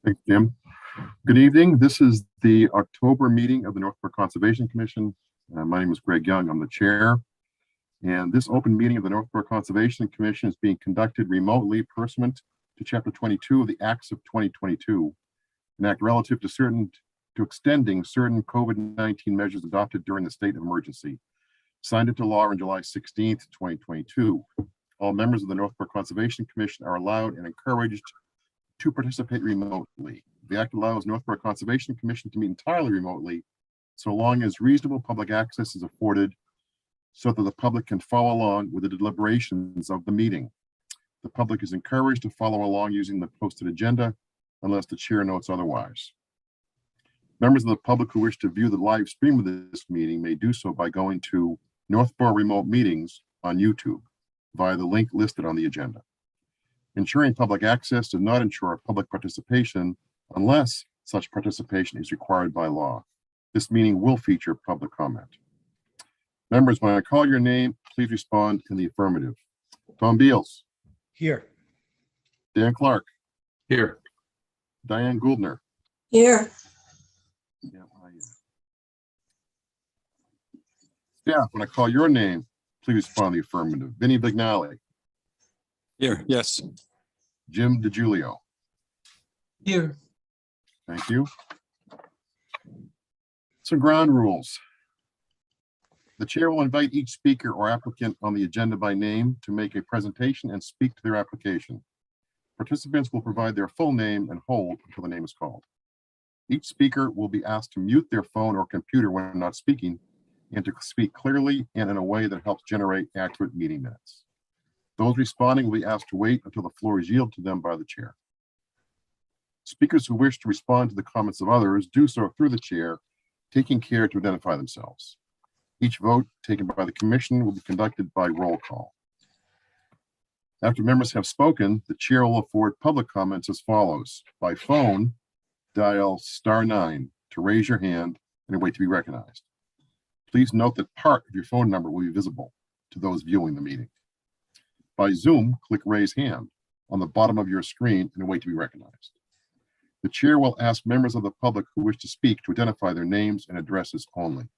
Thanks, Jim. Good evening. This is the October meeting of the Northborough Conservation Commission. My name is Greg Young. I'm the chair. And this open meeting of the Northborough Conservation Commission is being conducted remotely pursuant to Chapter 22 of the Acts of 2022, an act relative to extending certain COVID-19 measures adopted during the state of emergency, signed into law on July 16th, 2022. All members of the Northborough Conservation Commission are allowed and encouraged to participate remotely. The act allows Northborough Conservation Commission to meet entirely remotely, so long as reasonable public access is afforded so that the public can follow along with the deliberations of the meeting. The public is encouraged to follow along using the posted agenda unless the chair notes otherwise. Members of the public who wish to view the live stream of this meeting may do so by going to Northborough Remote Meetings on YouTube via the link listed on the agenda. Ensuring public access does not ensure public participation unless such participation is required by law. This meeting will feature public comment. Members, when I call your name, please respond in the affirmative. Tom Beals. Here. Dan Clark. Here. Diane Gouldner. Here. Yeah, Staff, when I call your name, please respond in the affirmative. Vinnie Bignali. Here, yes. Jim DiGiulio. Here. Thank you. Some ground rules. The chair will invite each speaker or applicant on the agenda by name to make a presentation and speak to their application. Participants will provide their full name and hold until the name is called. Each speaker will be asked to mute their phone or computer when not speaking and to speak clearly and in a way that helps generate accurate meeting minutes. Those responding will be asked to wait until the floor is yielded to them by the chair. Speakers who wish to respond to the comments of others do so through the chair, taking care to identify themselves. Each vote taken by the commission will be conducted by roll call. After members have spoken, the chair will afford public comments as follows. By phone, dial *9 to raise your hand and wait to be recognized. Please note that part of your phone number will be visible to those viewing the meeting. By Zoom, click raise hand on the bottom of your screen and wait to be recognized. The chair will ask members of the public who wish to speak to identify their names and addresses only.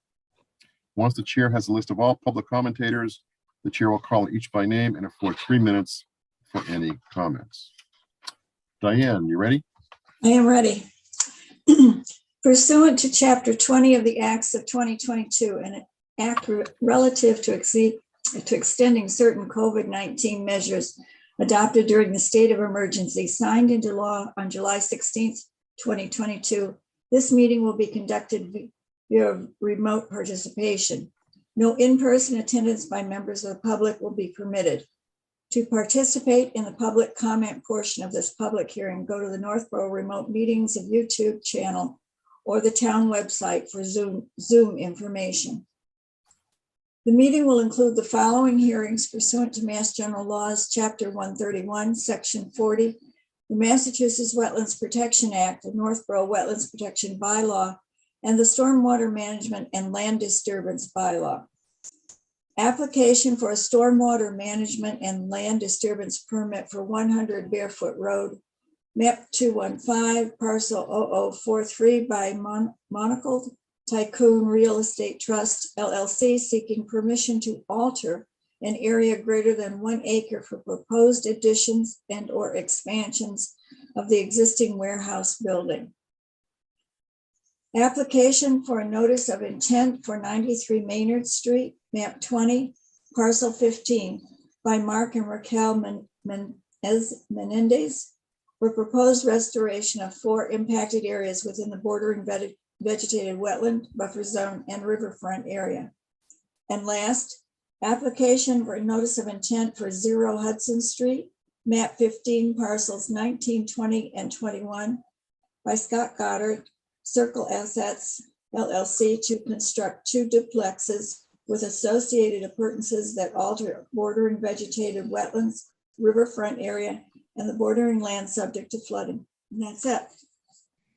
Once the chair has a list of all public commentators, the chair will call each by name and afford 3 minutes for any comments. Diane, you ready? I am ready. Pursuant to Chapter 20 of the Acts of 2022, an act relative to extending certain COVID-19 measures adopted during the state of emergency, signed into law on July 16th, 2022, this meeting will be conducted via remote participation. No in-person attendance by members of the public will be permitted. To participate in the public comment portion of this public hearing, go to the Northborough Remote Meetings of YouTube channel or the town website for Zoom information. The meeting will include the following hearings pursuant to Mass General Laws, Chapter 131, Section 40, the Massachusetts Wetlands Protection Act, the Northborough Wetlands Protection Bylaw, and the Stormwater Management and Land Disturbance Bylaw. Application for a stormwater management and land disturbance permit for 100 Barefoot Road, map 215, parcel 0043 by Monocle Tycoon Real Estate Trust, LLC, seeking permission to alter an area greater than 1 acre for proposed additions and or expansions of the existing warehouse building. Application for a notice of intent for 93 Maynard Street, map 20, parcel 15 by Mark and Raquel Menendez for proposed restoration of 4 impacted areas within the bordering vegetated wetland, buffer zone, and riverfront area. And last, application for a notice of intent for 0 Hudson Street, map 15, parcels 19, 20, and 21 by Scott Goddard, Circle Assets, LLC, to construct 2 duplexes with associated appurtenances that alter bordering vegetated wetlands, riverfront area, and the bordering land subject to flooding. And that's it.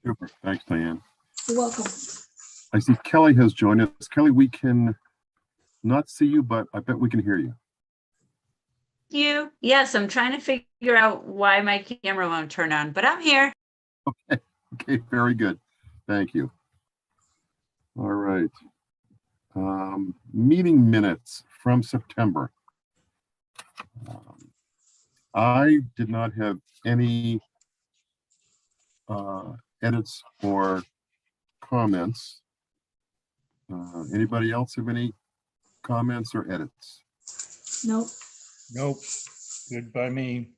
Super. Thanks, Diane. You're welcome. I see Kelly has joined us. Kelly, we can not see you, but I bet we can hear you. Yes, I'm trying to figure out why my camera won't turn on, but I'm here. Okay, very good. Thank you. All right. Meeting minutes from September. I did not have any edits or comments. Anybody else have any comments or edits? Nope. Nope. Good by me.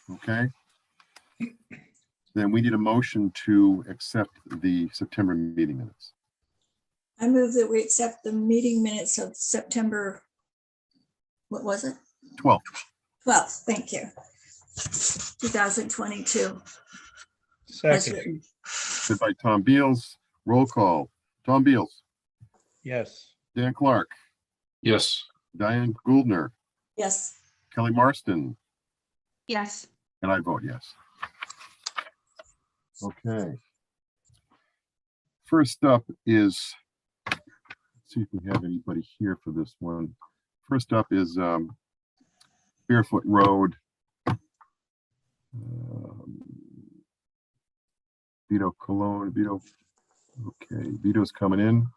Okay. Then we need a motion to accept the September meeting minutes. I move that we accept the meeting minutes of September, what was it? 12. 12th, thank you. 2022. As Second, written. Said by Tom Beals. Roll call. Tom Beals, yes. Dan Clark, Yes. Diane Gouldner, Yes, Kelly Marston, Yes. and I vote yes. Okay. First up is, let's see if we have anybody here for this one. First up is Barefoot Road. Vito Colon, Vito. Okay, Vito's coming in.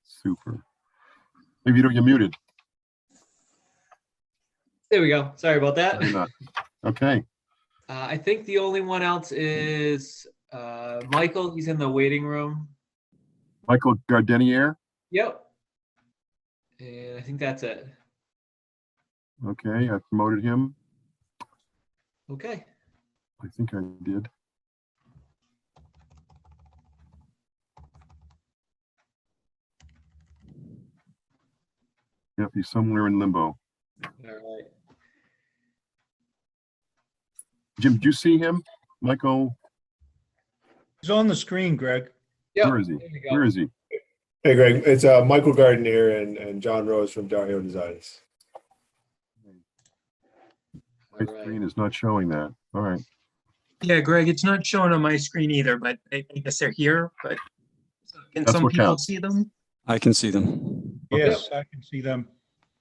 Super. Hey, Vito, you're muted. There we go. Sorry about that. You're not. Okay, I think the only one else is Michael. He's in the waiting room. Michael Gardenier. Yep. And I think that's it. Okay, I promoted him. Okay. I think I did. Yep, he's somewhere in limbo. All right. Jim, did you see him? Michael, He's on the screen, Greg. Yep. where is he? There you go. Where is he? Hey Greg, it's Michael Gardner and John Rose from Dow Hill Designs. My All right. screen is not showing that. All right. Yeah, Greg, it's not showing on my screen either, but I guess they're here, but can That's some what people counts. see them? I can see them. Yes, I can see them.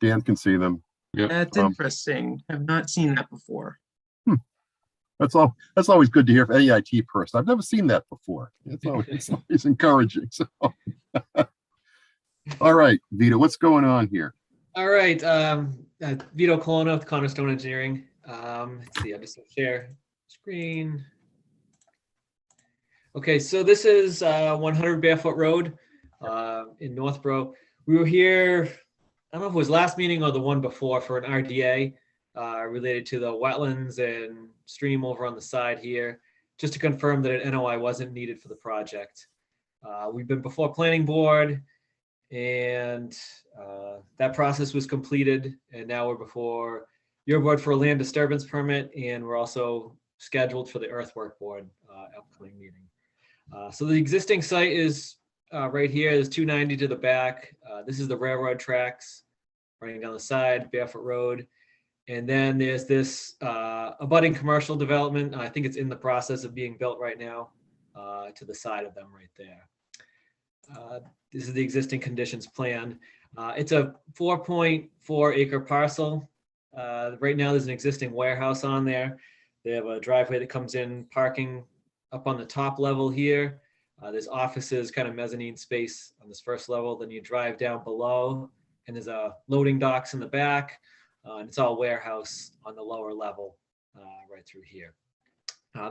Dan can see them. That's interesting. I've not seen that before. That's always good to hear from any IT person. I've never seen that before. It's always encouraging. So, all right, Vito, what's going on here? All right. Vito Colonna with Cornerstone Engineering. Let's see. I'll just share screen. Okay, so this is 100 Barefoot Road in Northborough. We were here, I don't know if it was last meeting or the one before, for an RDA related to the wetlands and stream over on the side here, just to confirm that an NOI wasn't needed for the project. We've been before planning board, and that process was completed, and now we're before your board for a land disturbance permit, and we're also scheduled for the earthwork board upcoming meeting. So the existing site is right here. There's 290 to the back. This is the railroad tracks running down the side, Barefoot Road. And then there's this abutting commercial development. I think it's in the process of being built right now to the side of them right there. This is the existing conditions plan. It's a 4.4 acre parcel. Right now there's an existing warehouse on there. They have a driveway that comes in, parking up on the top level here. There's offices, kind of mezzanine space on this first level. Then you drive down below and there's a loading docks in the back. And it's all warehouse on the lower level right through here.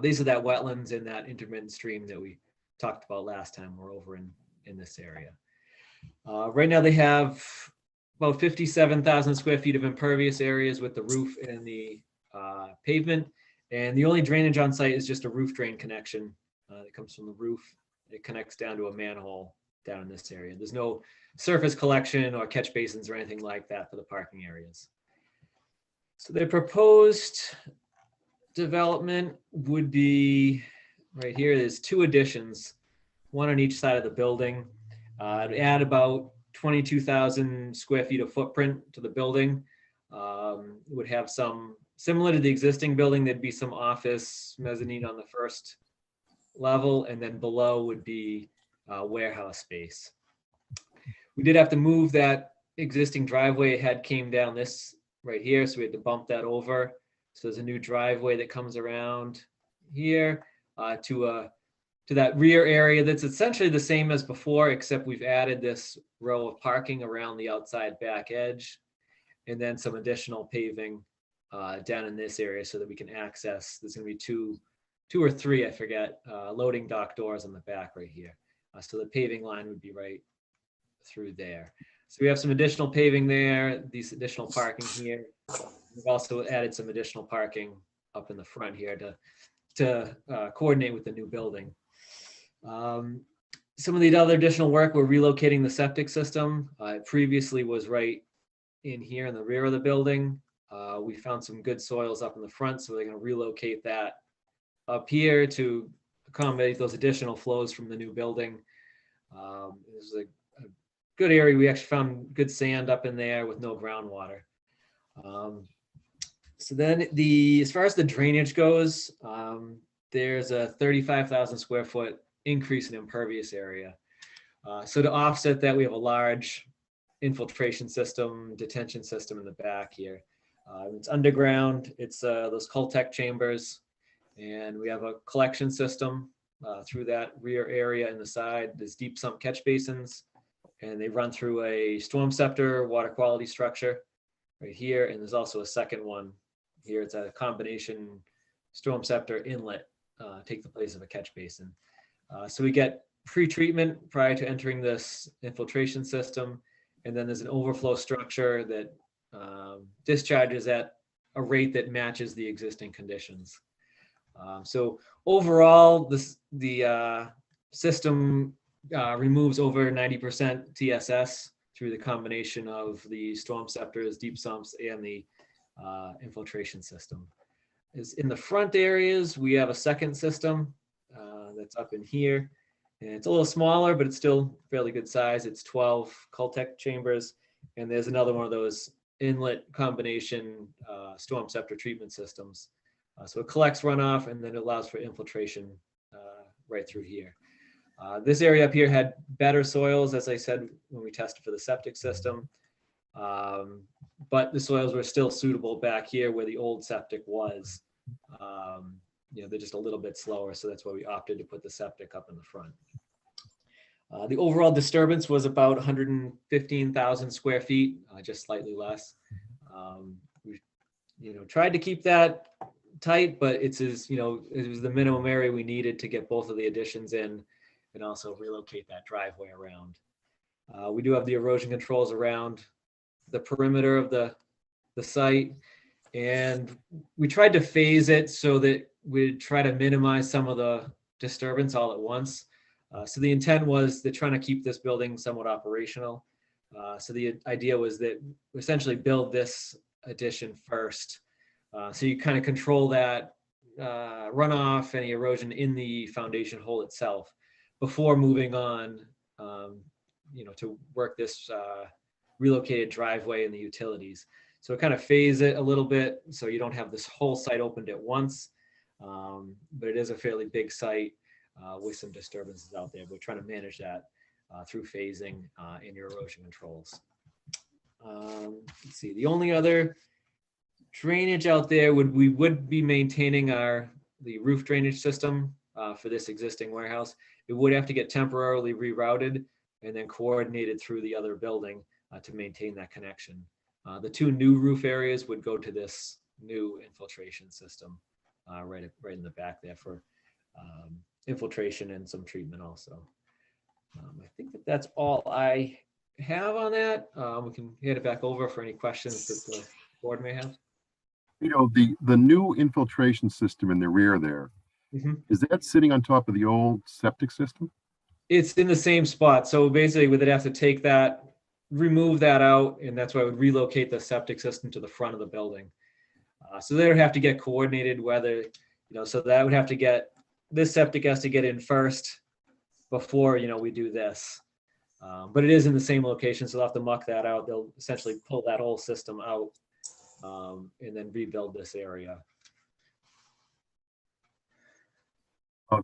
These are that wetlands and that intermittent stream that we talked about last time. We're over in this area. Right now they have about 57,000 square feet of impervious areas with the roof and the pavement. And the only drainage on site is just a roof drain connection that comes from the roof. It connects down to a manhole down in this area. There's no surface collection or catch basins or anything like that for the parking areas. So the proposed development would be right here. There's two additions, one on each side of the building. It'd add about 22,000 square feet of footprint to the building. It would have some, similar to the existing building, there'd be some office mezzanine on the first level, and then below would be warehouse space. We did have to move that existing driveway. It had came down this right here, so we had to bump that over. So there's a new driveway that comes around here to that rear area that's essentially the same as before, except we've added this row of parking around the outside back edge, and then some additional paving down in this area so that we can access. There's going to be two or three, I forget, loading dock doors on the back right here. So the paving line would be right through there. So we have some additional paving there, these additional parking here. We've also added some additional parking up in the front here to coordinate with the new building. Some of the other additional work, we're relocating the septic system. It previously was right in here in the rear of the building. We found some good soils up in the front, so they're going to relocate that up here to accommodate those additional flows from the new building. This is a good area. We actually found good sand up in there with no groundwater. So then as far as the drainage goes, there's a 35,000 square foot increase in impervious area. So to offset that, we have a large infiltration system, detention system in the back here. It's underground. It's those Cultec chambers, and we have a collection system through that rear area in the side. There's deep sump catch basins, and they run through a storm scepter water quality structure right here. And there's also a second one here. It's a combination storm scepter inlet, take the place of a catch basin. So we get pre-treatment prior to entering this infiltration system. And then there's an overflow structure that discharges at a rate that matches the existing conditions. So overall, the system removes over 90% TSS through the combination of the storm scepters, deep sumps, and the infiltration system. In the front areas, we have a second system that's up in here. And it's a little smaller, but it's still fairly good size. It's 12 Cultec chambers. And there's another one of those inlet combination storm scepter treatment systems. So it collects runoff and then it allows for infiltration right through here. This area up here had better soils, as I said, when we tested for the septic system. But the soils were still suitable back here where the old septic was. They're just a little bit slower, so that's why we opted to put the septic up in the front. The overall disturbance was about 115,000 square feet, just slightly less. We, tried to keep that tight, but it was the minimum area we needed to get both of the additions in and also relocate that driveway around. We do have the erosion controls around the perimeter of the site, and we tried to phase it so that we'd try to minimize some of the disturbance all at once. So the intent was to trying to keep this building somewhat operational. So the idea was that we essentially build this addition first. So you kind of control that runoff, any erosion in the foundation hole itself before moving on, to work this relocated driveway and the utilities. So kind of phase it a little bit so you don't have this whole site opened at once. But it is a fairly big site with some disturbances out there. We're trying to manage that through phasing in your erosion controls. Let's see, the only other drainage out there we would be maintaining the roof drainage system for this existing warehouse. It would have to get temporarily rerouted and then coordinated through the other building to maintain that connection. The two new roof areas would go to this new infiltration system right in the back there for infiltration and some treatment also. I think that's all I have on that. We can hand it back over for any questions that the board may have. The new infiltration system in the rear there, is that sitting on top of the old septic system? It's in the same spot. So basically we would have to take that, remove that out, and that's why I would relocate the septic system to the front of the building. So they would have to get coordinated whether, so that would have to get, this septic has to get in first before, we do this. But it is in the same location, so they'll have to muck that out. They'll essentially pull that whole system out and then rebuild this area.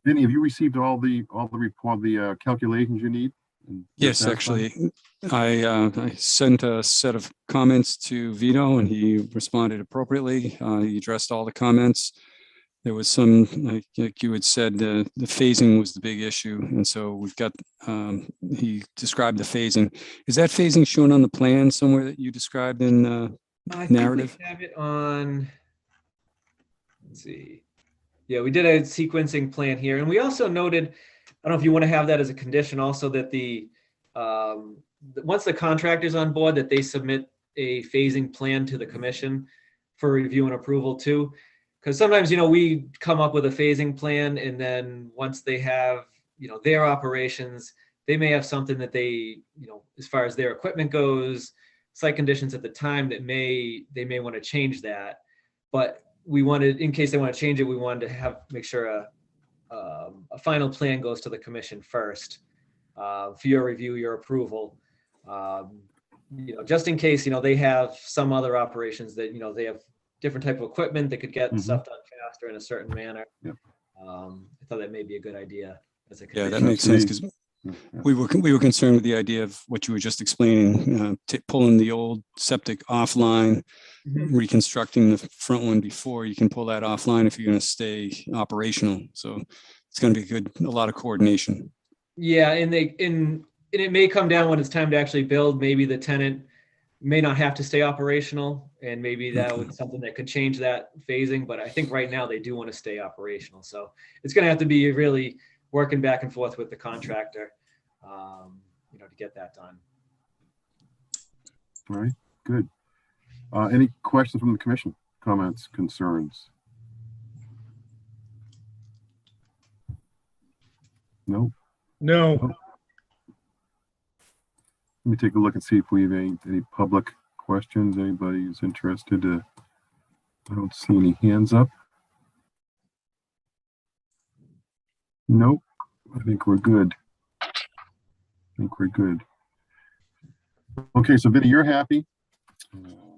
Vinny, have you received all the calculations you need And Yes, satisfied? actually, I sent a set of comments to Vito and he responded appropriately. He addressed all the comments. There was some, like you had said, the phasing was the big issue. And so we've got, he described the phasing. Is that phasing shown on the plan somewhere that you described in I narrative? think we have it on, let's see. Yeah, we did a sequencing plan here. And we also noted, I don't know if you want to have that as a condition also that once the contractor's on board, that they submit a phasing plan to the commission for review and approval too. Because sometimes, we come up with a phasing plan and then once they have, their operations, they may have something that they, as far as their equipment goes, site conditions at the time that they may want to change that. But we wanted, in case they want to change it, we wanted to make sure a final plan goes to the commission first for your review, your approval. Just in case, they have some other operations that, they have different type of equipment that could get Mhm. stuff done faster in a certain manner. Yep. I thought that may be a good idea as a Yeah, that condition. makes sense because Yeah. we were concerned with the idea of what you were just explaining, pulling the old septic offline, Mhm. reconstructing the front one before you can pull that offline if you're going to stay operational. So it's going to be a lot of coordination. Yeah, and it may come down when it's time to actually build. Maybe the tenant may not have to stay operational, and maybe that would something that could change that phasing. But I think right now they do want to stay operational. So it's going to have to be really working back and forth with the contractor, to get that done. All right, good. Any questions from the commission? Comments, concerns? No? No, Let me take a look and see if we have any public questions. Anybody who's interested? I don't see any hands up. Nope. I think we're good. Okay, so Vinny, you're happy?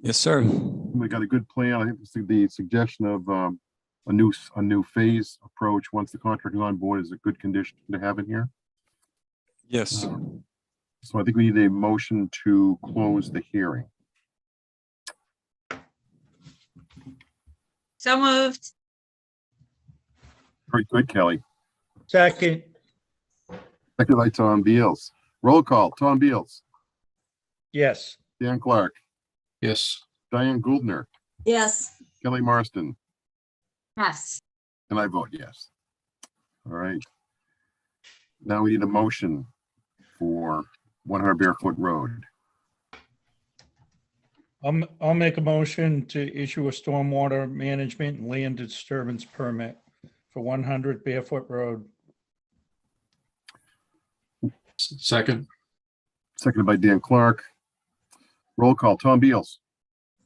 Yes, sir. We got a good plan. I think the suggestion of a new phase approach once the contract is on board is a good condition to have in here. Yes. So I think we need a motion to close the hearing. So moved. Very good, Kelly. second, Second by Tom Beals. Roll call, Tom Beals, yes. Dan Clark, Yes. Diane Gouldner, Yes, Kelly Marston, Yes. and I vote yes. All right. Now we need a motion for 100 Barefoot Road. I'll make a motion to issue a stormwater management and land disturbance permit for 100 Barefoot Road. Second. Seconded by Dan Clark. Roll call, Tom Beals,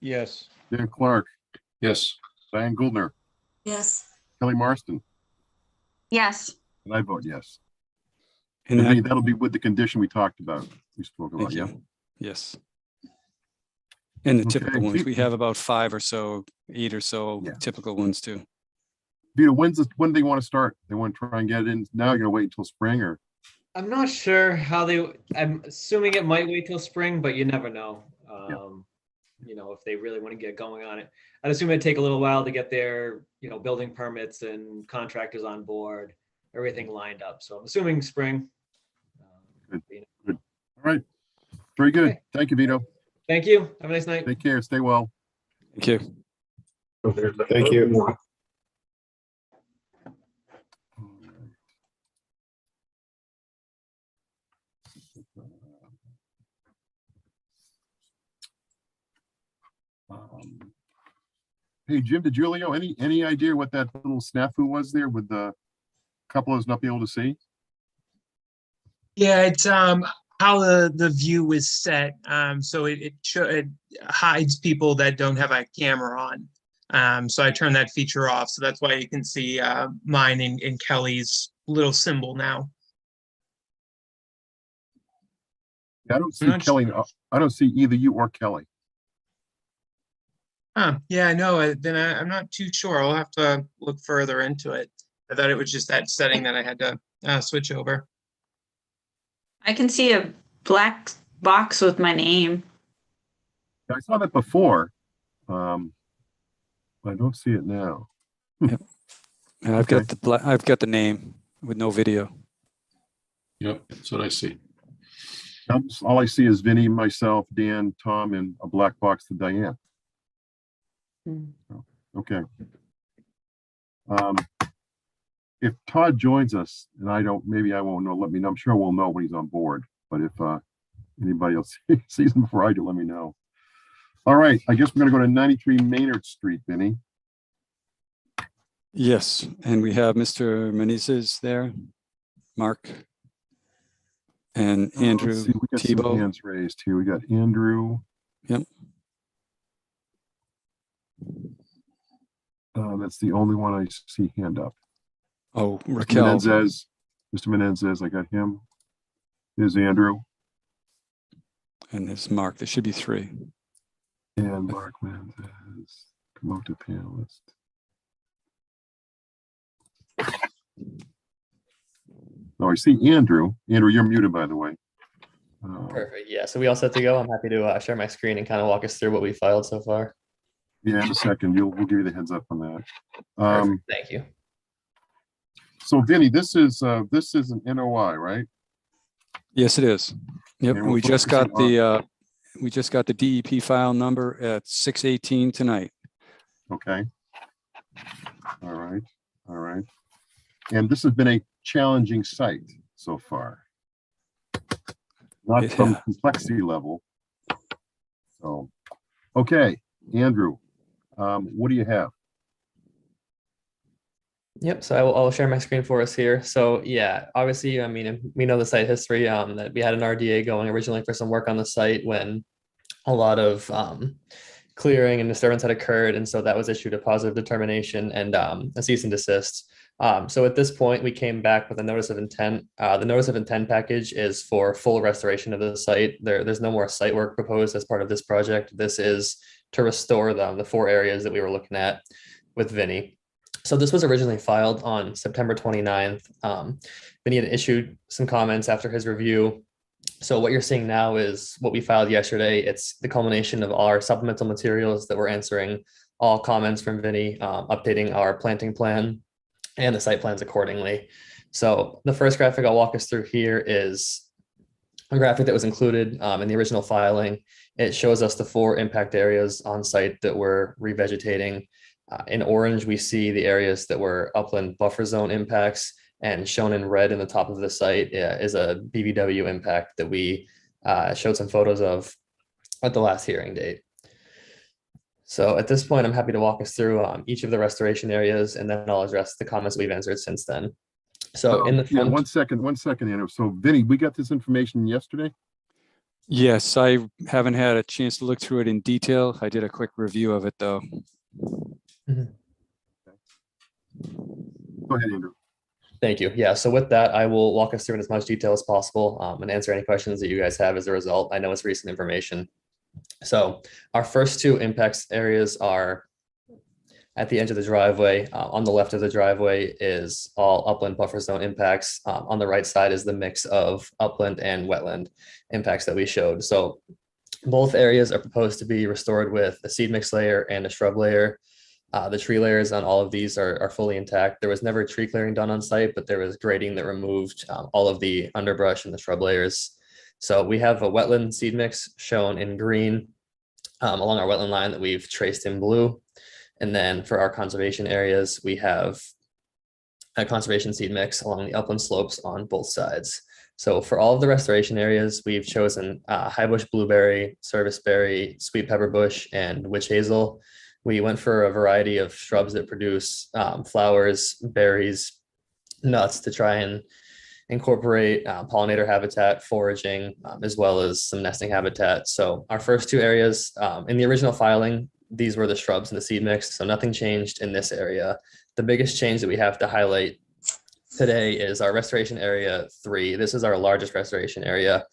Yes, Dan Clark, Yes. Diane Gouldner, yes, Kelly Marston, Yes. and I vote yes. And And that, that'll be with the condition we talked about, we spoke about, thank yeah. you. Yes. And the Okay. typical ones, we have about 5 or so, 8 or so Yeah. typical ones too. Vito, when do they want to start? They want to try and get it in now? You're gonna wait until spring or? I'm not sure I'm assuming it might wait till spring, but you never know. If they really want to get going on it. I'd assume it'd take a little while to get their, building permits and contractors on board, everything lined up. So I'm assuming spring. Good. All right. Very good. Okay. Thank you, Vito. Thank you. Have a nice night. Take care. Stay well. Thank you. Thank you. Hey, Jim DiGiulio, any idea what that little snafu was there with the couple of us not be able to see? Yeah, it's how the view was set. So it hides people that don't have a camera on. So I turned that feature off. So that's why you can see mine and Kelly's little symbol now. I don't see not Kelly. I don't see either you or Kelly. Yeah, no, then I'm not too sure. I'll have to look further into it. I thought it was just that setting that I had to switch over. I can see a black box with my name. I saw that before. I don't see it now. And I've got I've got the name with no video. Yep, that's what I see. All I see is Vinny, myself, Dan, Tom, and a black box to Diane. Okay. If Todd joins us, and I don't, maybe I won't know, let me know. I'm sure we'll know when he's on board. But if anybody else sees him before I do, let me know. All right, I guess we're gonna go to 93 Maynard Street, Vinny. Yes, and we have Mr. Menezes there, Mark, and Let's Andrew see, we got some Tebow. hands raised here. We got Andrew. Yep. That's the only one I see hand up. Oh, Mr. Raquel. Menendez, Mr. Menendez, I got him. There's Andrew And there's Mark. There should be 3. and Mark Menendez. Come up to panelist. Oh, I see Andrew. Andrew, you're muted, by the way. Perfect. Yeah. So we all set to go. I'm happy to share my screen and kind of walk us through what we filed so far. Yeah, in a second, we'll give you the heads up on that. Perfect. Thank you. So Vinny, this is an NOI, right? Yes, it is. Yep, And we're we just got focusing the DEP file number at 6:18 tonight. Okay. All right. All right. And this has been a challenging site so far. Not It from has. complexity level. So, okay, Andrew, what do you have? Yep. So I'll share my screen for us here. So yeah, obviously, I mean, we know the site history, that we had an RDA going originally for some work on the site when a lot of clearing and disturbance had occurred. And so that was issued a positive determination and a cease and desist. So at this point, we came back with a notice of intent. The notice of intent package is for full restoration of the site. There's no more site work proposed as part of this project. This is to restore the 4 areas that we were looking at with Vinny. So this was originally filed on September 29th. Vinny had issued some comments after his review. So what you're seeing now is what we filed yesterday. It's the culmination of our supplemental materials that we're answering all comments from Vinny, updating our planting plan and the site plans accordingly. So the first graphic I'll walk us through here is a graphic that was included in the original filing. It shows us the 4 impact areas on site that we're revegetating. In orange, we see the areas that were upland buffer zone impacts, and shown in red in the top of the site is a BVW impact that we showed some photos of at the last hearing date. So at this point, I'm happy to walk us through each of the restoration areas, and then I'll address the comments we've answered since then. So in the Yeah, front, one second, Andrew. So Vinny, we got this information yesterday? Yes, I haven't had a chance to look through it in detail. I did a quick review of it, though. Go ahead, Andrew. Thank you. Yeah, so with that, I will walk us through in as much detail as possible and answer any questions that you guys have as a result. I know it's recent information. So our first 2 impacts areas are at the edge of the driveway. On the left of the driveway is all upland buffer zone impacts. On the right side is the mix of upland and wetland impacts that we showed. So both areas are proposed to be restored with a seed mix layer and a shrub layer. The tree layers on all of these are fully intact. There was never tree clearing done on site, but there was grading that removed all of the underbrush and the shrub layers. So we have a wetland seed mix shown in green along our wetland line that we've traced in blue. And then for our conservation areas, we have a conservation seed mix along the upland slopes on both sides. So for all of the restoration areas, we've chosen high bush blueberry, serviceberry, sweet pepper bush, and witch hazel. We went for a variety of shrubs that produce flowers, berries, nuts to try and incorporate pollinator habitat, foraging, as well as some nesting habitat. So our first 2 areas in the original filing, these were the shrubs in the seed mix. So nothing changed in this area. The biggest change that we have to highlight today is our restoration area 3. This is our largest restoration area.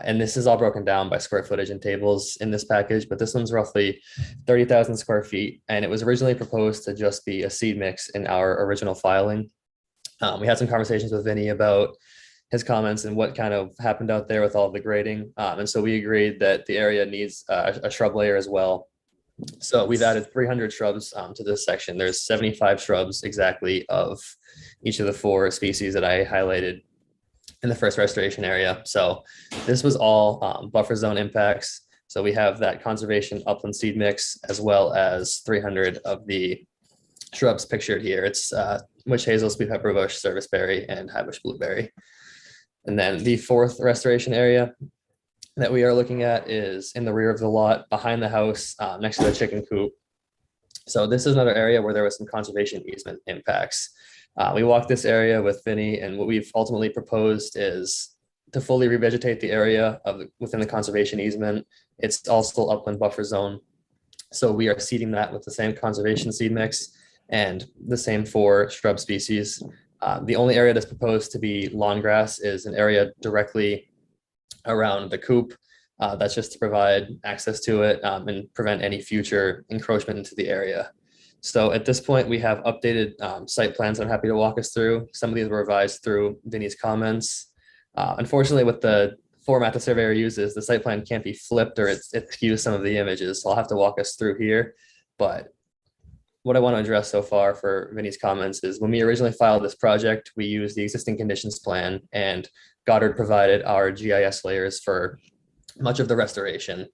And this is all broken down by square footage and tables in this package, but this one's roughly 30,000 square feet. And it was originally proposed to just be a seed mix in our original filing. We had some conversations with Vinny about his comments and what kind of happened out there with all the grading. And so we agreed that the area needs a shrub layer as well. So we've added 300 shrubs to this section. There's 75 shrubs exactly of each of the 4 species that I highlighted in the first restoration area. So this was all buffer zone impacts. So we have that conservation upland seed mix as well as 300 of the shrubs pictured here. It's witch hazel, sweet pepper bush, serviceberry, and high bush blueberry. And then the 4th restoration area that we are looking at is in the rear of the lot behind the house next to the chicken coop. So this is another area where there was some conservation easement impacts. We walked this area with Vinny, and what we've ultimately proposed is to fully revegetate the area within the conservation easement. It's also upland buffer zone. So we are seeding that with the same conservation seed mix and the same 4 shrub species. The only area that's proposed to be lawn grass is an area directly around the coop. That's just to provide access to it and prevent any future encroachment into the area. So at this point, we have updated site plans I'm happy to walk us through. Some of these were revised through Vinny's comments. Unfortunately, with the format the surveyor uses, the site plan can't be flipped or it skews some of the images. So I'll have to walk us through here. But what I want to address so far for Vinny's comments is when we originally filed this project, we used the existing conditions plan, and Goddard provided our GIS layers for much of the restoration.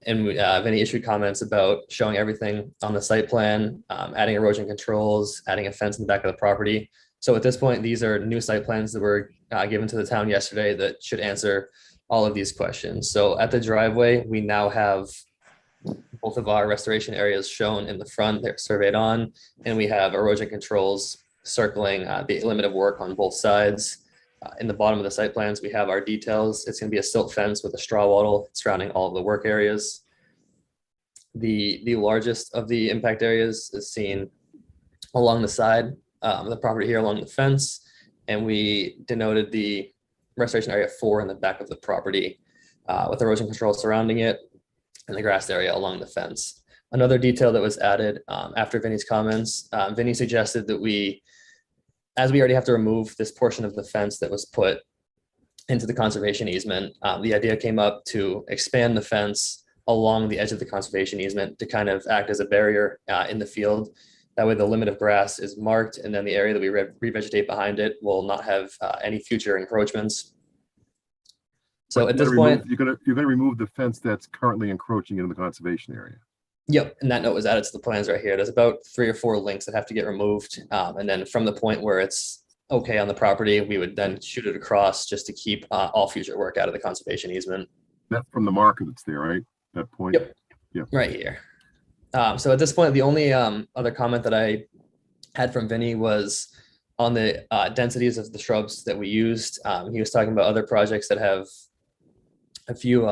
Vinny issued comments about showing everything on the site plan, adding erosion controls, adding a fence in the back of the property. So at this point, these are new site plans that were given to the town yesterday that should answer all of these questions. So at the driveway, we now have both of our restoration areas shown in the front, they're surveyed on, and we have erosion controls circling the limit of work on both sides. In the bottom of the site plans, we have our details. It's going to be a silt fence with a straw wattle surrounding all of the work areas. The largest of the impact areas is seen along the side of the property here along the fence, and we denoted the restoration area 4 in the back of the property with erosion control surrounding it and the grass area along the fence. Another detail that was added after Vinny's comments, Vinny suggested that as we already have to remove this portion of the fence that was put into the conservation easement, the idea came up to expand the fence along the edge of the conservation easement to kind of act as a barrier in the field. That way the limit of grass is marked, and then the area that we revegetate behind it will not have any future encroachments. So at this point, you're gonna remove the fence that's currently encroaching into the conservation area. Yep, and that note was added to the plans right here. There's about 3 or 4 links that have to get removed. And then from the point where it's okay on the property, we would then shoot it across just to keep all future work out of the conservation easement. That's from the marker that's there, right? That point? Yep. Yep. Right here. So at this point, the only other comment that I had from Vinny was on the densities of the shrubs that we used. He was talking about other projects that have a few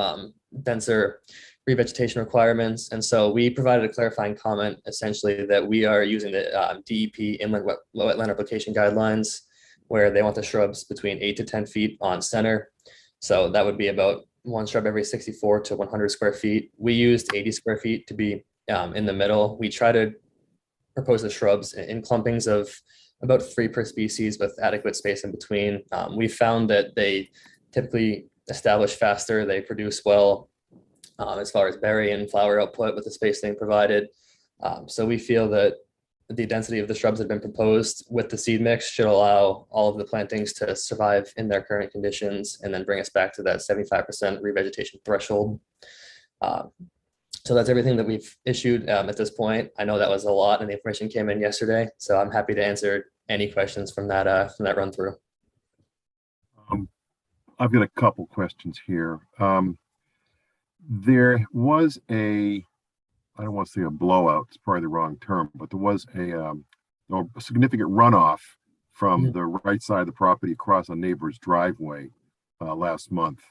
denser revegetation requirements. And so we provided a clarifying comment essentially that we are using the DEP inland wetland application guidelines, where they want the shrubs between 8 to 10 feet on center. So that would be about 1 shrub every 64 to 100 square feet. We used 80 square feet to be in the middle. We try to propose the shrubs in clumpings of about 3 per species with adequate space in between. We found that they typically establish faster, they produce well as far as berry and flower output with the spacing provided. So we feel that the density of the shrubs that have been proposed with the seed mix should allow all of the plantings to survive in their current conditions and then bring us back to that 75% revegetation threshold. So that's everything that we've issued at this point. I know that was a lot and the information came in yesterday, so I'm happy to answer any questions from that run through. I've got a couple questions here. There was I don't want to say a blowout, it's probably the wrong term, but there was a significant runoff from the right side of the property across a neighbor's driveway last month.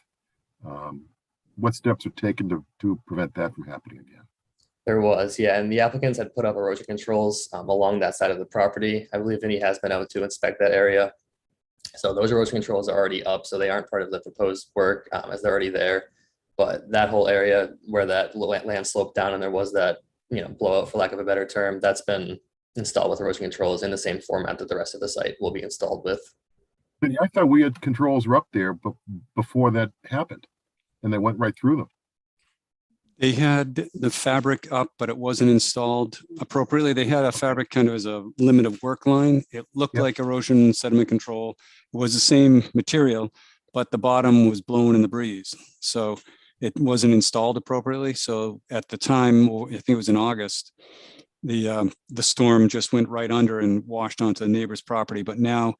What steps are taken to prevent that from happening again? There was, yeah, and the applicants had put up erosion controls along that side of the property. I believe Vinny has been out to inspect that area. So those erosion controls are already up, so they aren't part of the proposed work as they're already there. But that whole area where that land sloped down and there was that, blowout, for lack of a better term, that's been installed with erosion controls in the same format that the rest of the site will be installed with. But I thought we had controls were up there, but before that happened, and they went right through them. They had the fabric up, but it wasn't installed appropriately. They had a fabric kind of as a limit of work line. It looked Yep. like erosion and sediment control. It was the same material, but the bottom was blown in the breeze. So it wasn't installed appropriately. So at the time, I think it was in August, the storm just went right under and washed onto the neighbor's property. But now,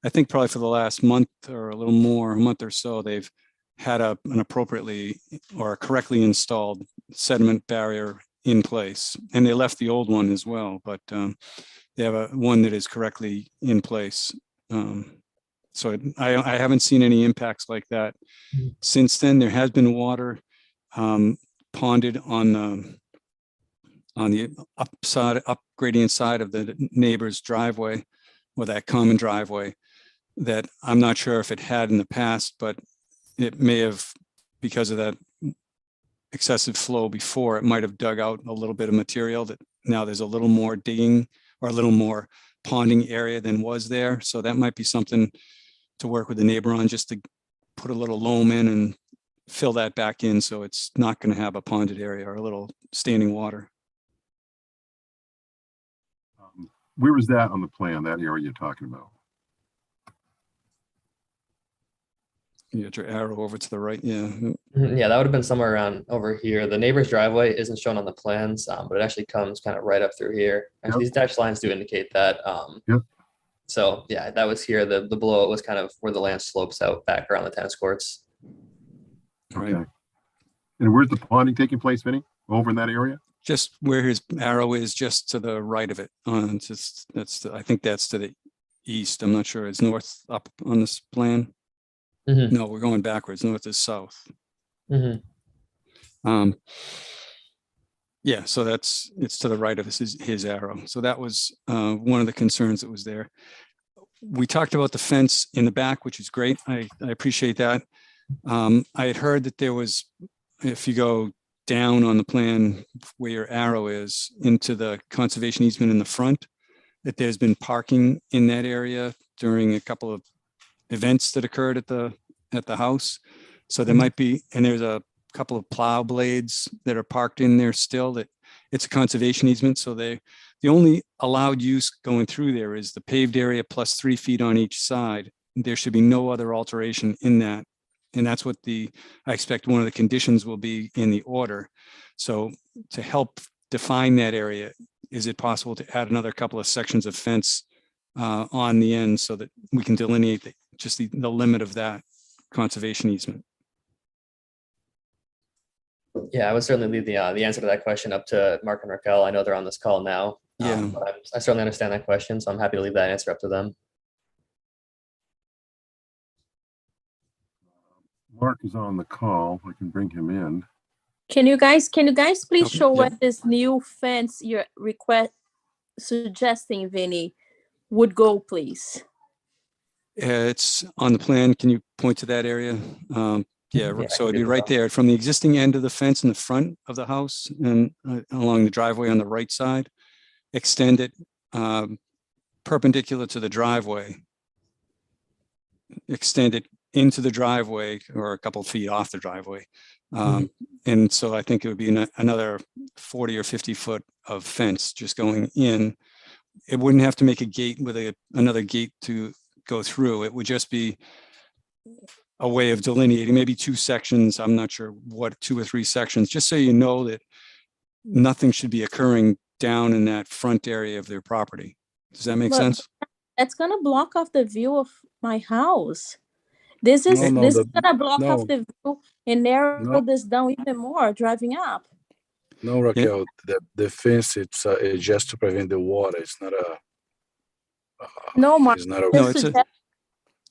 I think probably for the last month or a little more, a month or so, they've had an appropriately or correctly installed sediment barrier in place. And they left the old one as well, but they have one that is correctly in place. So I haven't seen any impacts like that since then. There has been water ponded on the up gradient side of the neighbor's driveway, or that common driveway, that I'm not sure if it had in the past, but it may have, because of that excessive flow before, it might have dug out a little bit of material that now there's a little more digging or a little more ponding area than was there. So that might be something to work with the neighbor on, just to put a little loam in and fill that back in, so it's not going to have a ponded area or a little standing water. Where is that on the plan, that area you're talking about? You got your arrow over to the right, yeah. Mhm, yeah, that would have been somewhere around over here. The neighbor's driveway isn't shown on the plans, but it actually comes kind of right up through here. Actually, these dashed lines do indicate that. Yep. So yeah, that was here. The below it was kind of where the land slopes out back around the tennis courts. Right. Okay. And where's the ponding taking place, Vinny? Over in that area? Just where his arrow is, just to the right of it. I think that's to the east. I'm not sure. It's north up on this plan. Mhm. No, we're going backwards. North is south. Mhm. Yeah, so it's to the right of his arrow. So that was one of the concerns that was there. We talked about the fence in the back, which is great. I appreciate that. I had heard that there was, if you go down on the plan where your arrow is into the conservation easement in the front, that there's been parking in that area during a couple of events that occurred at the house. So there might be, and there's a couple of plow blades that are parked in there still, that it's a conservation easement. So the only allowed use going through there is the paved area plus 3 feet on each side. There should be no other alteration in that. And that's what I expect one of the conditions will be in the order. So to help define that area, is it possible to add another couple of sections of fence on the end so that we can delineate just the limit of that conservation easement? Yeah, I would certainly leave the answer to that question up to Mark and Raquel. I know they're on this call now. Yeah. But I certainly understand that question, so I'm happy to leave that answer up to them. Mark is on the call. I can bring him in. Can you guys please Okay, show yeah. what this new fence you're suggesting, Vinny, would go, please? It's on the plan. Can you point to that area? Yeah, Yeah, so I it'd can be do right that. there from the existing end of the fence in the front of the house and along the driveway on the right side. Extend it perpendicular to the driveway. Extend it into the driveway or a couple feet off the driveway. And so I think it would be another 40 or 50 foot of fence just going in. It wouldn't have to make a gate with another gate to go through. It would just be a way of delineating, maybe 2 sections. I'm not sure what, 2 or 3 sections, just so you know that nothing should be occurring down in that front area of their property. Does that make But sense? That's gonna block off the view of my house. This is gonna block off the view and narrow this down even more driving up. No, Raquel, the fence, it's just to prevent the water. It's not a. No, Mark. It's not a. No,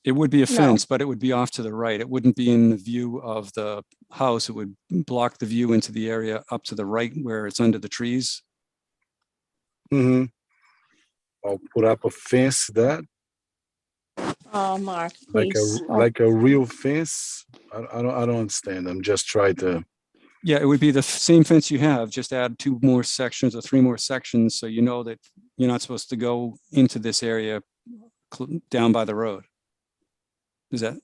it would be a No. fence, but it would be off to the right. It wouldn't be in the view of the house. It would block the view into the area up to the right where it's under the trees. Mm-hmm. I'll put up a fence that, Oh, Mark, like please. like a real fence. I don't understand. I'm just trying to. Yeah, it would be the same fence you have, just add 2 more sections or 3 more sections. So you know that you're not supposed to go into this area down by the road. Is that,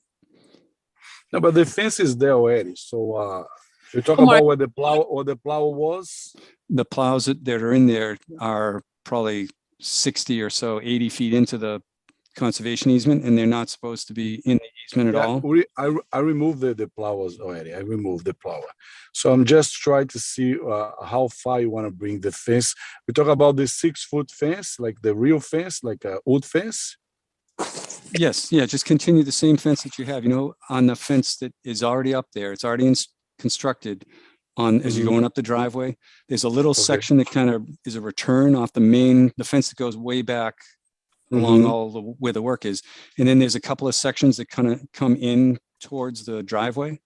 No, but the fence is there already. So you talk Omar. about where the plow was. the plows that are in there are probably 60 or so, 80 feet into the conservation easement, and they're not supposed to be in the easement at Yeah, all. I removed the plowers already. I removed the plower. So I'm just trying to see how far you want to bring the fence. We talk about the 6-foot fence, like the real fence, like a wood fence. Yes, yeah, just continue the same fence that you have, on the fence that is already up there. It's already constructed on, as you're Mhm. going up the driveway. There's a little Okay. section that kind of is a return off the fence that goes way back along Mhm. all where the work is. And then there's a couple of sections that kind of come in towards the driveway.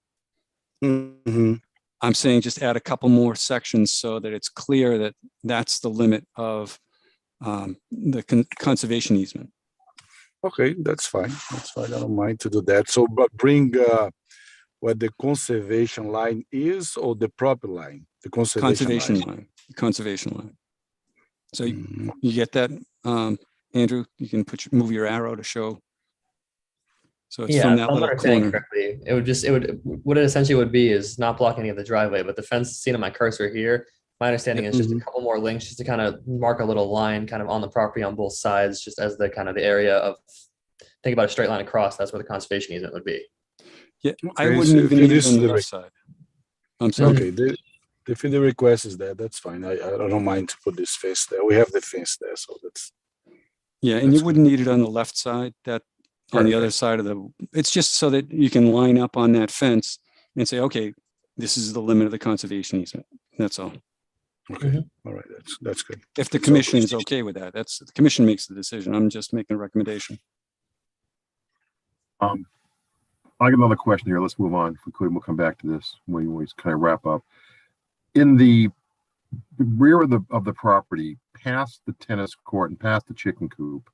Mhm. I'm saying just add a couple more sections so that it's clear that that's the limit of the conservation easement. Okay, that's fine. That's fine. I don't mind to do that. So, but bring where the conservation line is, or the property line, the conservation line. Conservation line. So Mhm. you get that, Andrew? You can move your arrow to show. So it's Yeah, from if that I'm little understanding corner. correctly, what it essentially would be is not blocking any of the driveway, but the fence seen on my cursor here. My understanding is just a Mhm. couple more links, just to kind of mark a little line kind of on the property on both sides, just as the kind of the area of, think about a straight line across, that's where the conservation easement would be. Yeah, I Okay, wouldn't so even if need it this on is the the left side. I'm sorry. Okay, if the request is there, that's fine. I don't mind to put this fence there. We have the fence there, so that's Yeah, and That's you good. wouldn't need it on the left side, that on the other Perfect. side of it's just so that you can line up on that fence and say, okay, this is the limit of the conservation easement. That's all. Okay. Mhm. All right, that's good. If the That's all commission good. is okay with that, the commission makes the decision. I'm just making a recommendation. I got another question here. Let's move on. If we could, we'll come back to this when we kind of wrap up. In the rear of the property, past the tennis court and past the chicken coop,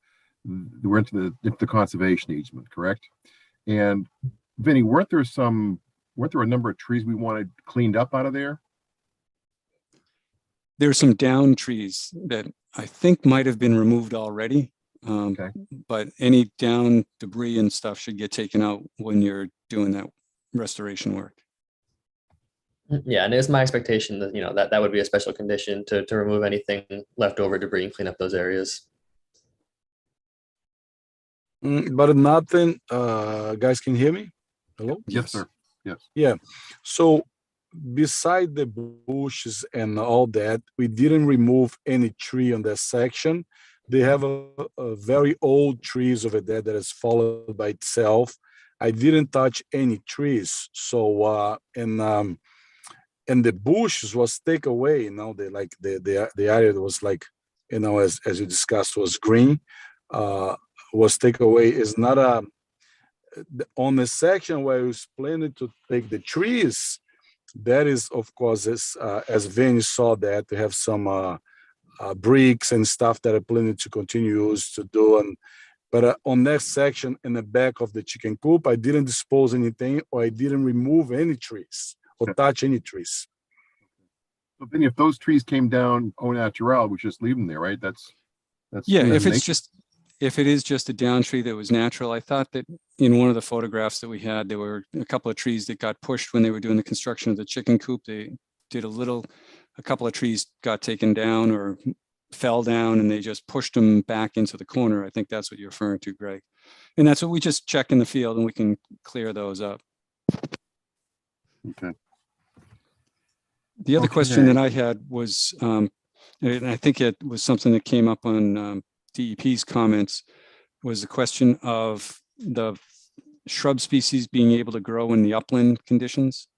we're into the conservation easement, correct? And Vinny, weren't there a number of trees we wanted cleaned up out of there? There are some down trees that I think might have been removed already. Okay. But any down debris and stuff should get taken out when you're doing that restoration work. Yeah, and it's my expectation that, that would be a special condition to remove anything leftover debris and clean up those areas. But nothing, guys, can you hear me? Hello? Yes, sir. Yes. Yeah. So beside the bushes and all that, we didn't remove any tree on that section. They have a very old trees over there that has fallen by itself. I didn't touch any trees. So and the bushes was taken away. The area that was like, as you discussed, was green. Was taken away. Is not on the section where we planning to take the trees. That is, of course, as Vinny saw that, to have some bricks and stuff that are planning to continue to do. But on that section in the back of the chicken coop, I didn't dispose anything, or I didn't remove any trees or touch any trees. But then if those trees came down au naturel, we just leave them there, right? That's Yeah, if nature. if it is just a down tree that was natural, I thought that in one of the photographs that we had, there were a couple of trees that got pushed when they were doing the construction of the chicken coop. They did a couple of trees got taken down or fell down, and they just pushed them back into the corner. I think that's what you're referring to, Greg. And that's what we just check in the field, and we can clear those up. Okay. The other question Okay. that I had was, and I think it was something that came up on DEP's comments, was the question of the shrub species being able to grow in the upland conditions.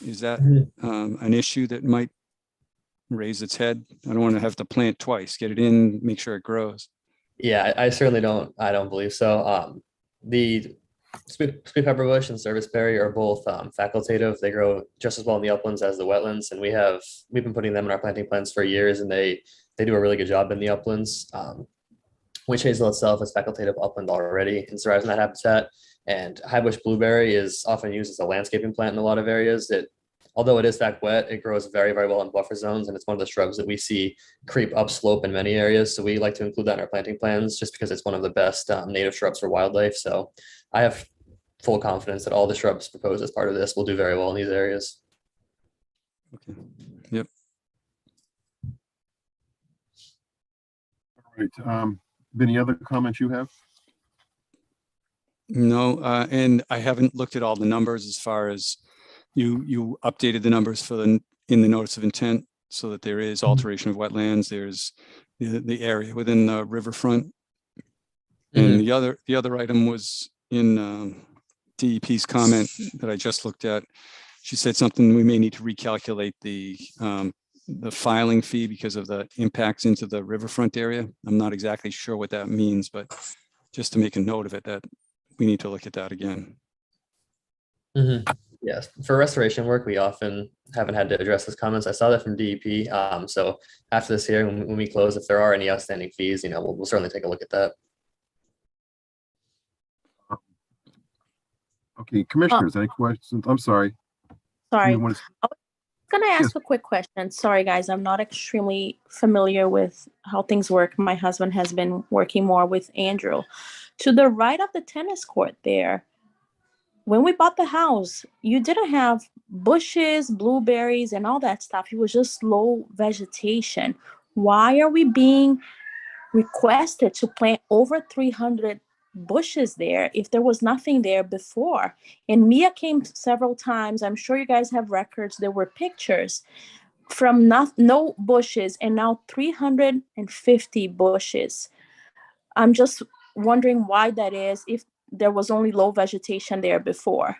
Is that an issue that might raise its head? I don't want to have to plant twice, get it in, make sure it grows. Yeah, I certainly don't. I don't believe so. The sweet pepper bush and serviceberry are both facultative. They grow just as well in the uplands as the wetlands, and we've been putting them in our planting plans for years, and they do a really good job in the uplands. Witch hazel itself is facultative upland already and thrives in that habitat. And high bush blueberry is often used as a landscaping plant in a lot of areas. Although it is fact wet, it grows very, very well in buffer zones, and it's one of the shrubs that we see creep upslope in many areas. So we like to include that in our planting plans just because it's one of the best native shrubs for wildlife. So I have full confidence that all the shrubs proposed as part of this will do very well in these areas. Okay. Yep. All right. Any other comments you have? No, and I haven't looked at all the numbers as far as you updated the numbers for in the notice of intent so that there is alteration of wetlands. There's the area within the riverfront. And the other item was in DEP's comment that I just looked at. She said something, we may need to recalculate the filing fee because of the impacts into the riverfront area. I'm not exactly sure what that means, but just to make a note of it, that we need to look at that again. Yes, for restoration work, we often haven't had to address those comments. I saw that from DEP. So after this hearing, when we close, if there are any outstanding fees, we'll certainly take a look at that. Okay, commissioners, any questions? I'm sorry. Sorry. You want to- I was gonna ask a quick question. Sorry, guys, I'm not extremely familiar with how things work. My husband has been working more with Andrew. To the right of the tennis court there, when we bought the house, you didn't have bushes, blueberries, and all that stuff. It was just low vegetation. Why are we being requested to plant over 300 bushes there if there was nothing there before? And Mia came several times. I'm sure you guys have records. There were pictures from no bushes and now 350 bushes. I'm just wondering why that is if there was only low vegetation there before.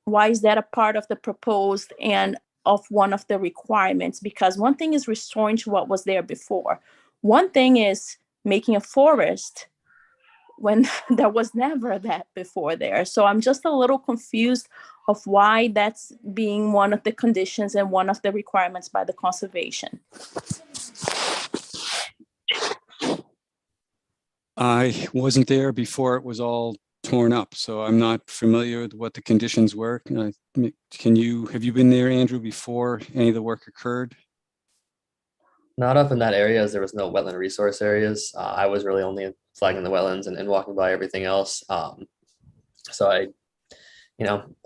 Why is that a part of the proposed and of one of the requirements? Because one thing is restoring to what was there before. One thing is making a forest when there was never that before there. So I'm just a little confused of why that's being one of the conditions and one of the requirements by the conservation. I wasn't there before it was all torn up, so I'm not familiar with what the conditions were. Have you been there, Andrew, before any of the work occurred? Not up in that area, as there was no wetland resource areas. I was really only flagging the wetlands and walking by everything else. So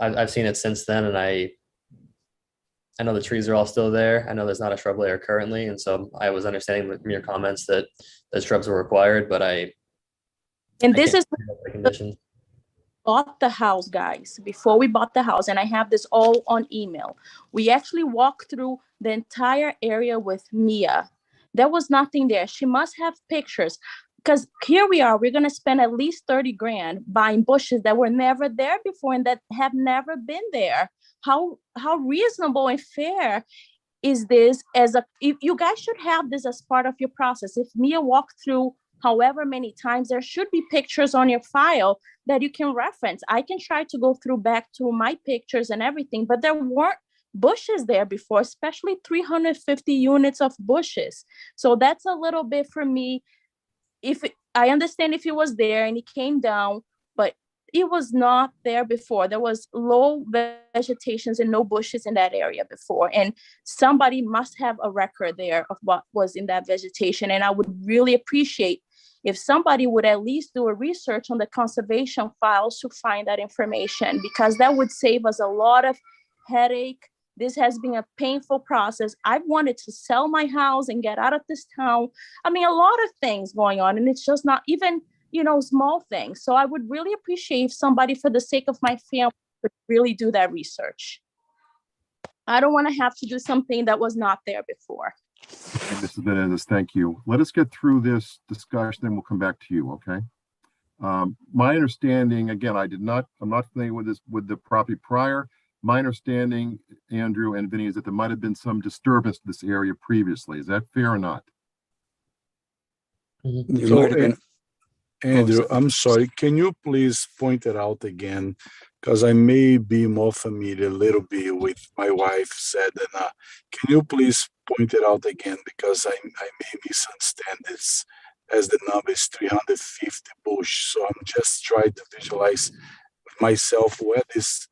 I've seen it since then, and I know the trees are all still there. I know there's not a shrub layer currently, and so I was understanding from your comments that the shrubs were required, but this is the conditions. Bought the house, guys, before we bought the house, and I have this all on email. We actually walked through the entire area with Mia. There was nothing there. She must have pictures, because here we are, we're going to spend at least 30 grand buying bushes that were never there before and that have never been there. How reasonable and fair is this? If you guys should have this as part of your process. If Mia walked through however many times, there should be pictures on your file that you can reference. I can try to go through back to my pictures and everything, but there weren't bushes there before, especially 350 units of bushes. So that's a little bit for me. I understand if it was there and it came down, but it was not there before. There was low vegetations and no bushes in that area before. And somebody must have a record there of what was in that vegetation. And I would really appreciate if somebody would at least do a research on the conservation files to find that information, because that would save us a lot of headache. This has been a painful process. I've wanted to sell my house and get out of this town. I mean, a lot of things going on, and it's just not even, small things. So I would really appreciate if somebody, for the sake of my family, would really do that research. I don't want to have to do something that was not there before. Mrs. Menendez, thank you. Let us get through this discussion, then we'll come back to you, okay? My understanding, again, I'm not familiar with the property prior. My understanding, Andrew and Vinny, is that there might have been some disturbance to this area previously. Is that fair or not? There might have been. Andrew, I'm sorry. Can you please point it out again? Because I may be more familiar a little bit with my wife said, and can you please point it out again? Because I may misunderstand this as the number is 350 bush. So I'm just trying to visualize myself where this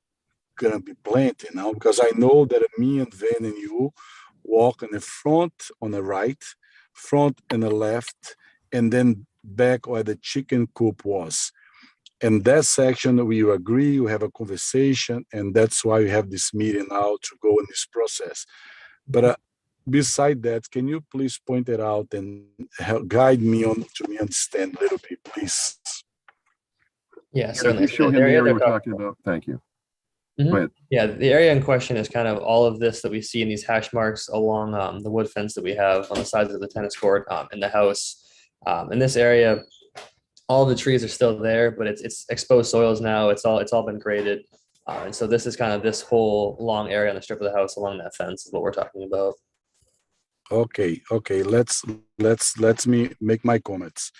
gonna be planted now, because I know that me and Van and you walk in the front on the right, front and the left, and then back where the chicken coop was. And that section, we agree, we have a conversation, and that's why we have this meeting now to go in this process. But beside that, can you please point it out and help guide me on to me understand a little bit, please? Yeah, If certainly. you show him the area we're talking about, thank you. Mhm. Go ahead. Yeah, the area in question is kind of all of this that we see in these hash marks along the wood fence that we have on the sides of the tennis court in the house. In this area, all the trees are still there, but it's exposed soils now. It's all been graded. And so this is kind of this whole long area on the strip of the house along that fence is what we're talking about. Okay, let's me make my comments.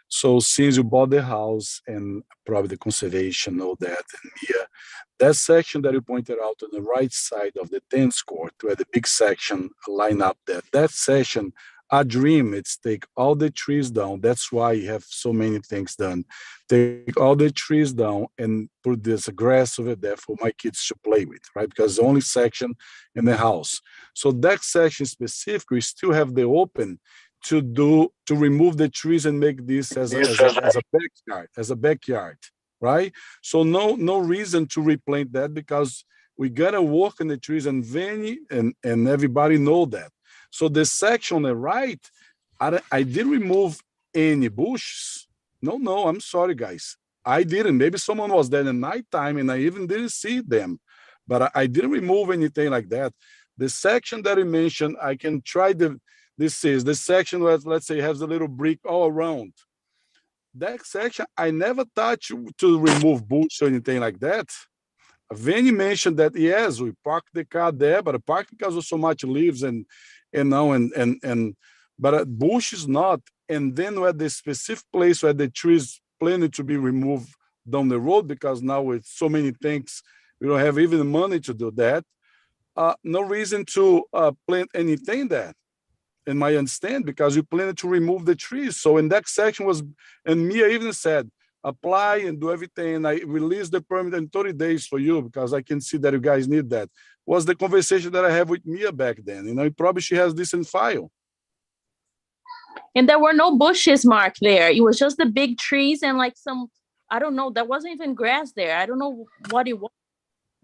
So since you bought the house and probably the conservation, all that, and that section that you pointed out on the right side of the tennis court, where the big section line up there, that section, our dream is take all the trees down. That's why you have so many things done. Take all the trees down and put this grass over there for my kids to play with, right? Because it's the only section in the house. So that section specifically, we still have the open to remove the trees and make this as a backyard, right? So no reason to replant that because we gotta work on the trees and Vinny and everybody know that. So the section on the right, I didn't remove any bushes. No, I'm sorry, guys. I didn't. Maybe someone was there at nighttime and I even didn't see them, but I didn't remove anything like that. The section that you mentioned, I can try this is the section where, let's say, has a little brick all around. That section, I never touched to remove bush or anything like that. Vinny mentioned that, yes, we parked the car there, but parked because of so much leaves but bush is not. And then we're at the specific place where the trees planning to be removed down the road because now with so many things, we don't have even the money to do that. No reason to plant anything there. In my understand, because you planned to remove the trees. So in that section was, and Mia even said, apply and do everything. And I released the permit in 30 days for you because I can see that you guys need that. Was the conversation that I have with Mia back then. You know, probably she has this in file. And there were no bushes marked there. It was just the big trees and like some, I don't know, there wasn't even grass there. I don't know what it was,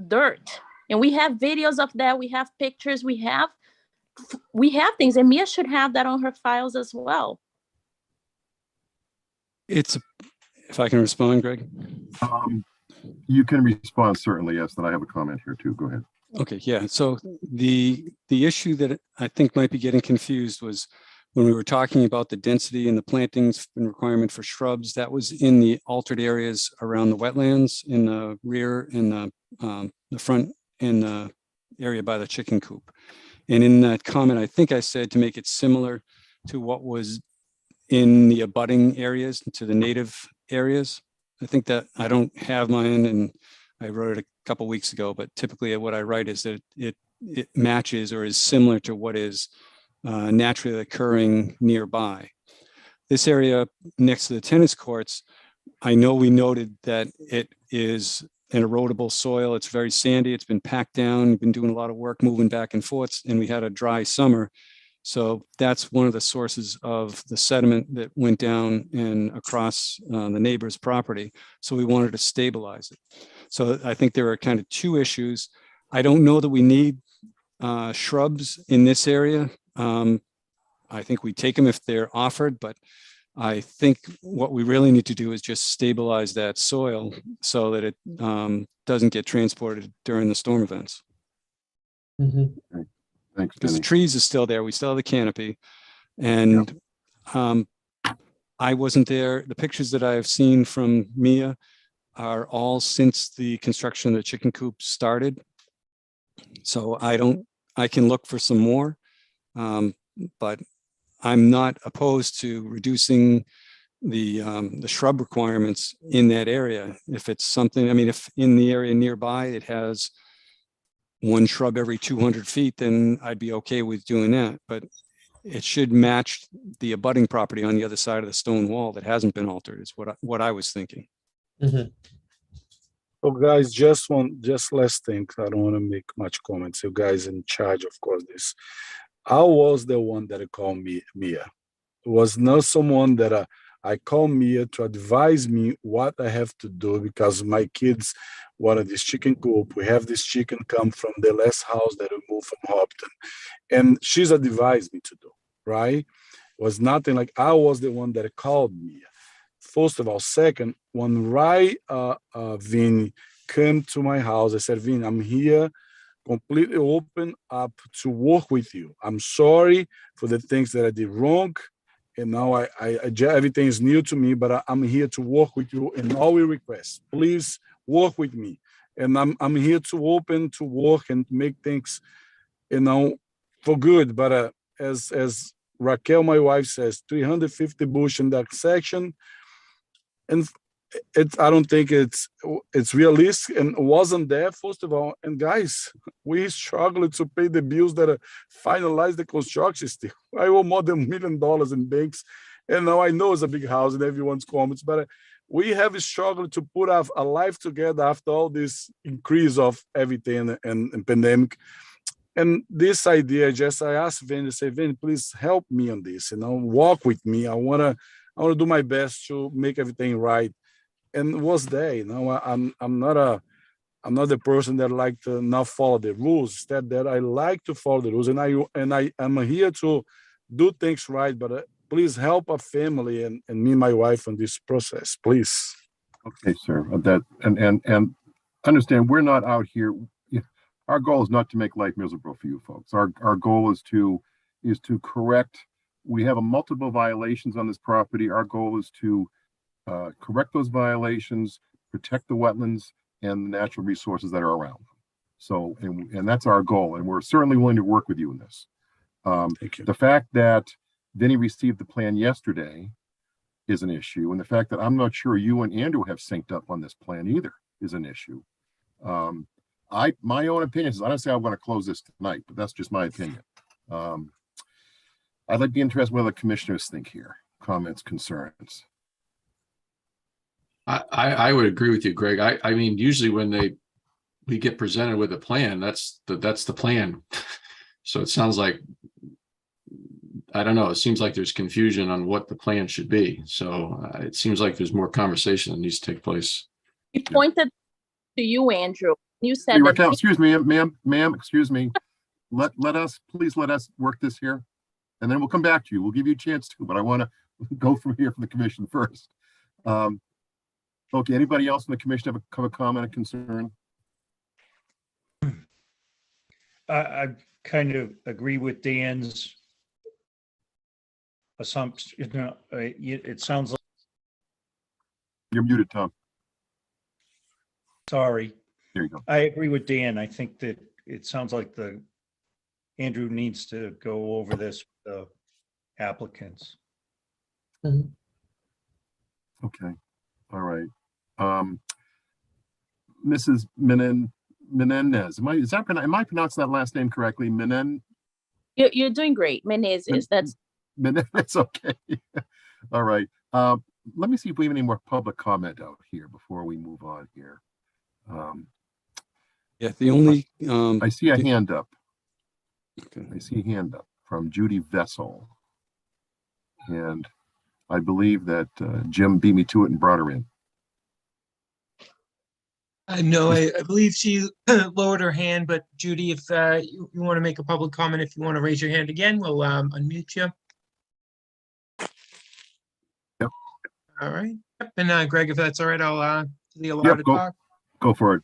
dirt. And we have videos of that. We have pictures. We have things, and Mia should have that on her files as well. If I can respond, Greg. You can respond, certainly, yes, then I have a comment here too. Go ahead. Okay, yeah. So the issue that I think might be getting confused was when we were talking about the density and the plantings and requirement for shrubs, that was in the altered areas around the wetlands in the rear, in the front, in the area by the chicken coop. And in that comment, I think I said to make it similar to what was in the abutting areas, to the native areas. I think that I don't have mine and I wrote it a couple weeks ago, but typically what I write is that it matches or is similar to what is naturally occurring nearby. This area next to the tennis courts, I know we noted that it is an erodible soil. It's very sandy. It's been packed down. We've been doing a lot of work moving back and forth, and we had a dry summer. So that's one of the sources of the sediment that went down and across the neighbor's property. So we wanted to stabilize it. So I think there are kind of two issues. I don't know that we need shrubs in this area. I think we take them if they're offered, but I think what we really need to do is just stabilize that soil so that it doesn't get transported during the storm events. Mm-hmm. Thanks. Because the trees are still there. We still have the canopy. And I wasn't there. The pictures that I have seen from Mia are all since the construction of the chicken coop started. So I can look for some more, but I'm not opposed to reducing the shrub requirements in that area. If it's something, I mean, if in the area nearby, it has one shrub every 200 feet, then I'd be okay with doing that. But it should match the abutting property on the other side of the stone wall that hasn't been altered is what I was thinking. Mm-hmm. So guys, just last thing. I don't want to make much comments. You guys in charge, of course, this. I was the one that called me Mia. It was not someone that I call Mia to advise me what I have to do because my kids wanted this chicken coop. We have this chicken come from the last house that we moved from Hopton. And she's advised me to do, right? Was nothing like I was the one that called Mia. First of all, second, when Vin came to my house, I said, Vin, I'm here completely open up to work with you. I'm sorry for the things that I did wrong. And now everything is new to me, but I'm here to work with you in all your requests. Please work with me. And I'm here to open to work and make things, for good. But as Raquel, my wife, says, 350 bush in that section. And I don't think it's realistic and wasn't there, first of all. And guys, we struggled to pay the bills that finalized the construction still. I owe more than $1 million in banks. And now I know it's a big house and everyone's comments, but we have struggled to put a life together after all this increase of everything and pandemic. And this idea, I asked Vin to say, Vin, please help me on this, walk with me. I wanna do my best to make everything right. And was there, I'm not the person that like to not follow the rules. Instead, that I like to follow the rules, and I am here to do things right. But please help a family and me and my wife on this process, please. Okay, sir. And understand, we're not out here. Our goal is not to make life miserable for you folks. Our goal is to correct. We have multiple violations on this property. Our goal is to correct those violations, protect the wetlands and the natural resources that are around them. So, and that's our goal, and we're certainly willing to work with you in this. Thank you. The fact that Vinny received the plan yesterday is an issue, and the fact that I'm not sure you and Andrew have synced up on this plan either is an issue. My own opinion is, I don't say I want to close this tonight, but that's just my opinion. I'd like to be interested what the commissioners think here. Comments, concerns. I would agree with you, Greg. I mean, usually when we get presented with a plan, that's the plan. So it sounds like, I don't know, it seems like there's confusion on what the plan should be. So it seems like there's more conversation that needs to take place. He pointed to you, Andrew. You said Hey, that Raquel, excuse me, ma'am, excuse me. Please let us work this here, and then we'll come back to you. We'll give you a chance to, but I want to go from here from the commission first. Okay, anybody else in the commission have a comment or concern? I kind of agree with Dan's assumption. It sounds like, You're muted, Tom. sorry. There you go. I agree with Dan. I think that it sounds like Andrew needs to go over this with the applicants. Okay, all right. Mrs. Menendez, am I pronouncing that last name correctly? you're doing great. Menezes, that's Menendez, okay. All right. Let me see if we have any more public comment out here before we move on here. Yeah, the only. I see a hand up. Okay. I see a hand up from Judy Vessel. And I believe that Jim beat me to it and brought her in. No, I believe she lowered her hand, but Judy, if you want to make a public comment, if you want to raise your hand again, we'll unmute you. Yep. All right. Yep. And Greg, if that's all right, I'll be allowed to talk. Go for it.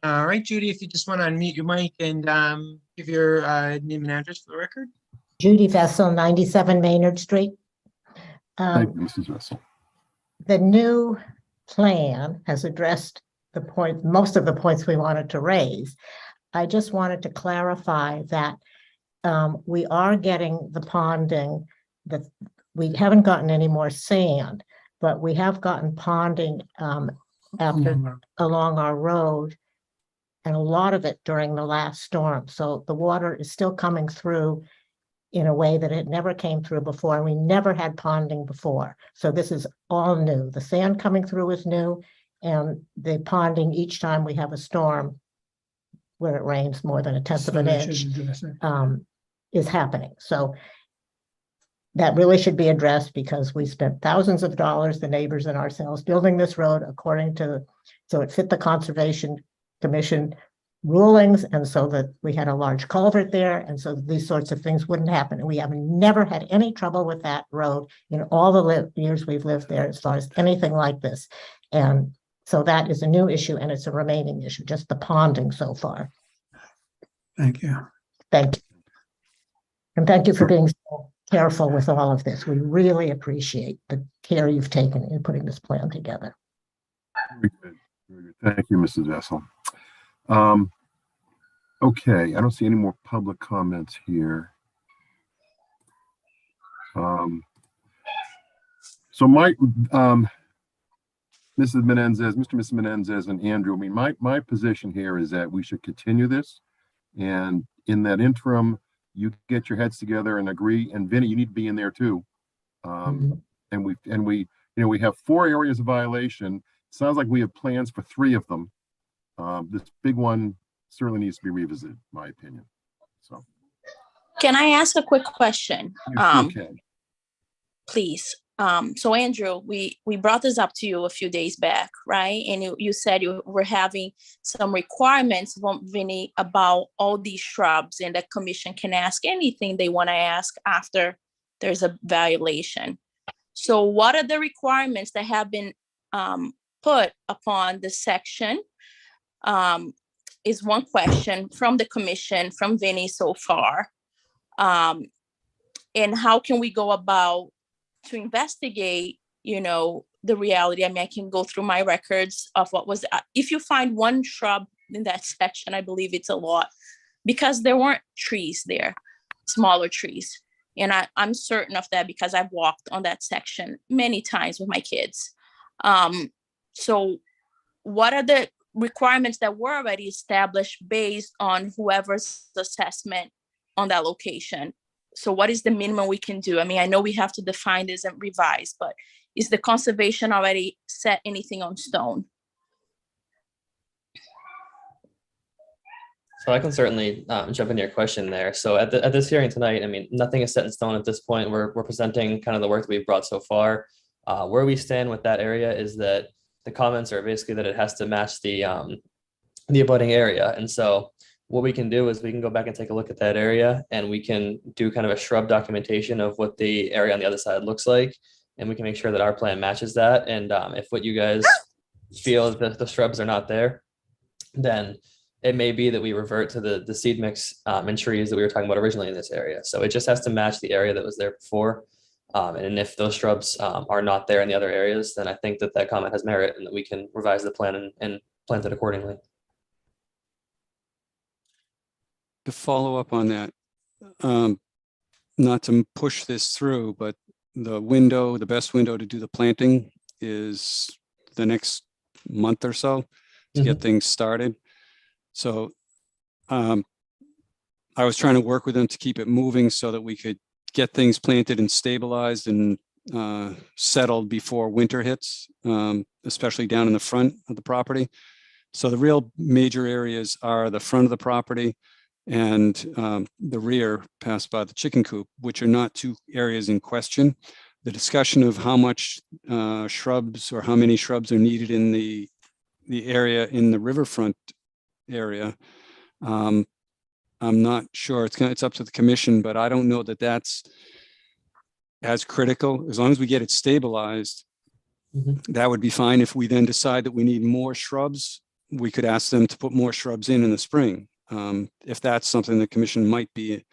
All right, Judy, if you just want to unmute your mic and give your name and address for the record. Judy Vessel, 97 Maynard Street. Thank you, Mrs. Vessel. The new plan has addressed most of the points we wanted to raise. I just wanted to clarify that we are getting the ponding, that we haven't gotten any more sand, but we have gotten ponding along our road, and a lot of it during the last storm. So the water is still coming through in a way that it never came through before. And we never had ponding before. So this is all new. The sand coming through is new, and the ponding each time we have a storm where it rains more than 1/10 of an inch is happening. So that really should be addressed because we spent thousands of dollars, the neighbors and ourselves, building this road so it fit the Conservation Commission rulings, and so that we had a large culvert there, and so these sorts of things wouldn't happen. And we have never had any trouble with that road in all the years we've lived there as far as anything like this. And so that is a new issue, and it's a remaining issue, just the ponding so far. Thank you. Thank you. And thank you for being so careful with all of this. We really appreciate the care you've taken in putting this plan together. Very good. Very good. Thank you, Mrs. Vessel. Okay, I don't see any more public comments here. So Mrs. Menendez, Mr. and Mrs. Menendez and Andrew, I mean, my position here is that we should continue this. And in that interim, you get your heads together and agree. And Vinny, you need to be in there too. And we have 4 areas of violation. Sounds like we have plans for 3 of them. This big one certainly needs to be revisited, in my opinion. So, Can I ask a quick question? you can. Please. So Andrew, we brought this up to you a few days back, right? And you said you were having some requirements from Vinny about all these shrubs, and the commission can ask anything they want to ask after there's a violation. So what are the requirements that have been put upon the section? Is one question from the commission, from Vinny so far. And how can we go about to investigate, the reality? I mean, I can go through my records of what was, if you find one shrub in that section, I believe it's a lot, because there weren't trees there, smaller trees. And I'm certain of that because I've walked on that section many times with my kids. So what are the requirements that were already established based on whoever's assessment on that location? So what is the minimum we can do? I mean, I know we have to define this and revise, but is the conservation already set anything on stone? So I can certainly jump into your question there. So at this hearing tonight, I mean, nothing is set in stone at this point. We're presenting kind of the work that we've brought so far. Where we stand with that area is that the comments are basically that it has to match the abutting area. And so what we can do is we can go back and take a look at that area, and we can do kind of a shrub documentation of what the area on the other side looks like. And we can make sure that our plan matches that. And if what you guys feel that the shrubs are not there, then it may be that we revert to the seed mix and trees that we were talking about originally in this area. So it just has to match the area that was there before. And if those shrubs are not there in the other areas, then I think that comment has merit and that we can revise the plan and plant it accordingly. To follow up on that, not to push this through, but the best window to do the planting is the next month or so to get things started. So I was trying to work with them to keep it moving so that we could get things planted and stabilized and settled before winter hits, especially down in the front of the property. So the real major areas are the front of the property and the rear past by the chicken coop, which are not 2 areas in question. The discussion of how much shrubs or how many shrubs are needed in the area in the riverfront area, I'm not sure. It's up to the commission, but I don't know that that's as critical. As long as we get it stabilized, that would be fine. If we then decide that we need more shrubs, we could ask them to put more shrubs in the spring. If that's something the commission might be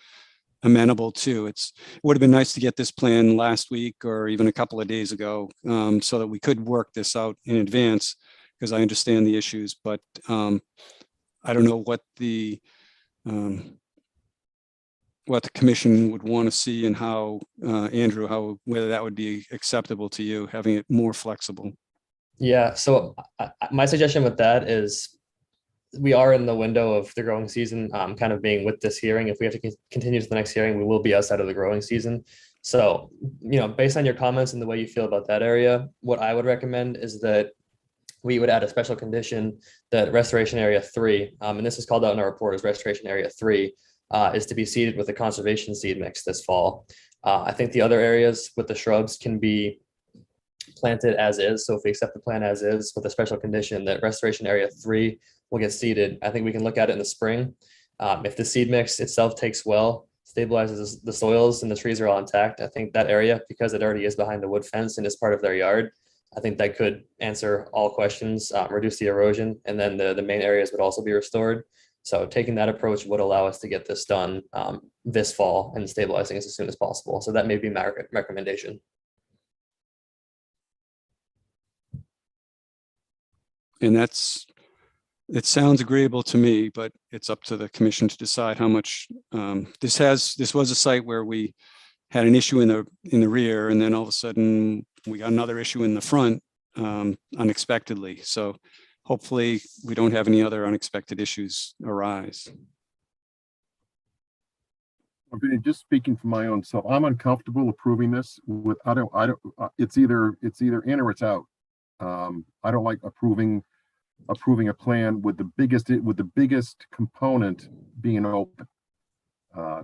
amenable to. It would have been nice to get this plan last week or even a couple of days ago, so that we could work this out in advance, because I understand the issues, but I don't know what the commission would want to see and how, Andrew, whether that would be acceptable to you, having it more flexible. Yeah, so my suggestion with that is we are in the window of the growing season, kind of being with this hearing. If we have to continue to the next hearing, we will be outside of the growing season. So, based on your comments and the way you feel about that area, what I would recommend is that we would add a special condition that restoration area 3, and this is called out in our report as restoration area 3, is to be seeded with a conservation seed mix this fall. I think the other areas with the shrubs can be planted as is. So if we accept the plan as is with a special condition that restoration area 3 will get seeded, I think we can look at it in the spring. If the seed mix itself takes well, stabilizes the soils and the trees are all intact, I think that area, because it already is behind the wood fence and is part of their yard, I think that could answer all questions, reduce the erosion, and then the main areas would also be restored. So taking that approach would allow us to get this done this fall and stabilizing as soon as possible. So that may be my recommendation. And it sounds agreeable to me, but it's up to the commission to decide how much, this was a site where we had an issue in the rear, and then all of a sudden we got another issue in the front unexpectedly. So hopefully we don't have any other unexpected issues arise. Okay, just speaking for my own self, I'm uncomfortable approving this with, it's either in or it's out. I don't like approving a plan with the biggest component being open.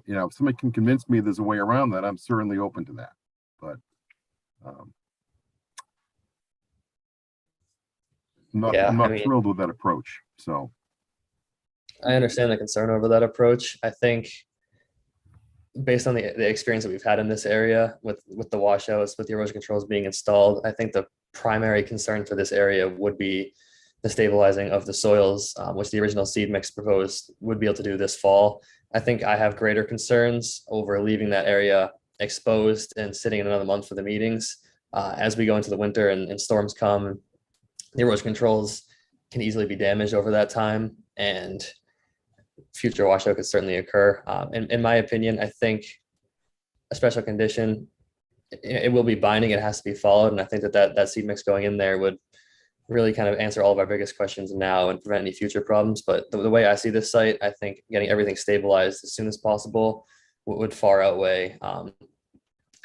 If somebody can convince me there's a way around that, I'm certainly open to that. But I'm not thrilled with that approach. So I understand the concern over that approach. I think based on the experience that we've had in this area with the washouts, with the erosion controls being installed, I think the primary concern for this area would be the stabilizing of the soils, which the original seed mix proposed would be able to do this fall. I think I have greater concerns over leaving that area exposed and sitting in another month for the meetings. As we go into the winter and storms come, the erosion controls can easily be damaged over that time, and future washout could certainly occur. In my opinion, I think a special condition, it will be binding, it has to be followed. And I think that seed mix going in there would really kind of answer all of our biggest questions now and prevent any future problems. But the way I see this site, I think getting everything stabilized as soon as possible would far outweigh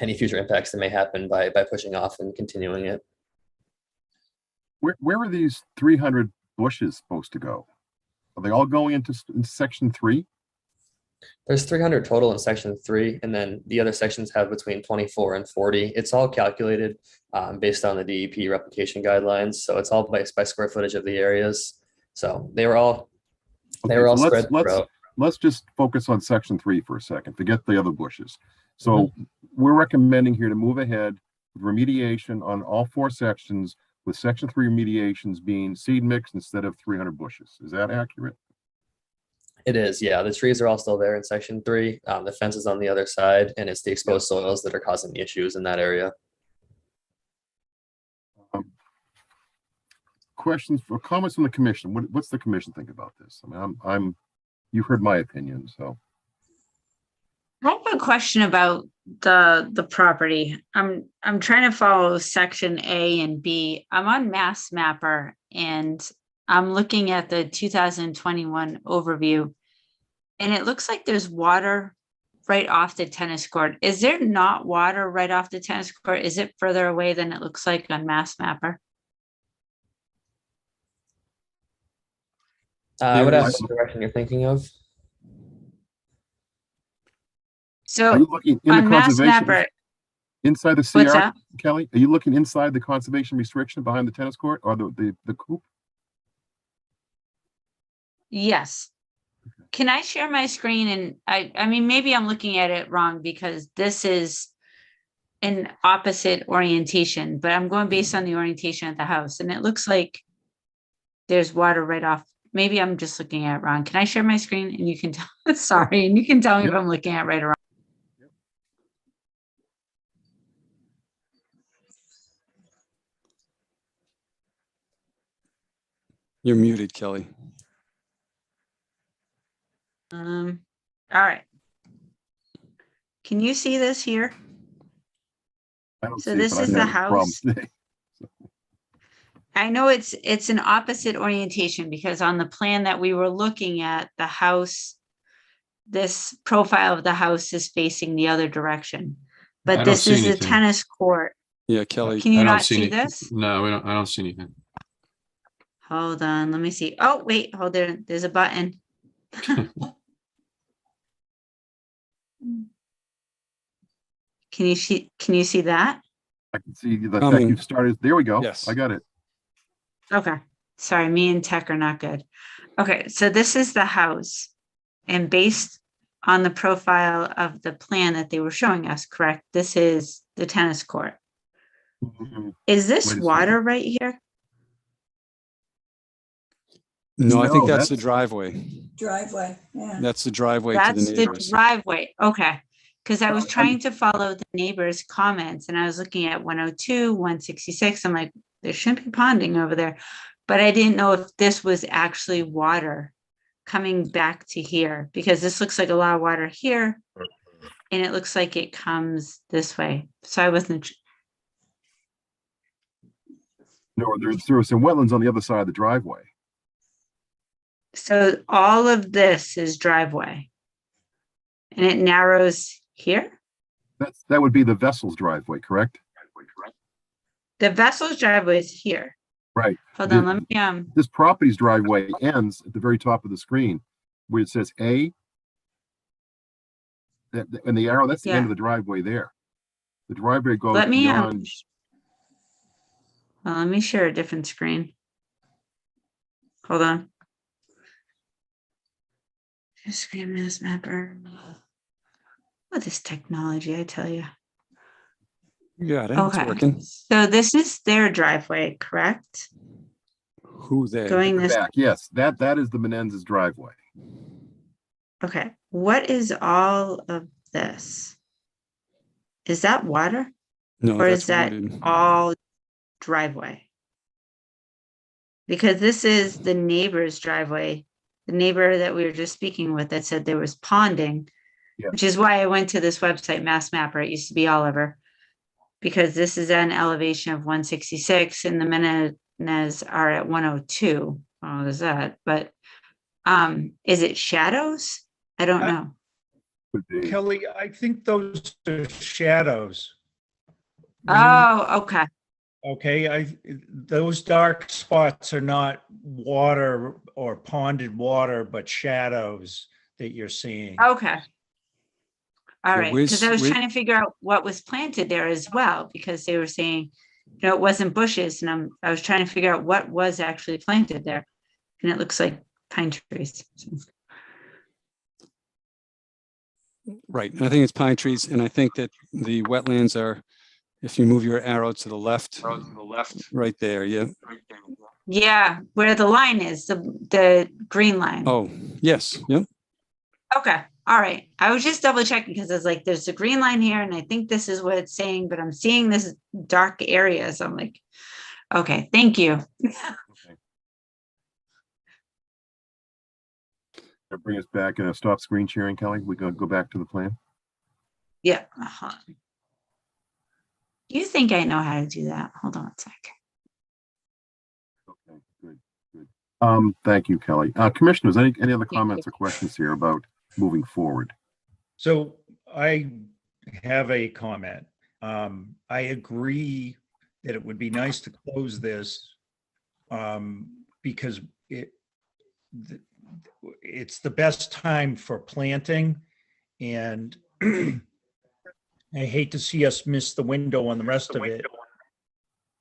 any future impacts that may happen by pushing off and continuing it. where are these 300 bushes supposed to go? Are they all going into section 3? There's 300 total in section 3, and then the other sections have between 24 and 40. It's all calculated based on the DEP replication guidelines. So it's all by square footage of the areas. So they were all spread throughout. Let's just focus on section 3 for a second. Forget the other bushes. So we're recommending here to move ahead with remediation on all 4 sections, with section 3 remediations being seed mix instead of 300 bushes. Is that accurate? It is, yeah. The trees are all still there in section 3. The fence is on the other side, and it's the exposed soils that are causing the issues in that area. Questions or comments from the commission? What's the commission think about this? I mean, you've heard my opinion, so. I have a question about the property. I'm trying to follow section A and B. I'm on Mass Mapper and I'm looking at the 2021 overview, and it looks like there's water right off the tennis court. Is there not water right off the tennis court? Is it further away than it looks like on Mass Mapper? I would ask what direction you're thinking of. So are you looking in on the Mass conservation Mapper, inside the what's CR, that? Kelly? Are you looking inside the conservation restriction behind the tennis court or the coop? Yes. Can I share my screen? And I mean, maybe I'm looking at it wrong because this is an opposite orientation, but I'm going based on the orientation of the house, and it looks like there's water right off. Maybe I'm just looking at it wrong. Can I share my screen and you can tell, sorry, and you can tell me if I'm looking at it right or wrong. You're muted, Kelly. All right. Can you see this here? I don't So see it, this but I've is the had problems house. today. I know it's an opposite orientation because on the plan that we were looking at, the house, this profile of the house is facing the other direction. I But don't this see is a anything. tennis court. Yeah, Kelly. Can you I don't not see any- this? No, I don't see anything. Hold on, let me see. Oh, wait, hold there. There's a button. Can you see that? I can see the fact Coming. you've started. There we go. Yes. I got it. Okay, sorry, me and tech are not good. Okay, so this is the house. And based on the profile of the plan that they were showing us, correct? This is the tennis court. Mhm. Is this Wait a water second. right here? No, I think No, that's the that's- driveway. Driveway, yeah. That's the driveway to the That's the neighbors. driveway, okay. Because I was I'm- trying to follow the neighbors' comments and I was looking at 102, 166. I'm like, there shouldn't be ponding over there. But I didn't know if this was actually water coming back to here, because this looks like a lot of water here. And it looks like it comes this way. So I wasn't, No, there was some wetlands on the other side of the driveway. so all of this is driveway. And it narrows here? That would be the vessel's driveway, correct? The vessel's driveway is here. Right. Hold The- on, let me, This property's driveway ends at the very top of the screen where it says A. And the arrow, that's the end Yeah. of the driveway there. The driveway goes let me, beyond. well, let me share a different screen. Hold on. Screen mass mapper. What is technology, I tell you. You got it. It's Okay, working. so this is their driveway, correct? Who they? Going the this, back. Yes, that is the Menendez driveway. okay, what is all of this? Is that water No, or that's is that wooded. all driveway? Because this is the neighbor's driveway, the neighbor that we were just speaking with that said there was ponding, Yeah. which is why I went to this website, Mass Mapper. It used to be Oliver. Because this is an elevation of 166 and the Menendez are at 102. Oh, there's that, but is it shadows? I don't know. Would be. Kelly, I think those are shadows. Oh, okay. Okay, those dark spots are not water or ponded water, but shadows that you're seeing. Okay. All Yeah, right, because I was where's- trying to figure out what was planted there as well, because they were saying, you know, it wasn't bushes, and I was trying to figure out what was actually planted there. And it looks like pine trees. Right. I think it's pine trees. And I think that the wetlands are, if you move your arrow to the left, right there. Yeah. Yeah, where the line is, the green line. Oh, yes. Yep. Okay, all right. I was just double checking because I was like, there's a green line here and I think this is what it's saying, but I'm seeing this dark area. So I'm like, okay, thank you. Bring us back and stop screen sharing, Kelly. We gonna go back to the plan. Yeah. hold on. You think I know how to do that? Hold on a sec. Okay, good. Thank you, Kelly. Commissioners, any other comments or questions here about moving forward? So I have a comment. I agree that it would be nice to close this because it's the best time for planting, and I hate to see us miss the window on the rest of it.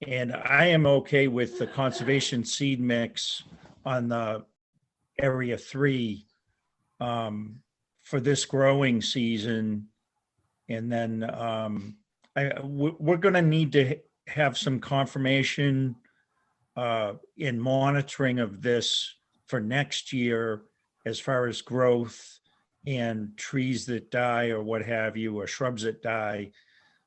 And I am okay with the conservation seed mix on the area 3 for this growing season. And then we're going to need to have some confirmation in monitoring of this for next year as far as growth and trees that die or what have you, or shrubs that die.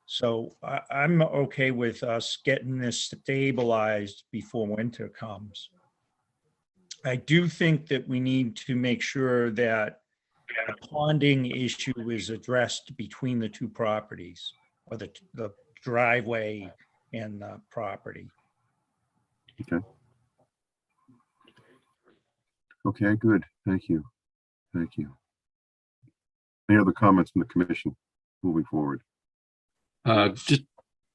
So I'm okay with us getting this stabilized before winter comes. I do think that we need to make sure that the ponding issue is addressed between the two properties, or the driveway and the property. Okay, good. Thank you. Any other comments from the commission moving forward?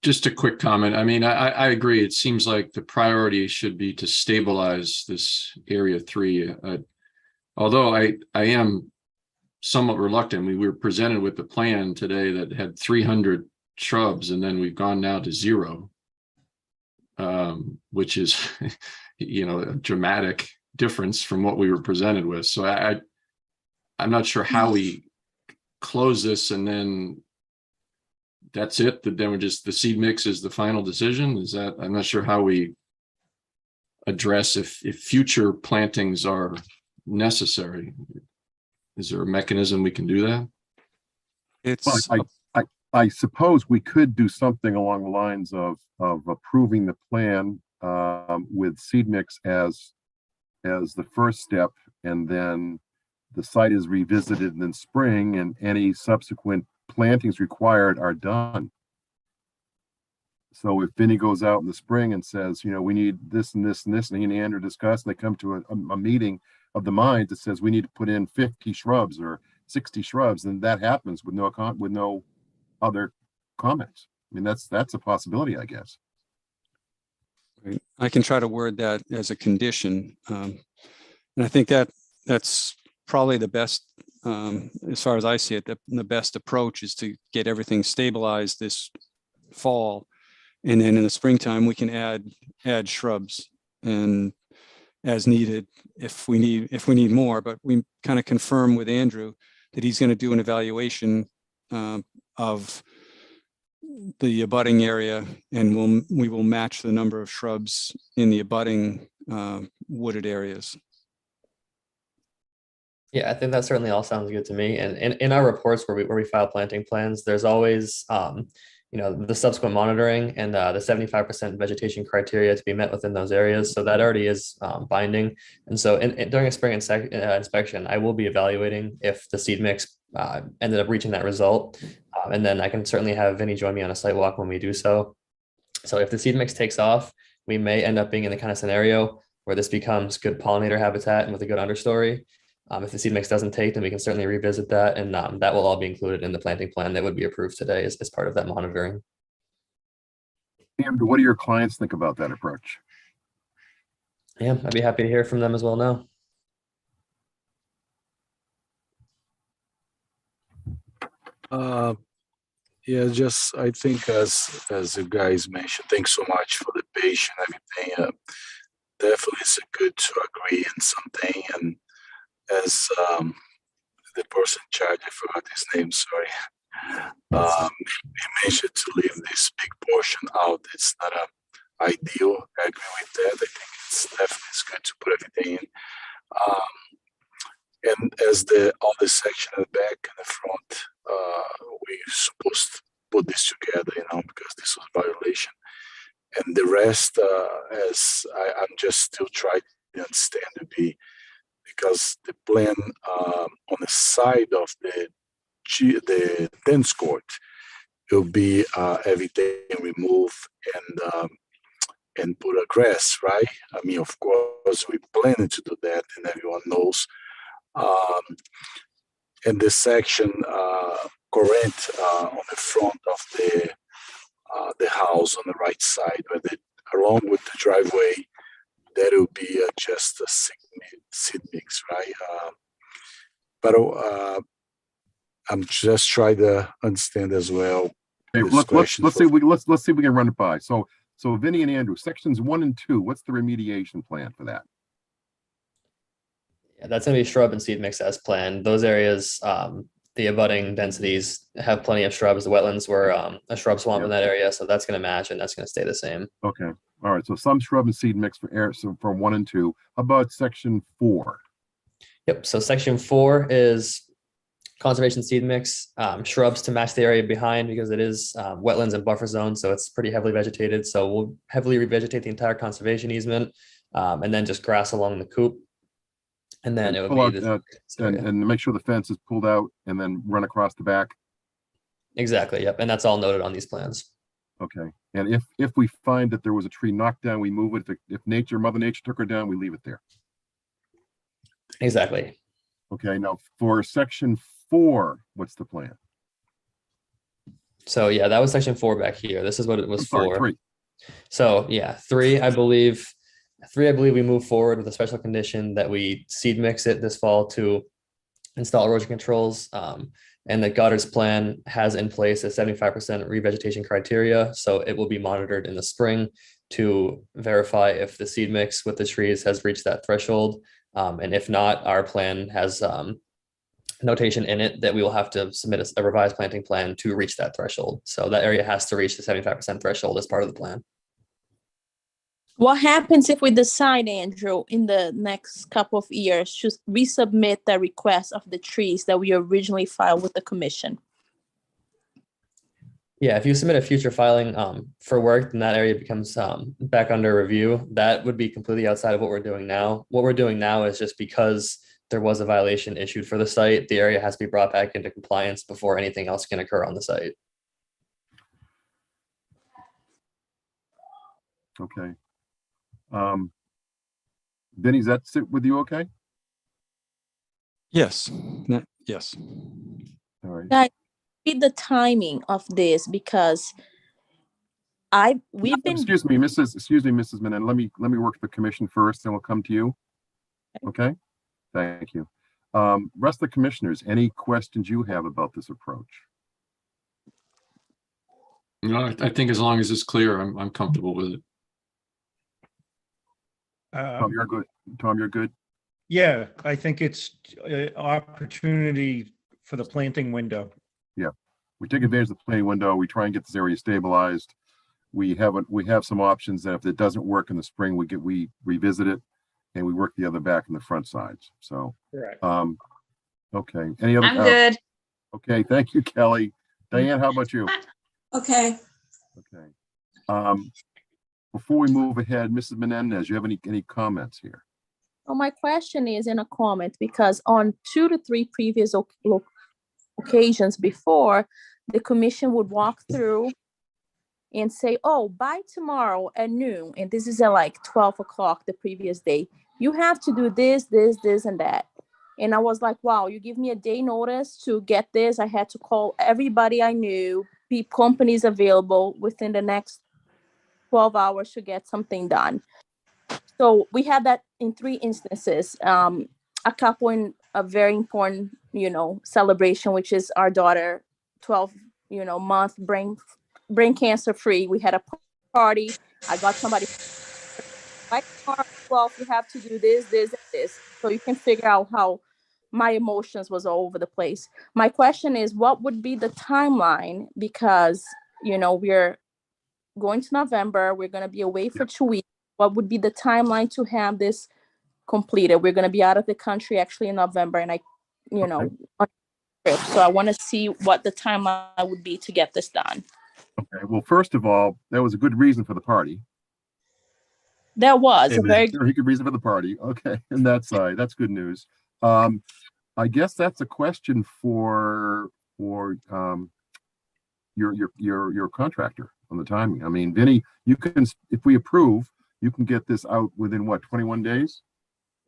Just a quick comment. I mean, I agree. It seems like the priority should be to stabilize this area 3. Although I am somewhat reluctant. We were presented with the plan today that had 300 shrubs, and then we've gone now to 0, which is, a dramatic difference from what we were presented with. So I'm not sure how we close this, and then that's it. That then we're just, the seed mix is the final decision. Is that, I'm not sure how we address if future plantings are necessary. Is there a mechanism we can do that? It's, I suppose we could do something along the lines of approving the plan with seed mix as the first step, and then the site is revisited in spring, and any subsequent plantings required are done. So if Vinny goes out in the spring and says, we need this and this and this, and he and Andrew discuss, and they come to a meeting of the minds that says we need to put in 50 shrubs or 60 shrubs, then that happens with no other comments. I mean, that's a possibility, I guess. right. I can try to word that as a condition. And I think that's probably the best, as far as I see it, the best approach is to get everything stabilized this fall. And then in the springtime, we can add shrubs and as needed if we need more, but we kind of confirm with Andrew that he's going to do an evaluation of the abutting area, and we will match the number of shrubs in the abutting wooded areas. Yeah, I think that certainly all sounds good to me. And in our reports where we file planting plans, there's always the subsequent monitoring and the 75% vegetation criteria to be met within those areas. So that already is binding. And so during a spring inspection, I will be evaluating if the seed mix ended up reaching that result. And then I can certainly have Vinny join me on a site walk when we do so. So if the seed mix takes off, we may end up being in the kind of scenario where this becomes good pollinator habitat and with a good understory. If the seed mix doesn't take, then we can certainly revisit that, and that will all be included in the planting plan that would be approved today as part of that monitoring. Andrew, what do your clients think about that approach? Yeah, I'd be happy to hear from them as well now. Yeah, just I think as you guys mentioned, thanks so much for the patience, everything. Definitely it's good to agree on something, and as the person in charge, I forgot his name, sorry. He mentioned to leave this big portion out. It's not ideal. I agree with that. I think it's definitely good to put everything in. And as all the section at the back and the front, we're supposed to put this together, because this was violation. And the rest, as I'm just still trying to understand to be, because the plan on the side of the tennis court will be everything removed and put a grass, right? I mean, of course, we planning to do that, and everyone knows. And the section current on the front of the house on the right side, along with the driveway, that will be just a seed mix, right? But I'm just trying to understand as well. Okay, let's see if we can run it by. So Vinny and Andrew, sections 1 and 2, what's the remediation plan for that? Yeah, that's going to be shrub and seed mix as planned. Those areas, the abutting densities have plenty of shrubs. The wetlands were a shrub swamp in that area, so that's going to match and that's going to stay the same. Okay. All right. So some shrub and seed mix for 1 and 2. How about section 4? Yep. So section 4 is conservation seed mix, shrubs to match the area behind because it is wetlands and buffer zone. So it's pretty heavily vegetated. So we'll heavily revegetate the entire conservation easement and then just grass along the coop. And then it would be and make sure the fence is pulled out and then run across the back. Exactly. Yep. And that's all noted on these plans. Okay. And if we find that there was a tree knocked down, we move it. If Mother Nature took her down, we leave it there. Exactly. Okay. Now for section 4, what's the plan? So yeah, that was section 4 back here. This is what it was for. 3. So yeah, 3, I believe we move forward with a special condition that we seed mix it this fall to install erosion controls. And the Goddard's plan has in place a 75% revegetation criteria. So it will be monitored in the spring to verify if the seed mix with the trees has reached that threshold. And if not, our plan has notation in it that we will have to submit a revised planting plan to reach that threshold. So that area has to reach the 75% threshold as part of the plan. What happens if we decide, Andrew, in the next couple of years to resubmit the request of the trees that we originally filed with the commission? Yeah, if you submit a future filing for work, then that area becomes back under review. That would be completely outside of what we're doing now. What we're doing now is just because there was a violation issued for the site, the area has to be brought back into compliance before anything else can occur on the site. Okay. Vinny, does that sit with you okay? Yes, yes. All right. Guys, read the timing of this because we've been. Excuse me, Mrs. Menon. Let me work the commission first, and we'll come to you. Okay. Thank you. Rest of the commissioners, any questions you have about this approach? No, I think as long as it's clear, I'm comfortable with it. Tom, you're good. Tom, you're good. Yeah, I think it's an opportunity for the planting window. Yeah, we take advantage of the planting window. We try and get this area stabilized. We have some options that if it doesn't work in the spring, we revisit it, and we work the other back and the front sides. So, Correct. Okay. Any other? I'm good. Okay, thank you, Kelly. Diane, how about you? Okay. Okay. Before we move ahead, Mrs. Menendez, you have any comments here? Well, my question is in a comment because on 2 to 3 previous occasions before, the commission would walk through and say, oh, by tomorrow at noon, and this is at like 12 o'clock the previous day, you have to do this, this, and that. And I was like, wow, you give me a day notice to get this. I had to call everybody I knew, companies available within the next 12 hours to get something done. So we had that in 3 instances. A couple in a very important, celebration, which is our daughter, 12, month brain cancer free. We had a party. I got somebody like, well, you have to do this, this, and this. So you can figure out how my emotions was all over the place. My question is, what would be the timeline? Because, we're going to November. We're going to be away for 2 weeks. What would be the timeline to have this completed? We're going to be out of the country actually in November, and on a trip. So I want to see what the timeline would be to get this done. Okay. Well, first of all, that was a good reason for the party. That was a very good reason for the party. Okay, and that's good news. I guess that's a question for your contractor on the timing. I mean, Vinny, you can, if we approve, you can get this out within what, 21 days?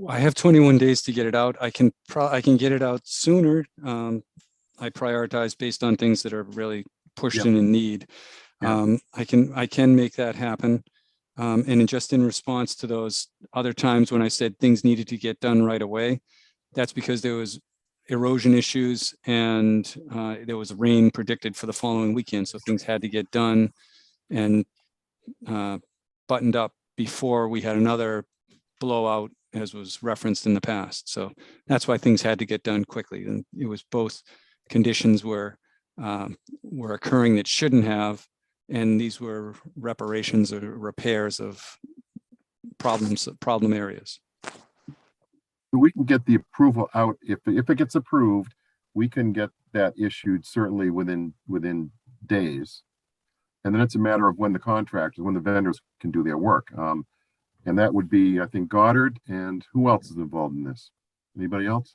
I have 21 days to get it out. I can get it out sooner. I prioritize based on things that are really pushed in need. I can make that happen. And just in response to those other times when I said things needed to get done right away, that's because there was erosion issues and there was rain predicted for the following weekend. So things had to get done and buttoned up before we had another blowout, as was referenced in the past. So that's why things had to get done quickly. And it was both conditions were occurring that shouldn't have, and these were reparations or repairs of problem areas. We can get the approval out. If it gets approved, we can get that issued certainly within days. And then it's a matter of when the vendors can do their work. And that would be, I think, Goddard, and who else is involved in this? Anybody else?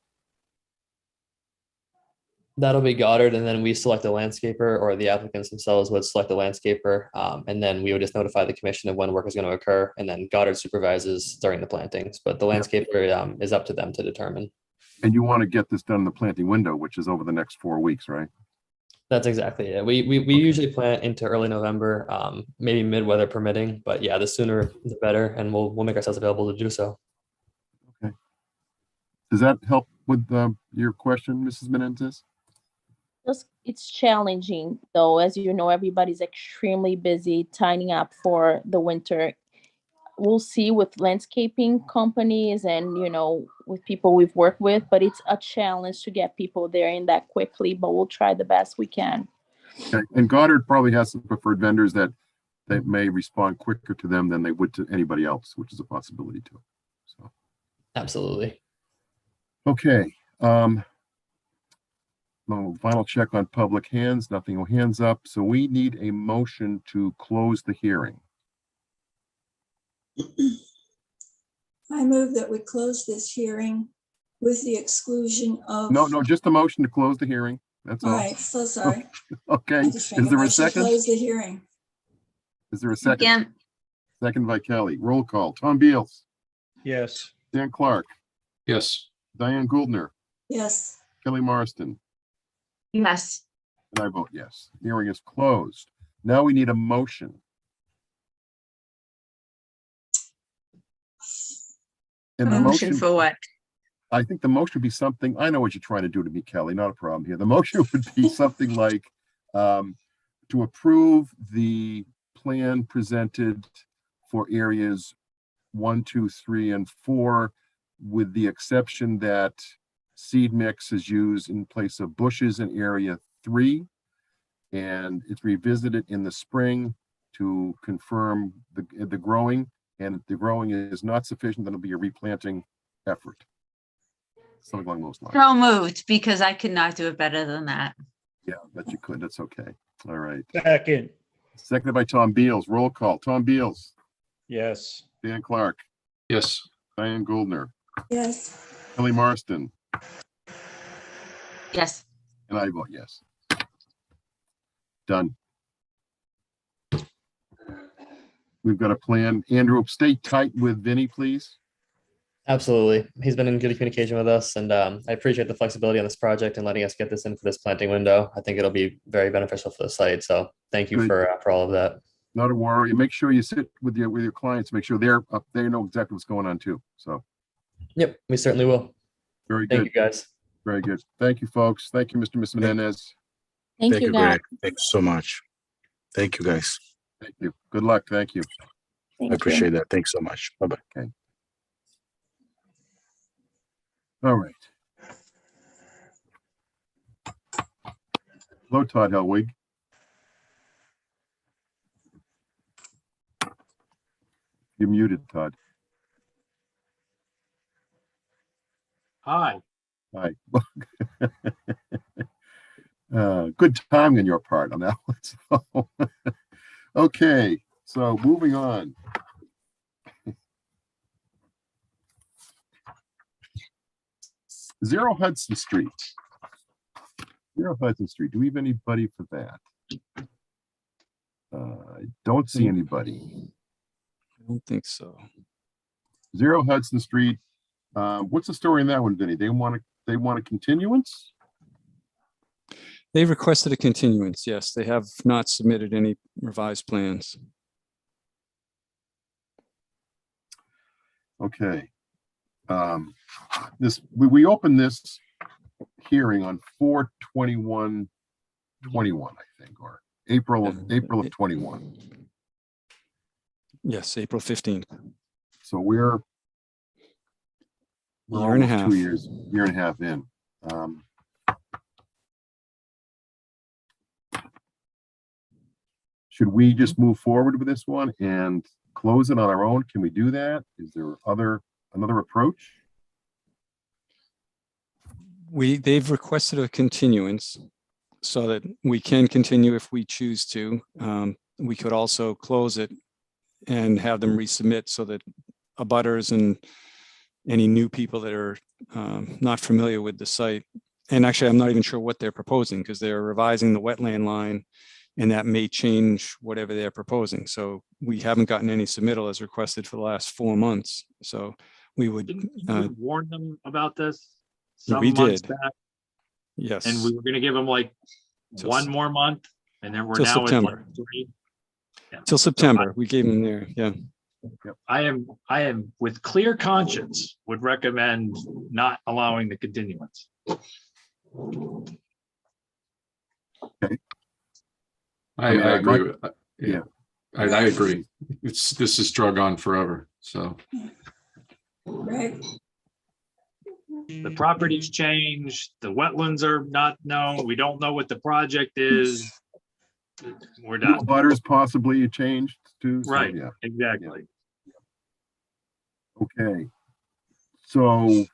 That'll be Goddard, and then we select a landscaper, or the applicants themselves would select a landscaper, and then we would just notify the commission of when work is going to occur, and then Goddard supervises during the plantings, but the landscaper is up to them to determine. And you want to get this done in the planting window, which is over the next 4 weeks, right? That's exactly it. We usually plant into early November, maybe mid-weather permitting, but yeah, the sooner the better, and we'll make ourselves available to do so. Okay. Does that help with your question, Mrs. Menendez? It's challenging though, as you know, everybody's extremely busy tidying up for the winter. We'll see with landscaping companies and, you know, with people we've worked with, but it's a challenge to get people there in that quickly, but we'll try the best we can. Okay. And Goddard probably has some preferred vendors that they may respond quicker to them than they would to anybody else, which is a possibility too. So, Absolutely. okay. No, final check on public hands, nothing hands up. So we need a motion to close the hearing. I move that we close this hearing with the exclusion of. No, just a motion to close the hearing. That's All all. right, so sorry. Okay. I just made Is there a motion to second? Close the hearing. Is there a second? Again, Second by Kelly. Roll call. Tom Beals, Yes. Dan Clark, Yes. Diane Gouldner, Yes, Kelly Marston, yes. and I vote yes. Hearing is closed. Now we need a motion. And the Motion motion, for what? I think the motion would be something, I know what you're trying to do to me, Kelly, not a problem here. The motion would be something like to approve the plan presented for areas 1, 2, 3, and 4, with the exception that seed mix is used in place of bushes in area 3. And it's revisited in the spring to confirm the growing, and if the growing is not sufficient, then it'll be a replanting effort. Something along those lines. So moved, because I could not do it better than that. Yeah, bet you could. That's okay. All right. Second. Seconded by Tom Beals. Roll call. Tom Beals, Yes. Dan Clark, Yes. Diane Gouldner, yes. Kelly Marston, Yes. and I vote yes. Done. We've got a plan. Andrew, stay tight with Vinny, please. Absolutely. He's been in good communication with us, and I appreciate the flexibility on this project and letting us get this in for this planting window. I think it'll be very beneficial for the site. So thank you Good. for all of that. Not a worry. Make sure you sit with your clients. Make sure they're up. They know exactly what's going on too. So Yep, we certainly will. very Thank good. you, guys. Very good. Thank you, folks. Thank you, Mr. and Ms. Menendez. Thank you, guys. Greg. Thank you so much. Thank you, guys. Thank you. Good luck. Thank you. Thank I you. appreciate that. Thanks so much. Bye-bye. All right. Hello, Todd Helwig. You're muted, Todd. Hi. Hi. Good timing on your part on that one. So, okay, so moving on. Zero Hudson Street. Zero Hudson Street. Do we have anybody for that? I don't see anybody. I don't think so. Zero Hudson Street. What's the story in that one, Vinny? They want a continuance? They requested a continuance. Yes, they have not submitted any revised plans. Okay. We opened this hearing on 4/21/21, I think, or April of 21. Yes, April 15th. So we're Year and a almost half. 2 years, year and a half in. Should we just move forward with this one and close it on our own? Can we do that? Is there another approach? They've requested a continuance so that we can continue if we choose to. We could also close it and have them resubmit so that abutters and any new people that are not familiar with the site. And actually, I'm not even sure what they're proposing because they're revising the wetland line and that may change whatever they're proposing. So we haven't gotten any submittal as requested for the last 4 months. So we would. Didn't you warn them about this some we months did. back? Yes. And we were going to give them like Till one more month, and then we're till now at September. like 3. Yeah. Till September, we gave them there. Yeah. I am with clear conscience would recommend not allowing the continuance. I mean, agree. yeah. I agree. This is drug on forever, so. Right. The property's changed, the wetlands are not known, we don't know what the project is. We're done. Butters possibly changed too. so, Right, Yeah. exactly. Okay. So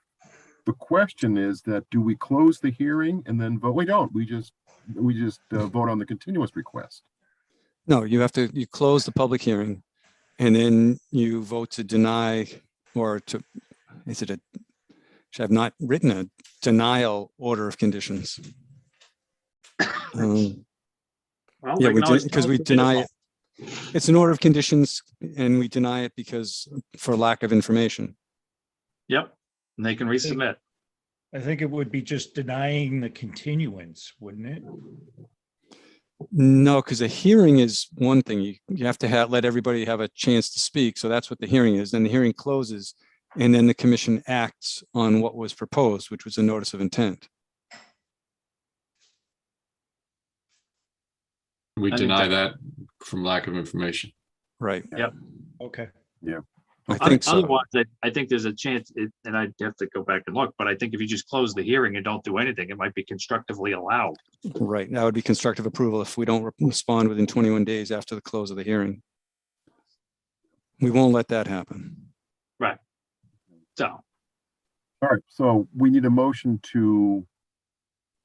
the question is that, do we close the hearing and then vote? We don't. We just vote on the continuous request. No, you close the public hearing and then you vote to deny or to, should have not written a denial order of conditions. Well, Yeah, they can always because tell we us if they deny don't. it. It's an order of conditions and we deny it because for lack of information. Yep, and they can resubmit. I think it would be just denying the continuance, wouldn't it? No, because a hearing is one thing. You have to let everybody have a chance to speak. So that's what the hearing is. Then the hearing closes and then the commission acts on what was proposed, which was a notice of intent. We I think deny that from lack of information. Right. Yep. Okay. Yeah. I think so. Otherwise, I think there's a chance, and I'd have to go back and look, but I think if you just close the hearing and don't do anything, it might be constructively allowed. Right. That would be constructive approval if we don't respond within 21 days after the close of the hearing. We won't let that happen. Right. So, All right. So we need a motion to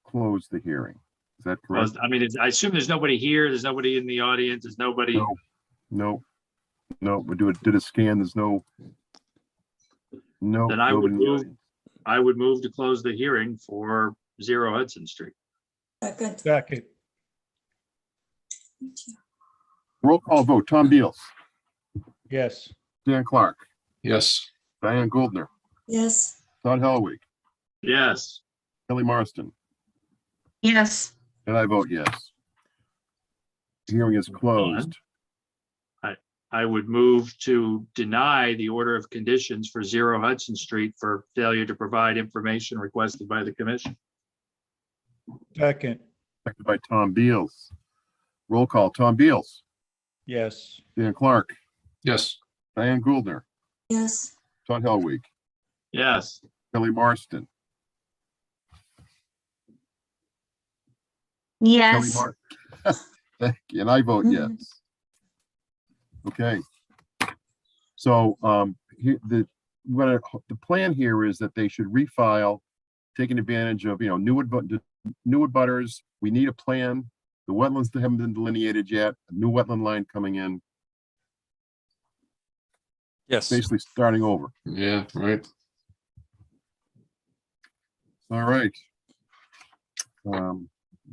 close the hearing. Is that correct? I mean, I assume there's nobody here, there's nobody in the audience, there's nobody. No, we did a scan. There's no. Then I would nobody in the move, audience. I would move to close the hearing for 0 Hudson Street. Second. Second. Roll call vote. Tom Beals, Yes. Dan Clark, Yes. Diane Goldner, Yes. Todd Helwig, Yes, Kelly Marston, Yes. and I vote yes. Hearing is closed. I would move to deny the order of conditions for 0 Hudson Street for failure to provide information requested by the commission. Second. Seconded by Tom Beals. Roll call. Tom Beals, Yes. Dan Clark, Yes. Diane Goldner, Yes. Todd Helwig, Yes, Kelly Marston. Yes. Kelly Thank you, and I vote yes. Okay. So, the plan here is that they should refile, taking advantage of, new abutters. We need a plan. The wetlands that haven't been delineated yet, a new wetland line coming in, Yes. basically starting over. Yeah, right. All right.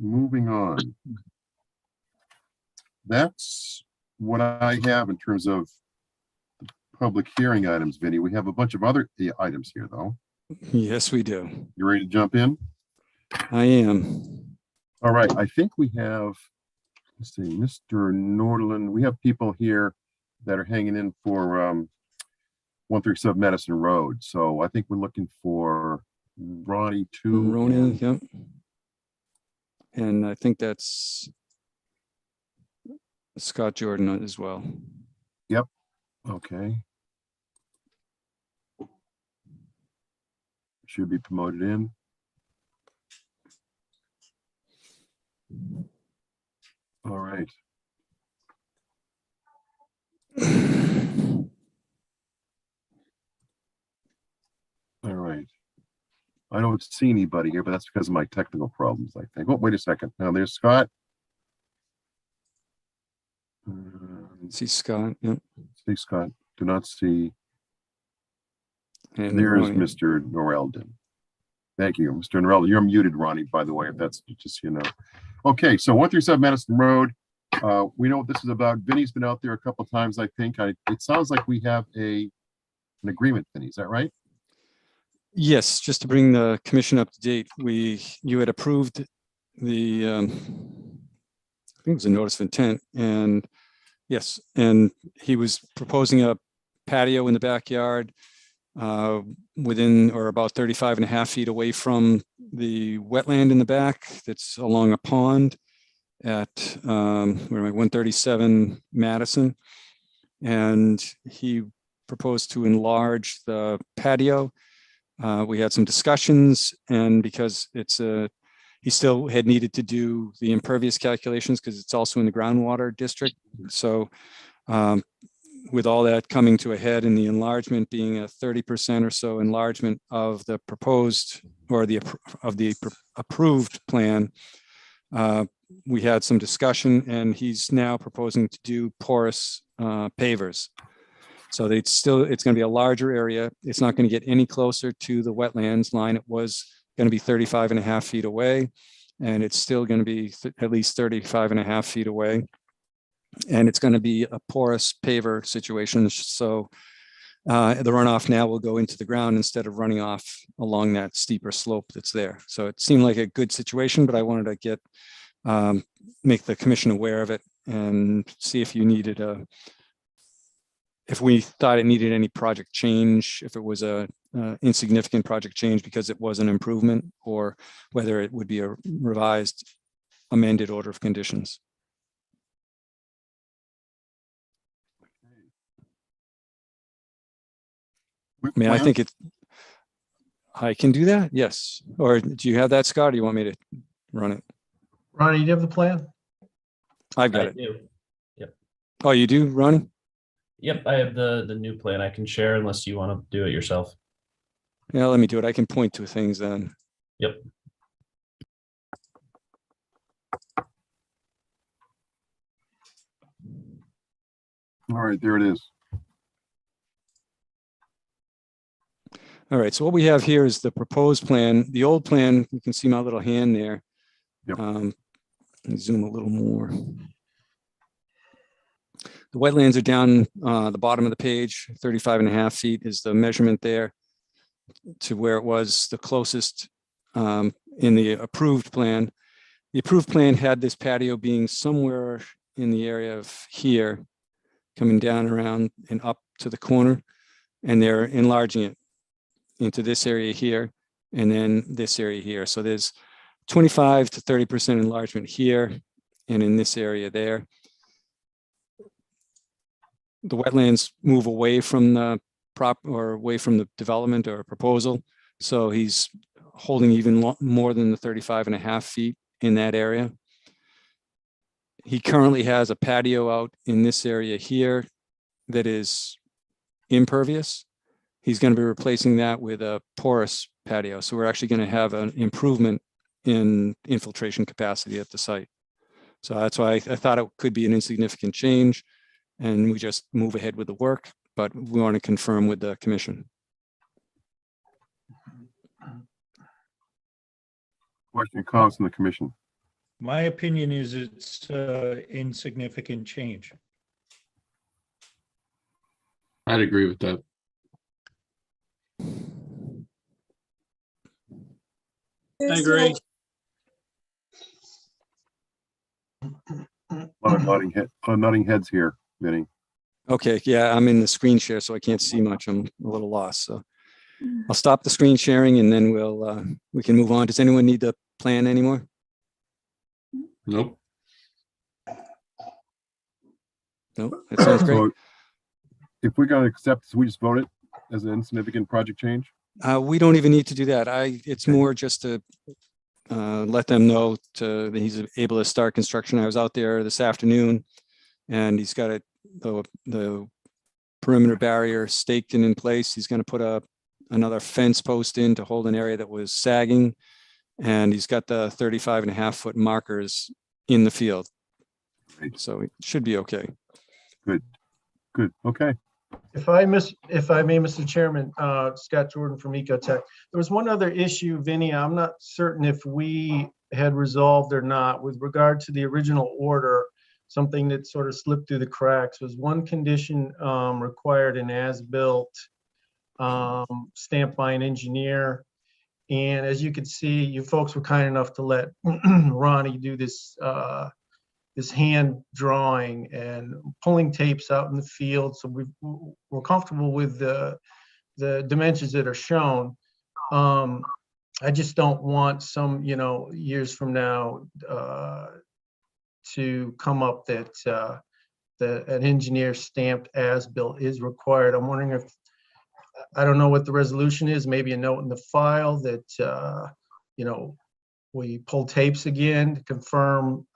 Moving on. That's what I have in terms of public hearing items, Vinny. We have a bunch of other items here, though. Yes, we do. You ready to jump in? I am. All right, I think we have, let's see, Mr. Nordland. We have people here that are hanging in for 137 Madison Road. So I think we're looking for Ronnie too. Ronnie, yep. And I think that's Scott Jordan as well. Yep. Okay. Should be promoted in. All right. All right. I don't see anybody here, but that's because of my technical problems, I think. Oh, wait a second. Now there's Scott. See Scott, yep. See Scott. Do not see. And There's Ronnie. Mr. Norelden. Thank you, Mr. Norelden. You're muted, Ronnie, by the way, if that's just, Okay, so 137 Madison Road. We know what this is about. Vinny's been out there a couple of times, I think. It sounds like we have an agreement, Vinny. Is that right? Yes, just to bring the commission up to date, you had approved the, I think it was a notice of intent, and yes, and he was proposing a patio in the backyard within or about 35.5 feet away from the wetland in the back that's along a pond at where am I, 137 Madison. And he proposed to enlarge the patio. We had some discussions, and because he still had needed to do the impervious calculations because it's also in the groundwater district. So with all that coming to a head and the enlargement being a 30% or so enlargement of the proposed or of the approved plan, we had some discussion, and he's now proposing to do porous pavers. So it's going to be a larger area. It's not going to get any closer to the wetlands line. It was going to be 35.5 feet away, and it's still going to be at least 35.5 feet away. And it's going to be a porous paver situation. So the runoff now will go into the ground instead of running off along that steeper slope that's there. So it seemed like a good situation, but I wanted to make the commission aware of it and see if you needed if we thought it needed any project change, if it was a insignificant project change because it was an improvement, or whether it would be a revised amended order of conditions. I mean, I think I can do that. Yes. Or do you have that, Scott? Or do you want me to run it? Ronnie, do you have the plan? I've got I it. do. Yep. Oh, you do, Ronnie? Yep, I have the new plan I can share unless you want to do it yourself. Yeah, let me do it. I can point to things then. Yep. All right, there it is. All right, so what we have here is the proposed plan. The old plan, you can see my little hand there. Yep. Let me zoom a little more. The wetlands are down the bottom of the page. 35.5 feet is the measurement there to where it was the closest in the approved plan. The approved plan had this patio being somewhere in the area of here, coming down around and up to the corner, and they're enlarging it into this area here, and then this area here. So there's 25 to 30% enlargement here, and in this area there. The wetlands move away from the away from the development or proposal. So he's holding even more than the 35.5 feet in that area. He currently has a patio out in this area here that is impervious. He's going to be replacing that with a porous patio. So we're actually going to have an improvement in infiltration capacity at the site. So that's why I thought it could be an insignificant change, and we just move ahead with the work, but we want to confirm with the commission. Question, comments from the commission. My opinion is it's insignificant change. I'd agree with that. I agree. A lot of nodding heads here, Vinny. Okay, yeah, I'm in the screen share, so I can't see much. I'm a little lost. So I'll stop the screen sharing, and then we can move on. Does anyone need the plan anymore? Nope. Nope, that sounds great. So if we're going to accept this, we just vote it as an insignificant project change? We don't even need to do that. It's more just to let them know that he's able to start construction. I was out there this afternoon, and he's got the perimeter barrier staked and in place. He's going to put another fence post in to hold an area that was sagging, and he's got the 35.5 foot markers in the field. So it should be okay. Good. Okay. If I may, Mr. Chairman, Scott Jordan from Ecotech. There was one other issue, Vinny. I'm not certain if we had resolved or not with regard to the original order. Something that sort of slipped through the cracks was one condition required an as-built stamped by an engineer. And as you can see, you folks were kind enough to let Ronnie do this is hand drawing and pulling tapes out in the field. So we're comfortable with the dimensions that are shown. I just don't want some, years from now to come up that an engineer stamped as-built is required. I'm wondering if, I don't know what the resolution is, maybe a note in the file that, we pull tapes again to confirm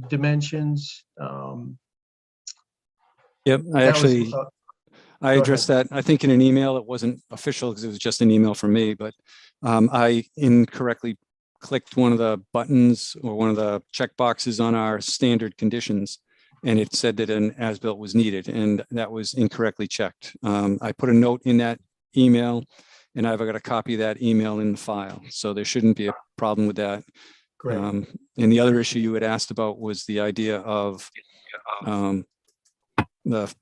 dimensions. Yep, I Go addressed that, I think in an email. It wasn't official because it was just an email from me, but I incorrectly clicked one of the buttons or one of the check boxes on our standard conditions, and it said that an as-built was needed, and that was incorrectly checked. I put a note in that email, and I've got a copy of that email in the file, so there shouldn't be a problem with that. Great. And the other issue you had asked about was the idea of the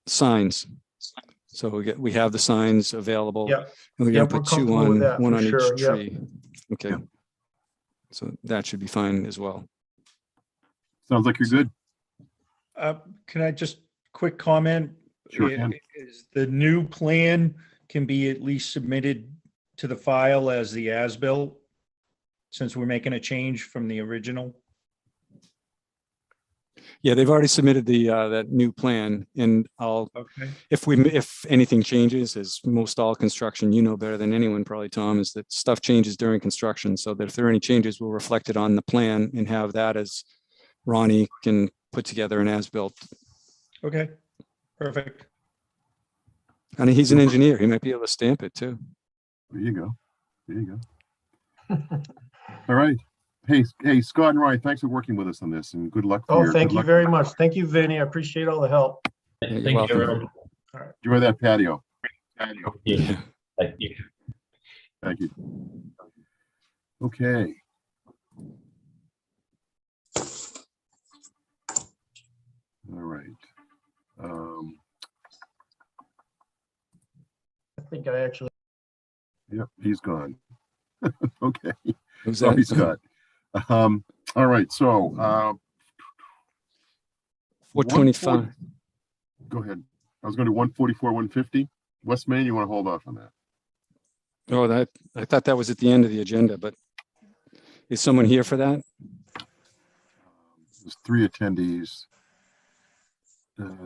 signs. So we have the signs available. Yep. And we're Yep, gonna we're put two comfortable with on, that one for on sure, each yep. tree. Okay. So that should be fine as well. Sounds like you're good. Can I just quick comment? Sure can. Is the new plan can be at least submitted to the file as the as-built, since we're making a change from the original? Yeah, they've already submitted the that new plan, and I'll, Okay. if anything changes, as most all construction, you know better than anyone probably, Tom, is that stuff changes during construction. So that if there are any changes, we'll reflect it on the plan and have that as Ronnie can put together an as-built. Okay, perfect. And he's an engineer. He might be able to stamp it too. There you go. There you go. All right. Hey, Scott and Ryan, thanks for working with us on this, and good luck. Oh, thank you very much. Thank you, Vinny. I appreciate all the help. Yeah, you're Thank you, welcome. everyone. Enjoy that patio. Yeah. Thank you. Thank you. Okay. All right. I think I actually. Yep, he's gone. Okay. Who's Sorry, that? Scott. All right, so 425. Go ahead. I was going to 144, 150. West Main, you want to hold off on that? Oh, that, I thought that was at the end of the agenda, but is someone here for that? There's 3 attendees.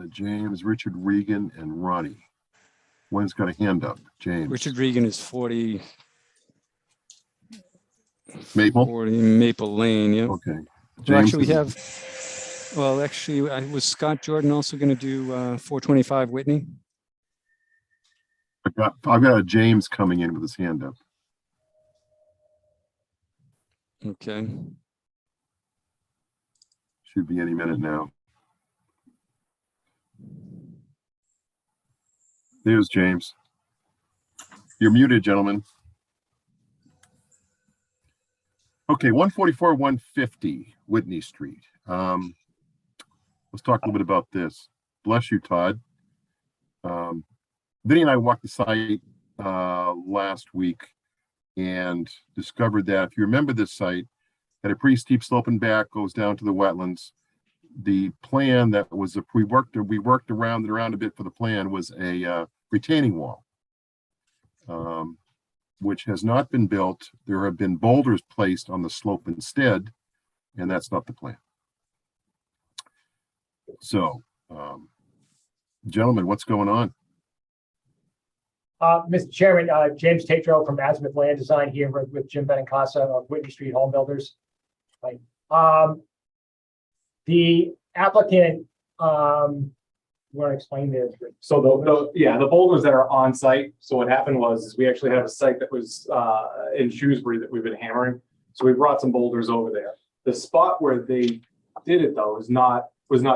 James, Richard Regan, and Ronnie. One's got a hand up. James. Richard Regan is 40 Maple. Maple Lane, yeah. Okay. Well, James actually, we is- have, well, actually, was Scott Jordan also going to do 425 Whitney? I've got a James coming in with his hand up. Okay. Should be any minute now. There's James. You're muted, gentlemen. Okay, 144, 150 Whitney Street. Let's talk a little bit about this. Bless you, Todd. Vinny and I walked the site last week and discovered that if you remember this site, had a pretty steep sloping back, goes down to the wetlands. The plan that was we worked around and around a bit for the plan was a retaining wall, which has not been built. There have been boulders placed on the slope instead, and that's not the plan. So, gentlemen, what's going on? Mr. Chairman, James Tatro from Azimuth Land Design here with Jim Benincasa of Whitney Street Home Builders. Right. The applicant, want to explain this? So the boulders that are on site. So what happened was we actually have a site that was in Shrewsbury that we've been hammering. So we brought some boulders over there. The spot where they did it though was not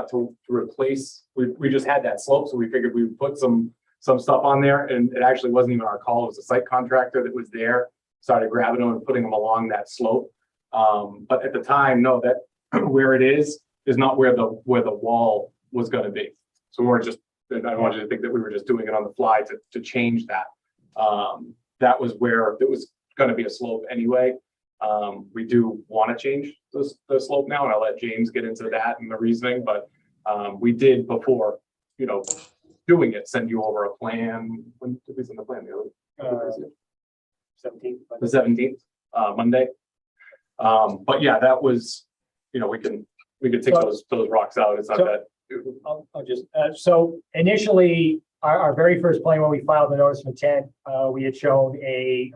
to replace. We just had that slope, so we figured we would put some stuff on there, and it actually wasn't even our call. It was a site contractor that was there, started grabbing them and putting them along that slope. But at the time, no, that where it is not where the wall was going to be. So we weren't just, I don't want you to think that we were just doing it on the fly to change that. That was where it was going to be a slope anyway. We do want to change the slope now, and I'll let James get into that and the reasoning, but we did before, you know, doing it, send you over a plan. When did we send the plan? The other 17th. the 17th, Monday. But yeah, that was, you know, we could take those rocks out. It's not So- that. I'll just, so initially, our very first plan, when we filed the notice of intent, we had shown a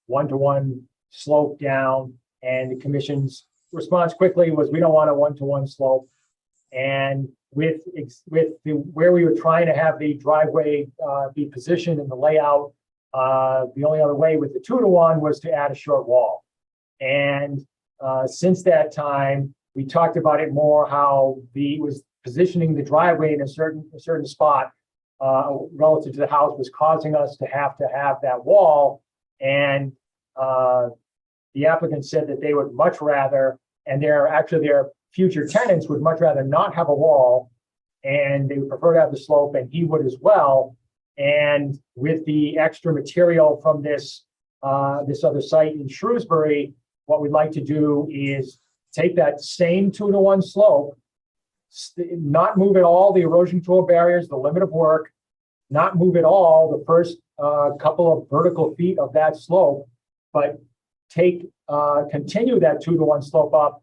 one-to-one slope down, and the commission's response quickly was, we don't want a one-to-one slope. And with where we were trying to have the driveway be positioned in the layout, the only other way with the 2-to-1 was to add a short wall. And since that time, we talked about it more, how was positioning the driveway in a certain spot relative to the house was causing us to have that wall. And the applicant said that they would much rather, and their future tenants would much rather not have a wall, and they would prefer to have the slope, and he would as well. And with the extra material from this other site in Shrewsbury, what we'd like to do is take that same 2-to-1 slope, not move at all the erosion control barriers, the limit of work, not move at all the first couple of vertical feet of that slope, but continue that 2-to-1 slope up,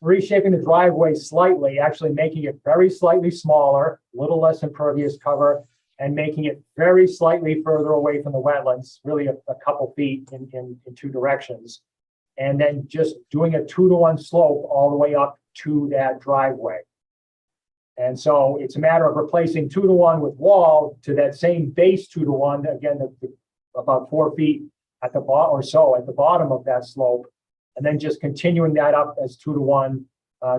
reshaping the driveway slightly, actually making it very slightly smaller, a little less impervious cover, and making it very slightly further away from the wetlands, really a couple feet in two directions. And then just doing a 2-to-1 slope all the way up to that driveway. And so it's a matter of replacing 2-to-1 with wall to that same base 2-to-1, again, about 4 feet at the bottom or so at the bottom of that slope, and then just continuing that up as 2-to-1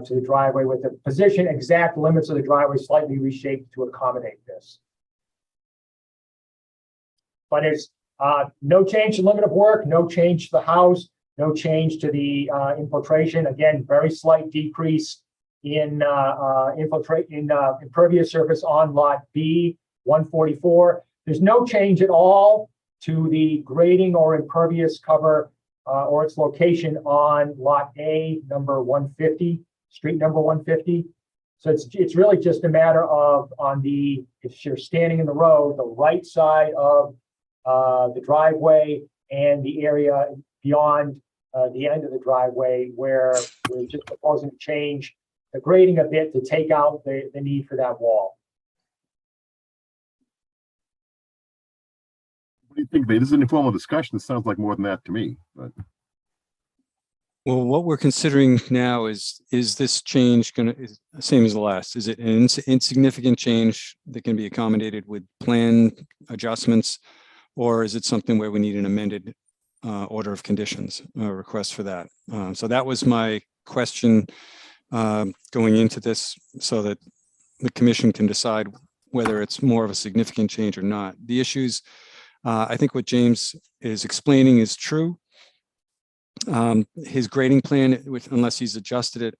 to the driveway with the position exact limits of the driveway slightly reshaped to accommodate this. But it's no change to limit of work, no change to the house, no change to the infiltration. Again, very slight decrease in impervious surface on lot B 144. There's no change at all to the grading or impervious cover or its location on lot A number 150, street number 150. So it's really just a matter of if you're standing in the road, the right side of the driveway and the area beyond the end of the driveway, where we're just proposing to change the grading a bit to take out the need for that wall. What do you think, This is an informal discussion. It sounds like more than that to me, but. Well, what we're considering now is this change same as the last? Is it an insignificant change that can be accommodated with plan adjustments? Or is it something where we need an amended order of conditions, request for that? So that was my question going into this, so that the commission can decide whether it's more of a significant change or not. The issues, I think what James is explaining is true. His grading plan, which, unless he's adjusted it,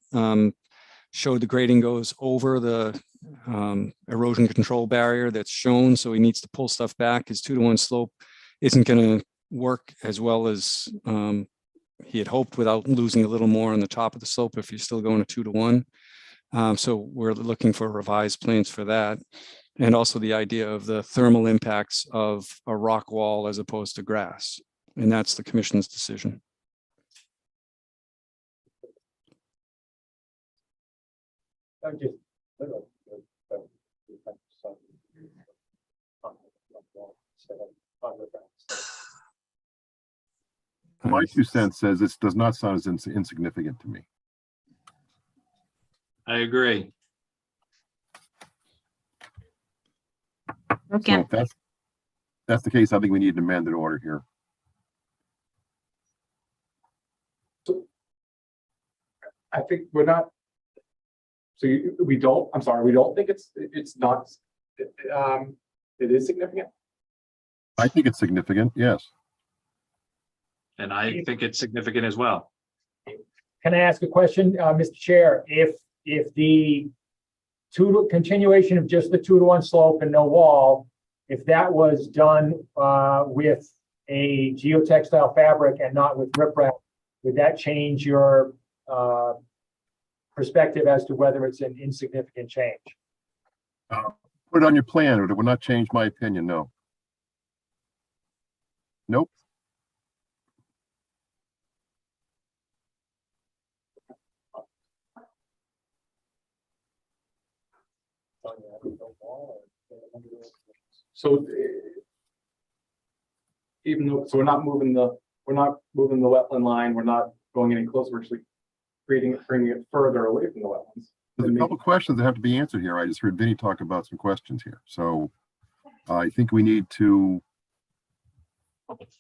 showed the grading goes over the erosion control barrier that's shown, so he needs to pull stuff back. His 2-to-1 slope isn't going to work as well as he had hoped, without losing a little more on the top of the slope if you're still going to 2-to-1. So we're looking for revised plans for that, and also the idea of the thermal impacts of a rock wall as opposed to grass, and that's the commission's decision. My 2 cents says this does not sound as insignificant to me. I agree. Okay. So if that's the case, I think we need an amended order here. I think we're not. So we don't think it's not. It is significant. I think it's significant, yes. And I think it's significant as well. Can I ask a question, Mr. Chair? If the continuation of just the 2-to-1 slope and no wall, if that was done with a geotextile fabric and not with riprap, would that change your perspective as to whether it's an insignificant change. Put it on your plan, or it will not change my opinion, no. Nope. So even though, so we're not moving the wetland line, we're not going any closer, we're actually bringing it further away from the wetlands. There's a couple questions that have to be answered here. I just heard Vinny talk about some questions here. So I think we need to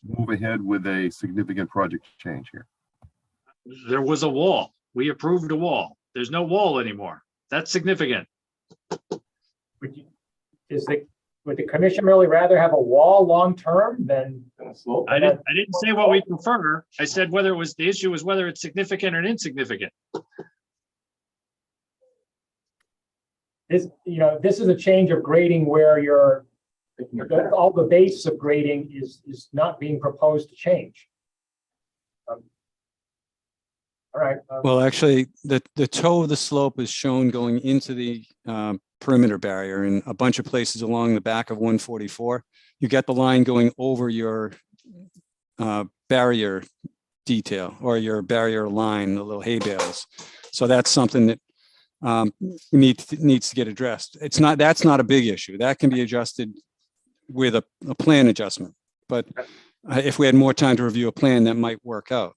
move ahead with a significant project change here. There was a wall. We approved a wall. There's no wall anymore. That's significant. Would the commission really rather have a wall long-term than? I didn't say what we prefer. I said whether it was, the issue was whether it's significant or insignificant. This is a change of grading where all the base of grading is not being proposed to change. All right. Well, actually, the toe of the slope is shown going into the perimeter barrier in a bunch of places along the back of 144. You get the line going over your barrier detail or your barrier line, the little hay bales. So that's something that needs to get addressed. That's not a big issue. That can be adjusted with a plan adjustment. But if we had more time to review a plan, that might work out.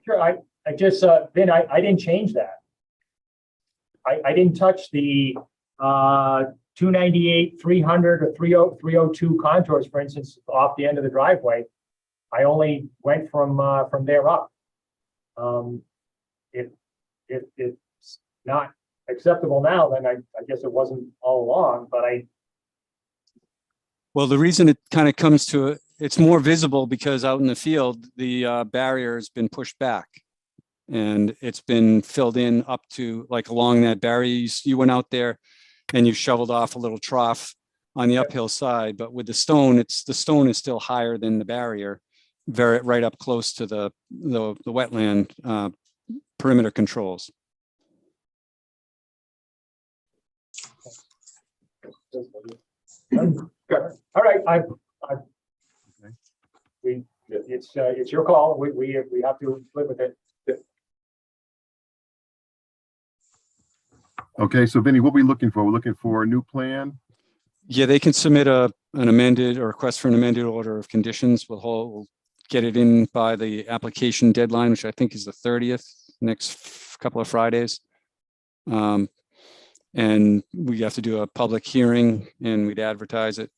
Sure. I just, Vin, I didn't change that. I didn't touch the 298, 300, or 302 contours, for instance, off the end of the driveway. I only went from there up. If it's not acceptable now, then I guess it wasn't all along, but Well, the reason it kind of comes to it's more visible because out in the field, the barrier has been pushed back and it's been filled in up to like along that barrier. You went out there and you shoveled off a little trough on the uphill side, but with the stone is still higher than the barrier, right up close to the wetland perimeter controls. all right. It's your call. We have to live with it. Okay, so Vinny, what are we looking for? We're looking for a new plan. Yeah, they can submit an amended or request for an amended order of conditions. We'll get it in by the application deadline, which I think is the 30th, next couple of Fridays. And we have to do a public hearing and we'd advertise it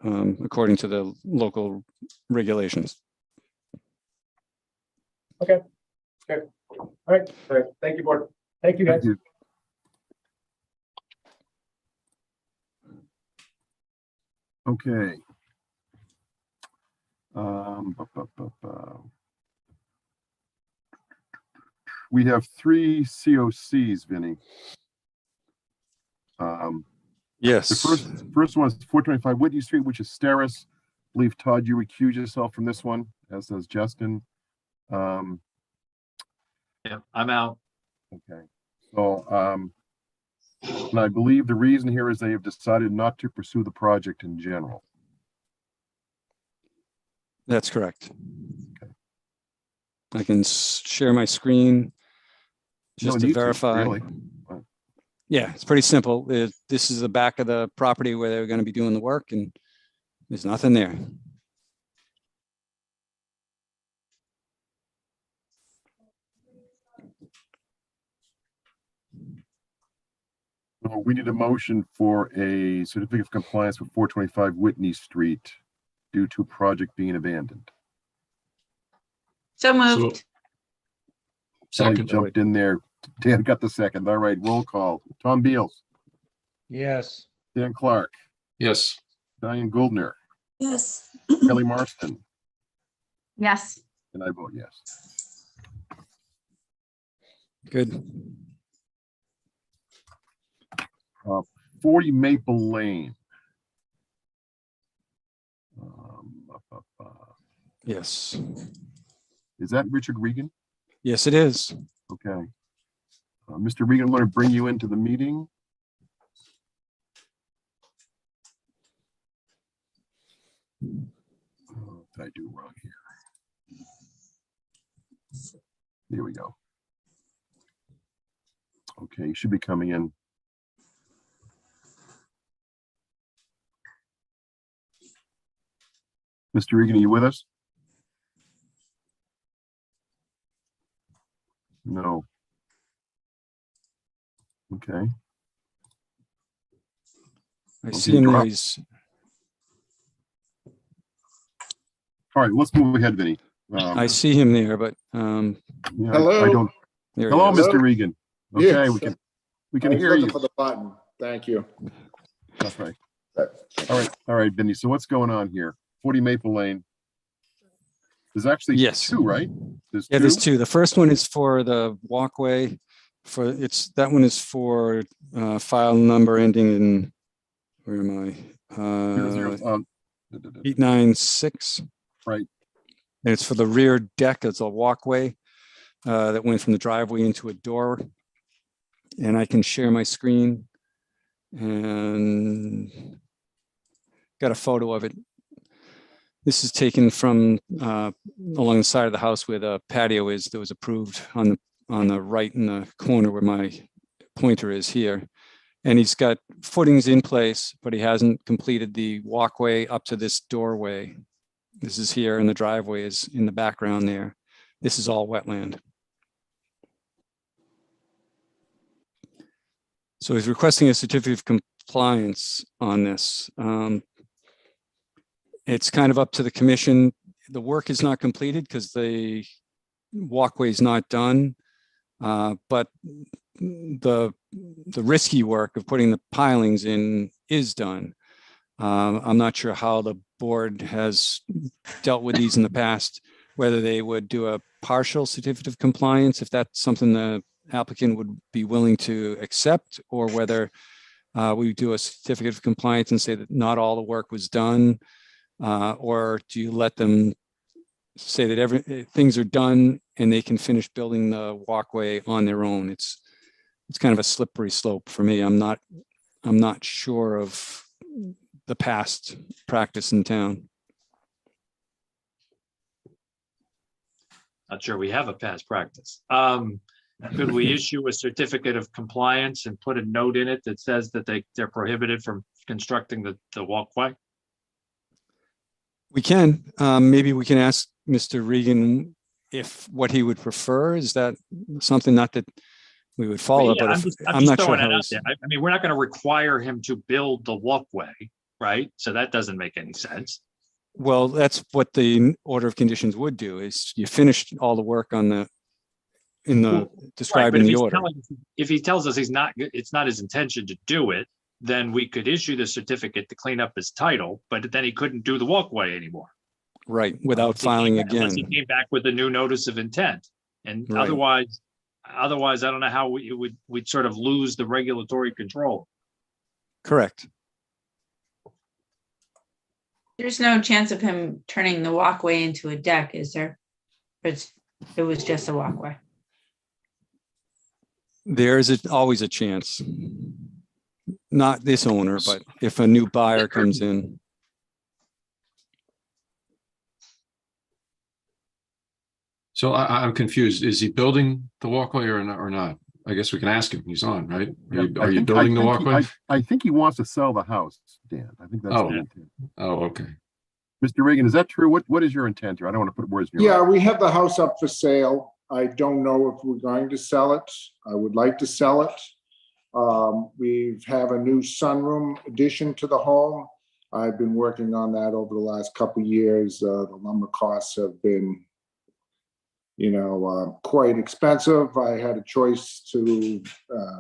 according to the local regulations. Okay. Good. All right. Thank you, board. Thank you, guys. Thank you. Okay. We have 3 COCs, Vinny. Yes. The first one is 425 Whitney Street, which is Steris. I believe, Todd, you recuse yourself from this one, as does Justin. Yeah, I'm out. Okay. So, and I believe the reason here is they have decided not to pursue the project in general. That's correct. Okay. I can share my screen just to verify. Really. Yeah, it's pretty simple. This is the back of the property where they're going to be doing the work, and there's nothing there. So we need a motion for a certificate of compliance with 425 Whitney Street due to project being abandoned. So moved. Second. Jumped in there. Dan got the second. All right, roll call. Tom Beals. Yes. Dan Clark. Yes. Diane Goldner. Yes. Kelly Marston. Yes. And I vote yes. Good. 40 Maple Lane. Yes. Is that Richard Regan? Yes, it is. Okay. Mr. Regan, I'm going to bring you into the meeting. What did I do wrong here? Here we go. Okay, you should be coming in. Mr. Regan, are you with us? No. Okay. I see him there. He's All right, let's move ahead, Vinny. I see him there, but yeah, Hello? I don't. there he Hello, is. Mr. Regan. Okay, Yes. we can I was hear looking you. For the button. Thank you. That's right. All right, Vinny. So what's going on here? 40 Maple Lane. There's actually Yes. two, right? Yeah, there's two. The first one is for the walkway. That one is for file number ending in, where am I? 896. Right. And it's for the rear deck. It's a walkway that went from the driveway into a door. And I can share my screen and got a photo of it. This is taken from along the side of the house where the patio is, that was approved on the right in the corner where my pointer is here. And he's got footings in place, but he hasn't completed the walkway up to this doorway. This is here, and the driveway is in the background there. This is all wetland. So he's requesting a certificate of compliance on this. It's kind of up to the commission. The work is not completed because the walkway is not done, but the risky work of putting the pilings in is done. I'm not sure how the board has dealt with these in the past, whether they would do a partial certificate of compliance, if that's something the applicant would be willing to accept, or whether we do a certificate of compliance and say that not all the work was done, or do you let them say that things are done and they can finish building the walkway on their own? It's kind of a slippery slope for me. I'm not sure of the past practice in town. Not sure we have a past practice. Could we issue a certificate of compliance and put a note in it that says that they're prohibited from constructing the walkway? We can. Maybe we can ask Mr. Regan if what he would prefer. Is that something not that we would follow? Yeah, but I'm not just sure throwing how it out he's. there. I mean, we're not going to require him to build the walkway, right? So that doesn't make any sense. Well, that's what the order of conditions would do, is you finished all the work on described in the order. If he tells us it's not his intention to do it, then we could issue the certificate to clean up his title, but then he couldn't do the walkway anymore. Right, without filing Unless again. he came back with a new notice of intent. And Right. otherwise, I don't know how we'd sort of lose the regulatory control. Correct. There's no chance of him turning the walkway into a deck, is there? It was just a walkway. There's always a chance. Not this owner, but if a new buyer comes in. So I'm confused. Is he building the walkway or not? I guess we can ask him. He's on, right? Are you building the walkway? I think he wants to sell the house, Dan. I think that's the intent. Oh, okay. Mr. Regan, is that true? What is your intent here? I don't want to put words in your Yeah, mouth. we have the house up for sale. I don't know if we're going to sell it. I would like to sell it. We have a new sunroom addition to the home. I've been working on that over the last couple of years. The lumber costs have been, quite expensive. I had a choice to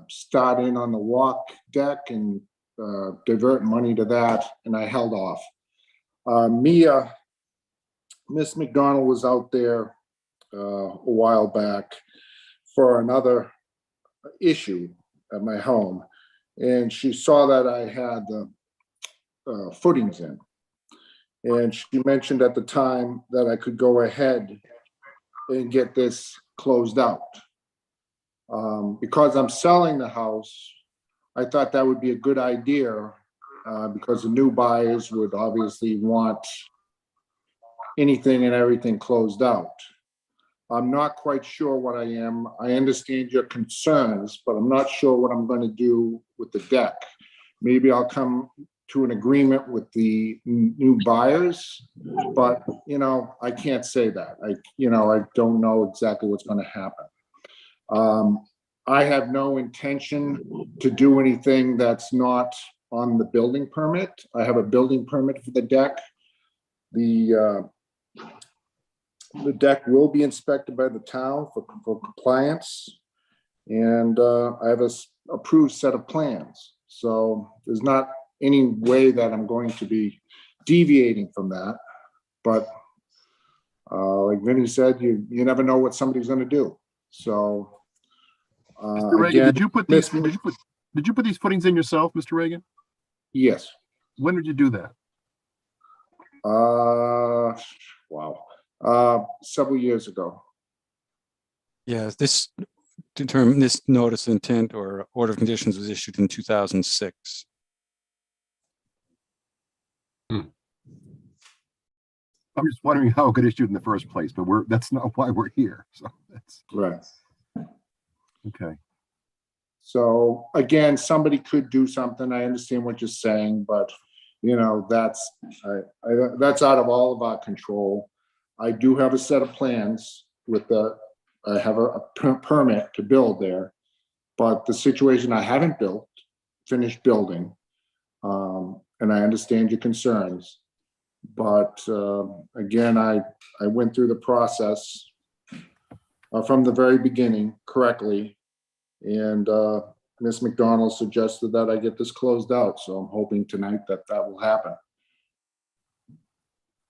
start in on the walk deck and divert money to that, and I held off. Miss McDonald was out there a while back for another issue at my home, and she saw that I had the footings in, and she mentioned at the time that I could go ahead and get this closed out. Because I'm selling the house, I thought that would be a good idea, because the new buyers would obviously want anything and everything closed out. I'm not quite sure what I am. I understand your concerns, but I'm not sure what I'm going to do with the deck. Maybe I'll come to an agreement with the new buyers, but, you know, I can't say that. I don't know exactly what's going to happen. I have no intention to do anything that's not on the building permit. I have a building permit for the deck. The deck will be inspected by the town for compliance. And I have a approved set of plans. So there's not any way that I'm going to be deviating from that. But like Vinny said, you never know what somebody's going to do. So Mr. Reagan, again, did you put these footings in yourself, Mr. Reagan? Yes. When did you do that? Wow. Several years ago. Yeah, this notice of intent or order of conditions was issued in 2006. I'm just wondering how it got issued in the first place, but that's not why we're here. So that's right. Okay. So again, somebody could do something. I understand what you're saying, but you know, that's out of all of our control. I do have a set of plans with I have a permit to build there, but the situation, I haven't finished building. And I understand your concerns, but again, I went through the process from the very beginning correctly. And Ms. McDonald suggested that I get this closed out. So I'm hoping tonight that will happen.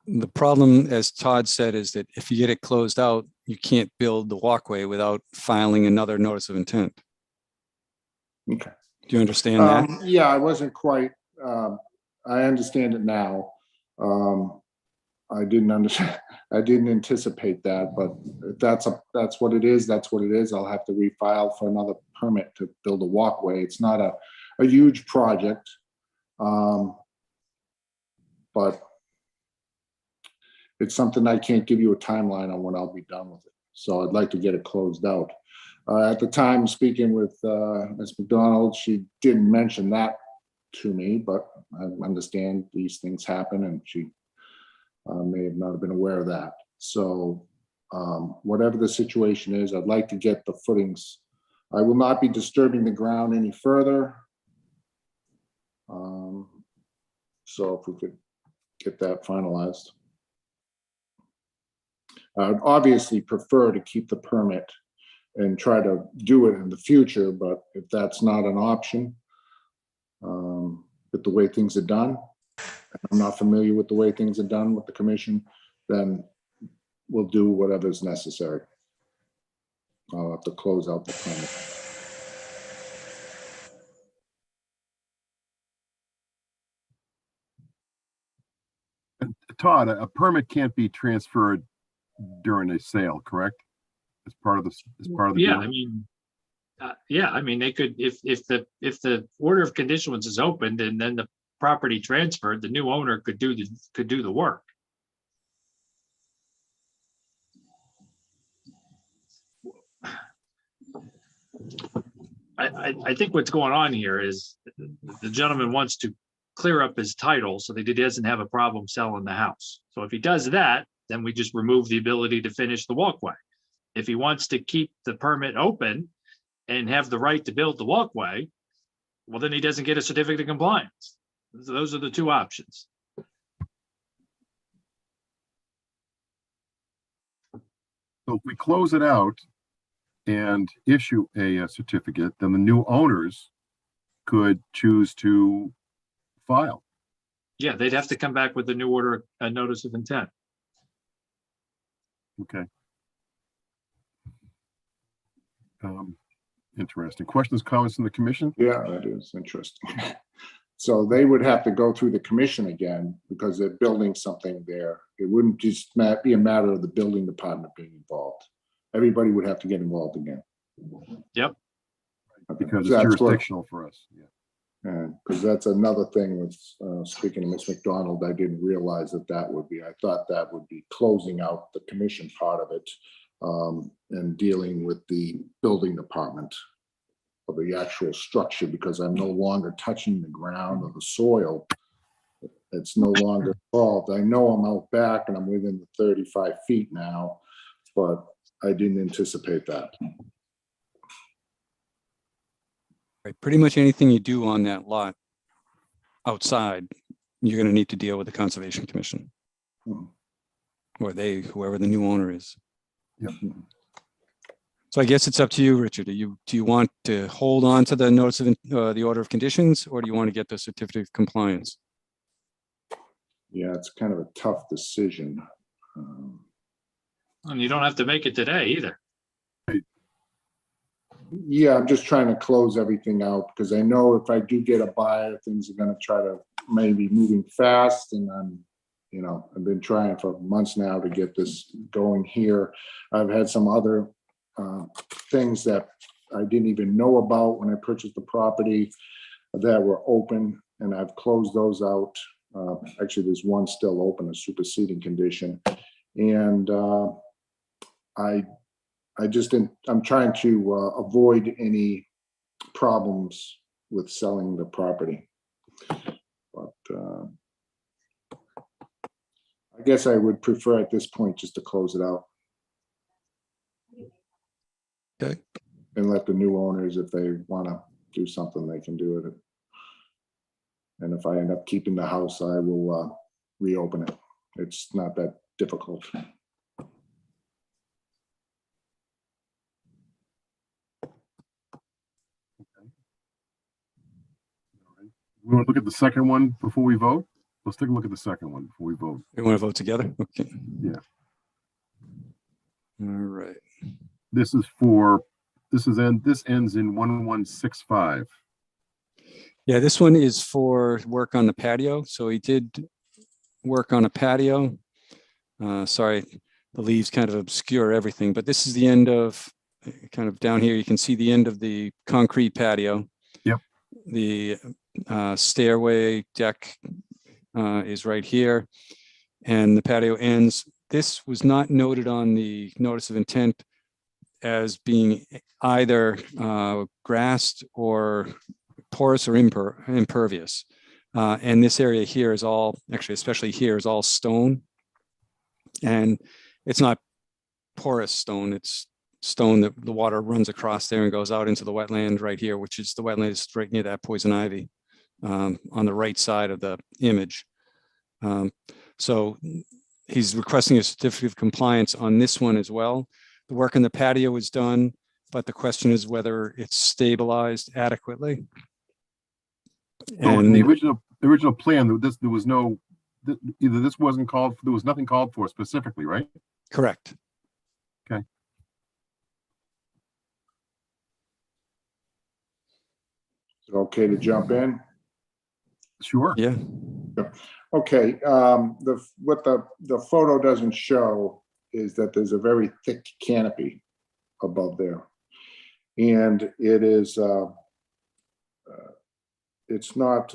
The problem, as Todd said, is that if you get it closed out, you can't build the walkway without filing another notice of intent. Okay. Do you understand that? Yeah, I wasn't quite, I understand it now. I didn't anticipate that, but if that's what it is, that's what it is. I'll have to refile for another permit to build a walkway. It's not a huge project. But it's something I can't give you a timeline on when I'll be done with it. So I'd like to get it closed out. At the time, speaking with Ms. McDonald, she didn't mention that to me, but I understand these things happen, and she may have not been aware of that. So whatever the situation is, I'd like to get the footings. I will not be disturbing the ground any further. So if we could get that finalized. I'd obviously prefer to keep the permit and try to do it in the future, but if that's not an option, with the way things are done, I'm not familiar with the way things are done with the commission, then we'll do whatever is necessary. I'll have to close out the permit. Todd, a permit can't be transferred during a sale, correct? As part of the Yeah, deal? I mean, I mean, they could, if the order of conditions is opened and then the property transferred, the new owner could do the work. I think what's going on here is the gentleman wants to clear up his title so that he doesn't have a problem selling the house. So if he does that, then we just remove the ability to finish the walkway. If he wants to keep the permit open and have the right to build the walkway, well, then he doesn't get a certificate of compliance. So those are the two options. So if we close it out and issue a certificate, then the new owners could choose to file. Yeah, they'd have to come back with a new order, a notice of intent. Okay. Interesting. Questions, comments from the commission? Yeah, that is interesting. So they would have to go through the commission again because they're building something there. It wouldn't just be a matter of the building department being involved. Everybody would have to get involved again. Yep. Because it's That's what- jurisdictional for us. Yeah. Because that's another thing with, speaking to Ms. McDonald, I didn't realize that would be, I thought that would be closing out the commission part of it and dealing with the building department of the actual structure, because I'm no longer touching the ground or the soil. It's no longer involved. I know I'm out back and I'm within the 35 feet now, but I didn't anticipate that. Right, pretty much anything you do on that lot outside, you're gonna need to deal with the Conservation Commission. Mhm. Or they, whoever the new owner is. Yep. So I guess it's up to you, Richard. Do you want to hold on to the notice of, the order of conditions, or do you want to get the certificate of compliance? Yeah, it's kind of a tough decision. And you don't have to make it today either. Yeah, I'm just trying to close everything out because I know if I do get a buyer, things are gonna try to maybe moving fast, and I've been trying for months now to get this going here. I've had some other things that I didn't even know about when I purchased the property that were open, and I've closed those out. Actually, there's one still open, a superseding condition. And I just didn't, I'm trying to avoid any problems with selling the property. But I guess I would prefer at this point just to close it out. Okay. And let the new owners, if they want to do something, they can do it. And if I end up keeping the house, I will reopen it. It's not that difficult. We want to look at the second one before we vote? Let's take a look at the second one before we vote. You want to vote together? Okay. Yeah. All right. This ends in 1165. Yeah, this one is for work on the patio. So he did work on a patio. Sorry, the leaves kind of obscure everything, but this is the end of, kind of down here, you can see the end of the concrete patio. Yep. The stairway deck is right here, and the patio ends. This was not noted on the notice of intent as being either grassed or porous or impervious. And this area here is all, actually, especially here, is all stone. And it's not porous stone, it's stone that the water runs across there and goes out into the wetland right here, which is the wetland is right near that poison ivy on the right side of the image. So he's requesting a certificate of compliance on this one as well. The work in the patio is done, but the question is whether it's stabilized adequately. In the original plan, there was no, either this wasn't called, there was nothing called for specifically, right? Correct. Okay. Is it okay to jump in? Sure. Yeah. Okay, what the photo doesn't show is that there's a very thick canopy above there. And it is, it's not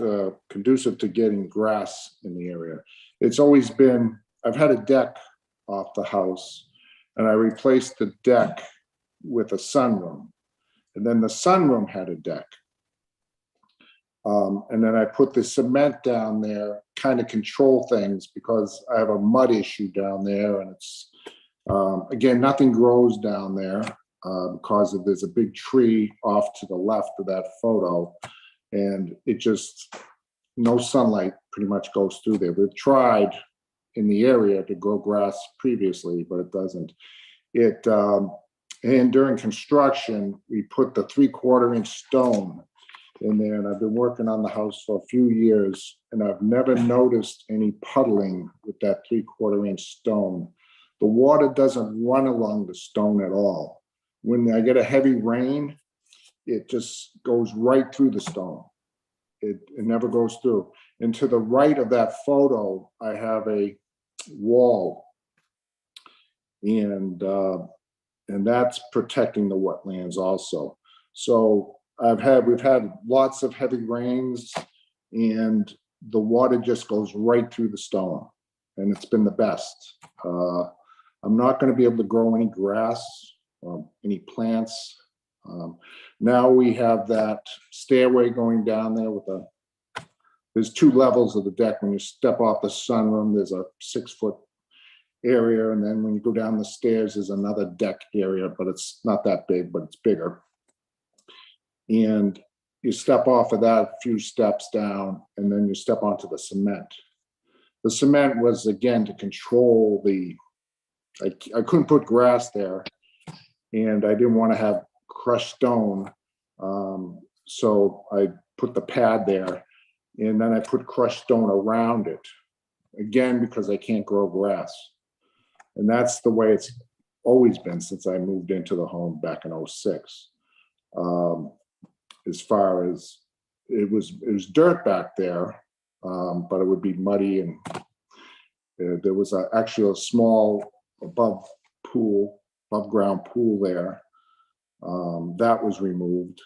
conducive to getting grass in the area. It's always been, I've had a deck off the house, and I replaced the deck with a sunroom. And then the sunroom had a deck. And then I put the cement down there, kind of control things, because I have a mud issue down there, and it's, again, nothing grows down there because there's a big tree off to the left of that photo, and it just, no sunlight pretty much goes through there. We've tried in the area to grow grass previously, but it doesn't. And during construction, we put the 3/4 inch stone in there, and I've been working on the house for a few years, and I've never noticed any puddling with that 3/4 inch stone. The water doesn't run along the stone at all. When I get a heavy rain, it just goes right through the stone. It never goes through. And to the right of that photo, I have a wall. And And that's protecting the wetlands also. So we've had lots of heavy rains and the water just goes right through the stone, and it's been the best. I'm not going to be able to grow any grass or any plants. Now we have that stairway going down there with there's 2 levels of the deck. When you step off the sunroom, there's a 6-foot area, and then when you go down the stairs, there's another deck area, but it's not that big, but it's bigger. And you step off of that a few steps down, and then you step onto the cement. The cement was, again, to control I couldn't put grass there, and I didn't want to have crushed stone. So I put the pad there, and then I put crushed stone around it, again, because I can't grow grass. And that's the way it's always been since I moved into the home back in '06. As far as it was dirt back there, but it would be muddy, and there was actually a small above ground pool there. That was removed.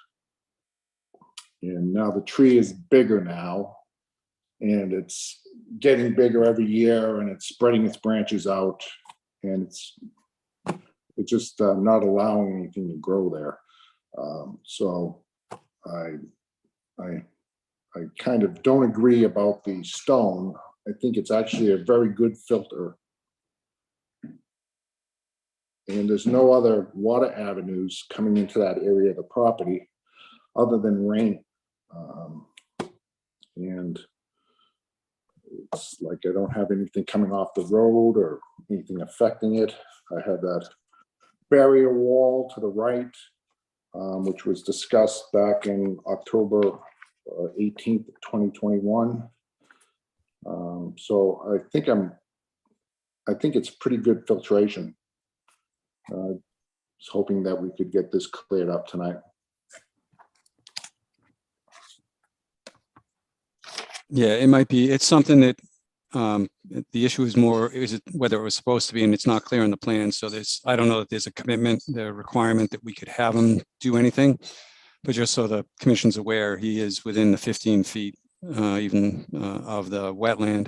And now the tree is bigger now, and it's getting bigger every year, and it's spreading its branches out, and it's just not allowing anything to grow there. So I kind of don't agree about the stone. I think it's actually a very good filter. And there's no other water avenues coming into that area of the property other than rain. And it's like I don't have anything coming off the road or anything affecting it. I have that barrier wall to the right, which was discussed back in October 18th, 2021. So I think it's pretty good filtration. Was hoping that we could get this cleared up tonight. Yeah, it might be. It's something that the issue is more, is it whether it was supposed to be, and it's not clear on the plan. So I don't know that there's a commitment, the requirement that we could have him do anything, but just so the commission's aware, he is within the 15 feet even of the wetland.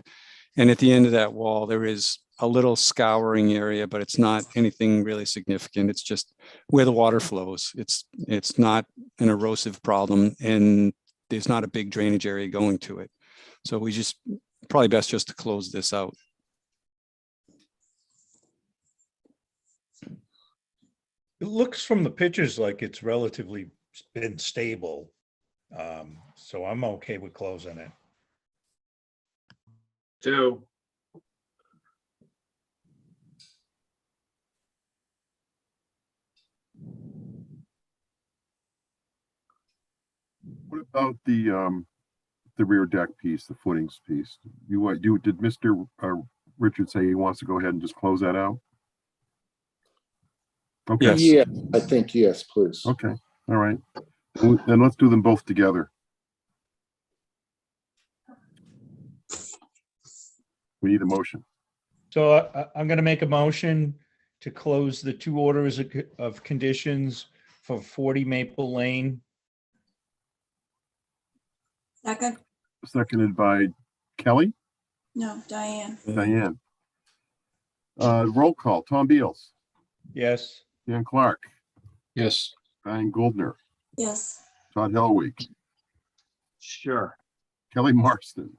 And at the end of that wall, there is a little scouring area, but it's not anything really significant. It's just where the water flows. It's not an erosive problem, and there's not a big drainage area going to it. So we just, probably best just to close this out. It looks from the pictures like it's relatively been stable. So I'm okay with closing it. 2. What about the rear deck piece, the footings piece? Did Mr. Richard say he wants to go ahead and just close that out? Okay. Yes. Yeah, I think yes, please. Okay. All right. Then let's do them both together. We need a motion. So I'm going to make a motion to close the 2 orders of conditions for 40 Maple Lane. Second? Seconded by Kelly, No, Diane. Diane. Roll call, Tom Beals, Yes. Dan Clark, Yes. Diane Goldner, Yes. Todd Helwig, Sure. Kelly Marston,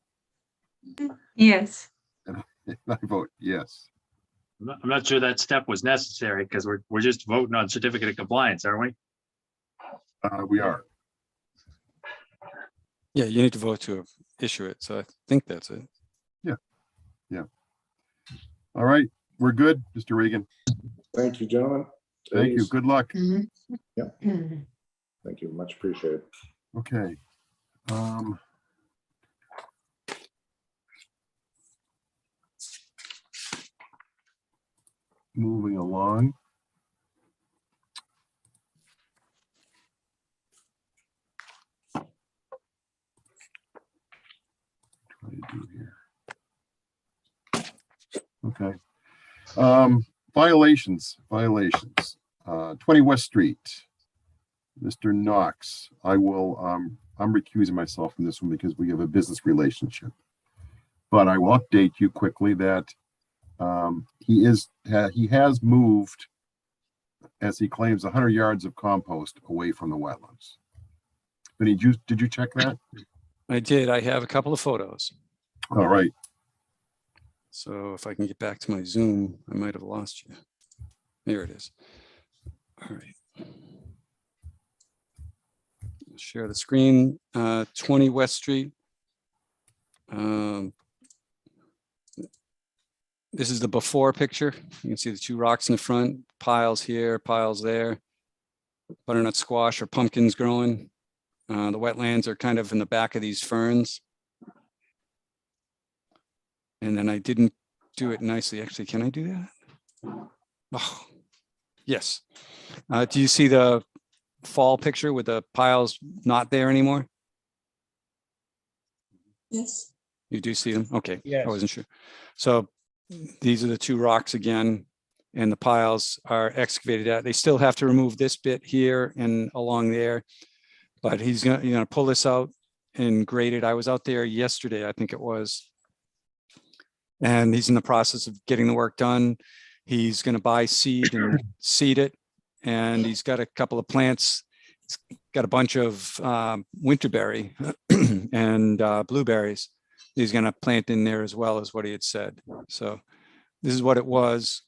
Yes. and I vote yes. I'm not sure that step was necessary because we're just voting on certificate of compliance, aren't we? We are. Yeah, you need to vote to issue it. So I think that's it. Yeah. All right, we're good, Mr. Regan. Thank you, gentlemen. Thank you. Ladies. Good luck. Thank you. Much appreciated. Okay. Moving along. Try to do here. Okay. Violations. 20 West Street. Mr. Knox, I'm recusing myself from this one because we have a business relationship. But I will update you quickly that he has moved, as he claims, 100 yards of compost away from the wetlands. But did you check that? I did. I have a couple of photos. All right. So if I can get back to my Zoom, I might have lost you. There it is. All right. Share the screen. 20 West Street. This is the before picture. You can see the two rocks in the front, piles here, piles there. Butternut squash or pumpkins growing. The wetlands are kind of in the back of these ferns. And then I didn't do it nicely. Actually, can I do that? Oh, yes. Do you see the fall picture with the piles not there anymore? Yes. You do see them? Okay. Yes. I wasn't sure. So these are the two rocks again, and the piles are excavated out. They still have to remove this bit here and along there, but he's gonna pull this out and grade it. I was out there yesterday, I think it was. And he's in the process of getting the work done. He's gonna buy seed and seed it. And he's got a couple of plants. He's got a bunch of winterberry and blueberries he's gonna plant in there as well, as what he had said. So this is what it was.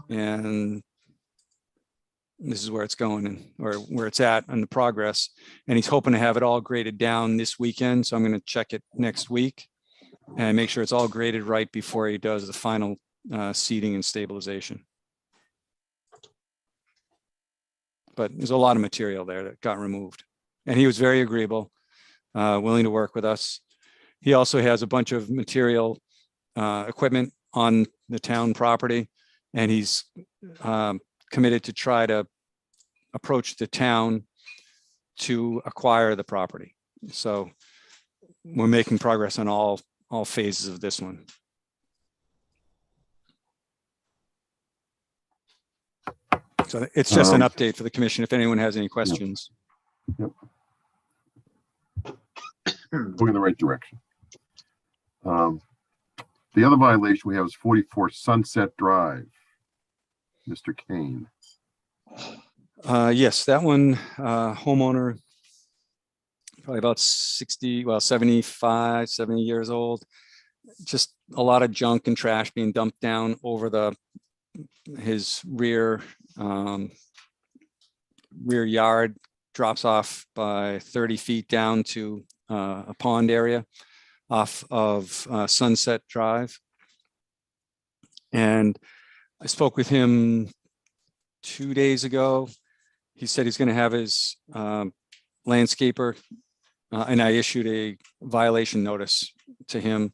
And this is where it's going, or where it's at in the progress. And he's hoping to have it all graded down this weekend. So I'm gonna check it next week and make sure it's all graded right before he does the final seeding and stabilization. But there's a lot of material there that got removed. And he was very agreeable, willing to work with us. He also has a bunch of material equipment on the town property, and he's committed to try to approach the town to acquire the property. So we're making progress on all phases of this one. So it's just an update for the commission if anyone has any questions. Yep. Going in the right direction. The other violation we have is 44 Sunset Drive. Mr. Kane. Yes, that one, homeowner, probably about 75, 70 years old. Just a lot of junk and trash being dumped down over his rear yard, drops off by 30 feet down to a pond area off of Sunset Drive. And I spoke with him 2 days ago. He said he's going to have his landscaper, and I issued a violation notice to him.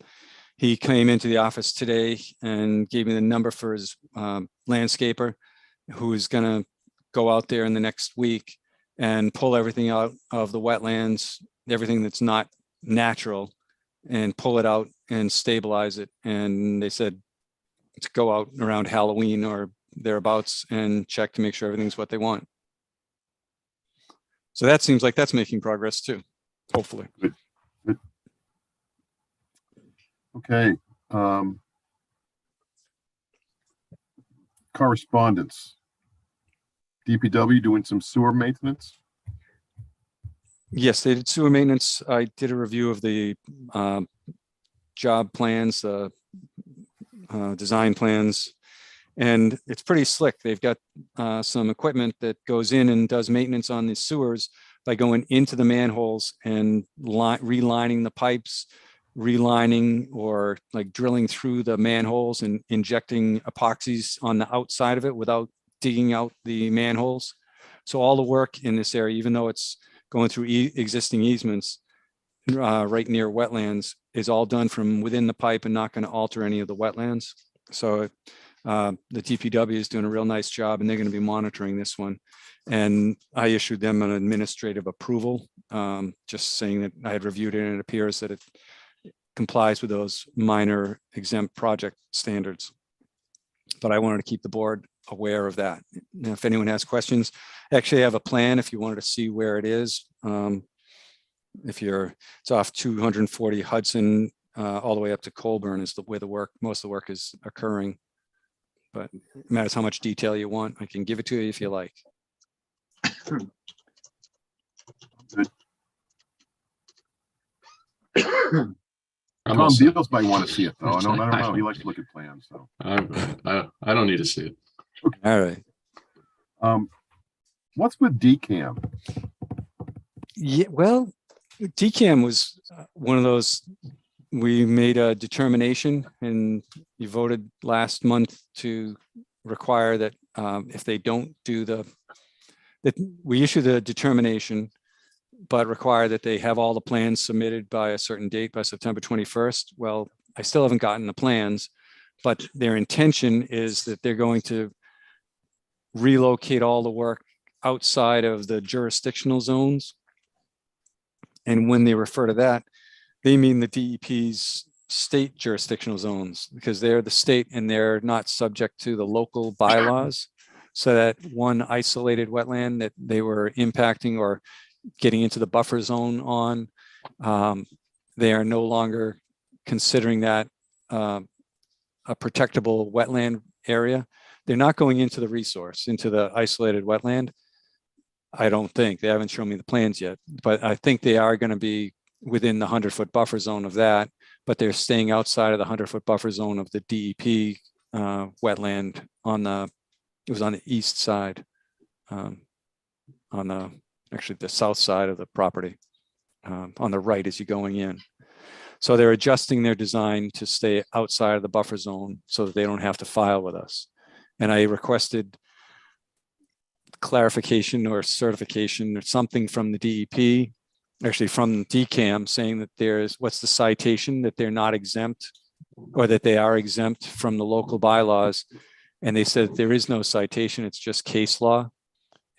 He came into the office today and gave me the number for his landscaper, who is going to go out there in the next week and pull everything out of the wetlands, everything that's not natural, and pull it out and stabilize it. And they said to go out around Halloween or thereabouts and check to make sure everything's what they want. So that seems like that's making progress too, hopefully. Good. Good. Okay. Correspondence. DPW doing some sewer maintenance. Yes, they did sewer maintenance. I did a review of the job plans, design plans, and it's pretty slick. They've got some equipment that goes in and does maintenance on the sewers by going into the manholes and relining the pipes, relining or like drilling through the manholes and injecting epoxies on the outside of it without digging out the manholes. So all the work in this area, even though it's going through existing easements right near wetlands, is all done from within the pipe and not going to alter any of the wetlands. So the DPW is doing a real nice job, and they're going to be monitoring this one. And I issued them an administrative approval, just saying that I had reviewed it and it appears that it complies with those minor exempt project standards. But I wanted to keep the board aware of that. Now, if anyone has questions, actually I have a plan if you wanted to see where it is. It's off 240 Hudson, all the way up to Colburn is where most of the work is occurring. But it matters how much detail you want. I can give it to you if you like. Tom Beals might want to see it though. I don't know. He likes to look at plans, so. I don't need to see it. All right. What's with DCAM? Yeah, well, DCAM was one of those, we made a determination and you voted last month to require that if they don't do that we issue the determination, but require that they have all the plans submitted by a certain date, by September 21st. Well, I still haven't gotten the plans, but their intention is that they're going to relocate all the work outside of the jurisdictional zones. And when they refer to that, they mean the DEP's state jurisdictional zones, because they're the state and they're not subject to the local bylaws. So that one isolated wetland that they were impacting or getting into the buffer zone on, they are no longer considering that a protectable wetland area. They're not going into the resource, into the isolated wetland. I don't think. They haven't shown me the plans yet, but I think they are going to be within the 100-foot buffer zone of that, but they're staying outside of the 100-foot buffer zone of the DEP wetland on the, it was on the east side, on the, actually the south side of the property, on the right as you're going in. So they're adjusting their design to stay outside of the buffer zone so that they don't have to file with us. And I requested clarification or certification or something from the DEP, actually from DCAM, saying that there's, what's the citation, that they're not exempt or that they are exempt from the local bylaws. And they said there is no citation, it's just case law.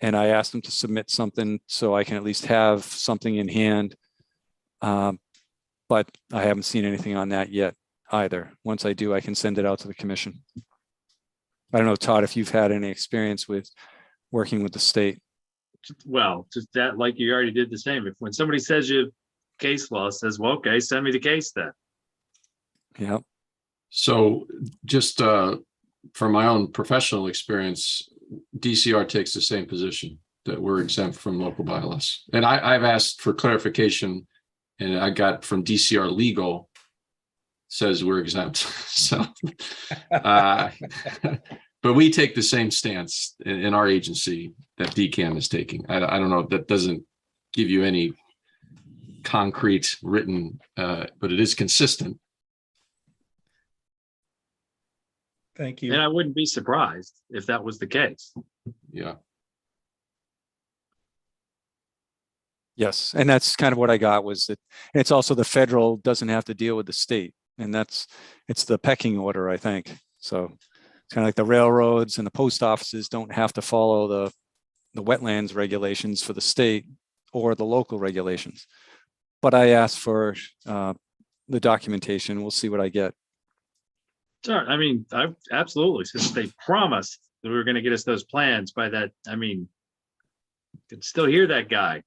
And I asked them to submit something so I can at least have something in hand. But I haven't seen anything on that yet either. Once I do, I can send it out to the commission. I don't know, Todd, if you've had any experience with working with the state. Well, just that, like you already did the same. If when somebody says you case law, says, well, okay, send me the case then. Yeah. So just from my own professional experience, DCR takes the same position, that we're exempt from local bylaws. And I've asked for clarification, and I got from DCR legal says we're exempt. So, but we take the same stance in our agency that DCAM is taking. I don't know if that doesn't give you any concrete written, but it is consistent. Thank you. And I wouldn't be surprised if that was the case. Yeah. Yes, and that's kind of what I got was that, and it's also the federal doesn't have to deal with the state, and it's the pecking order, I think. So it's kind of like the railroads and the post offices don't have to follow the wetlands regulations for the state or the local regulations. But I asked for the documentation. We'll see what I get. Sure. I mean, I absolutely, since they promised that we were going to get us those plans by that, I mean, you can still hear that guy.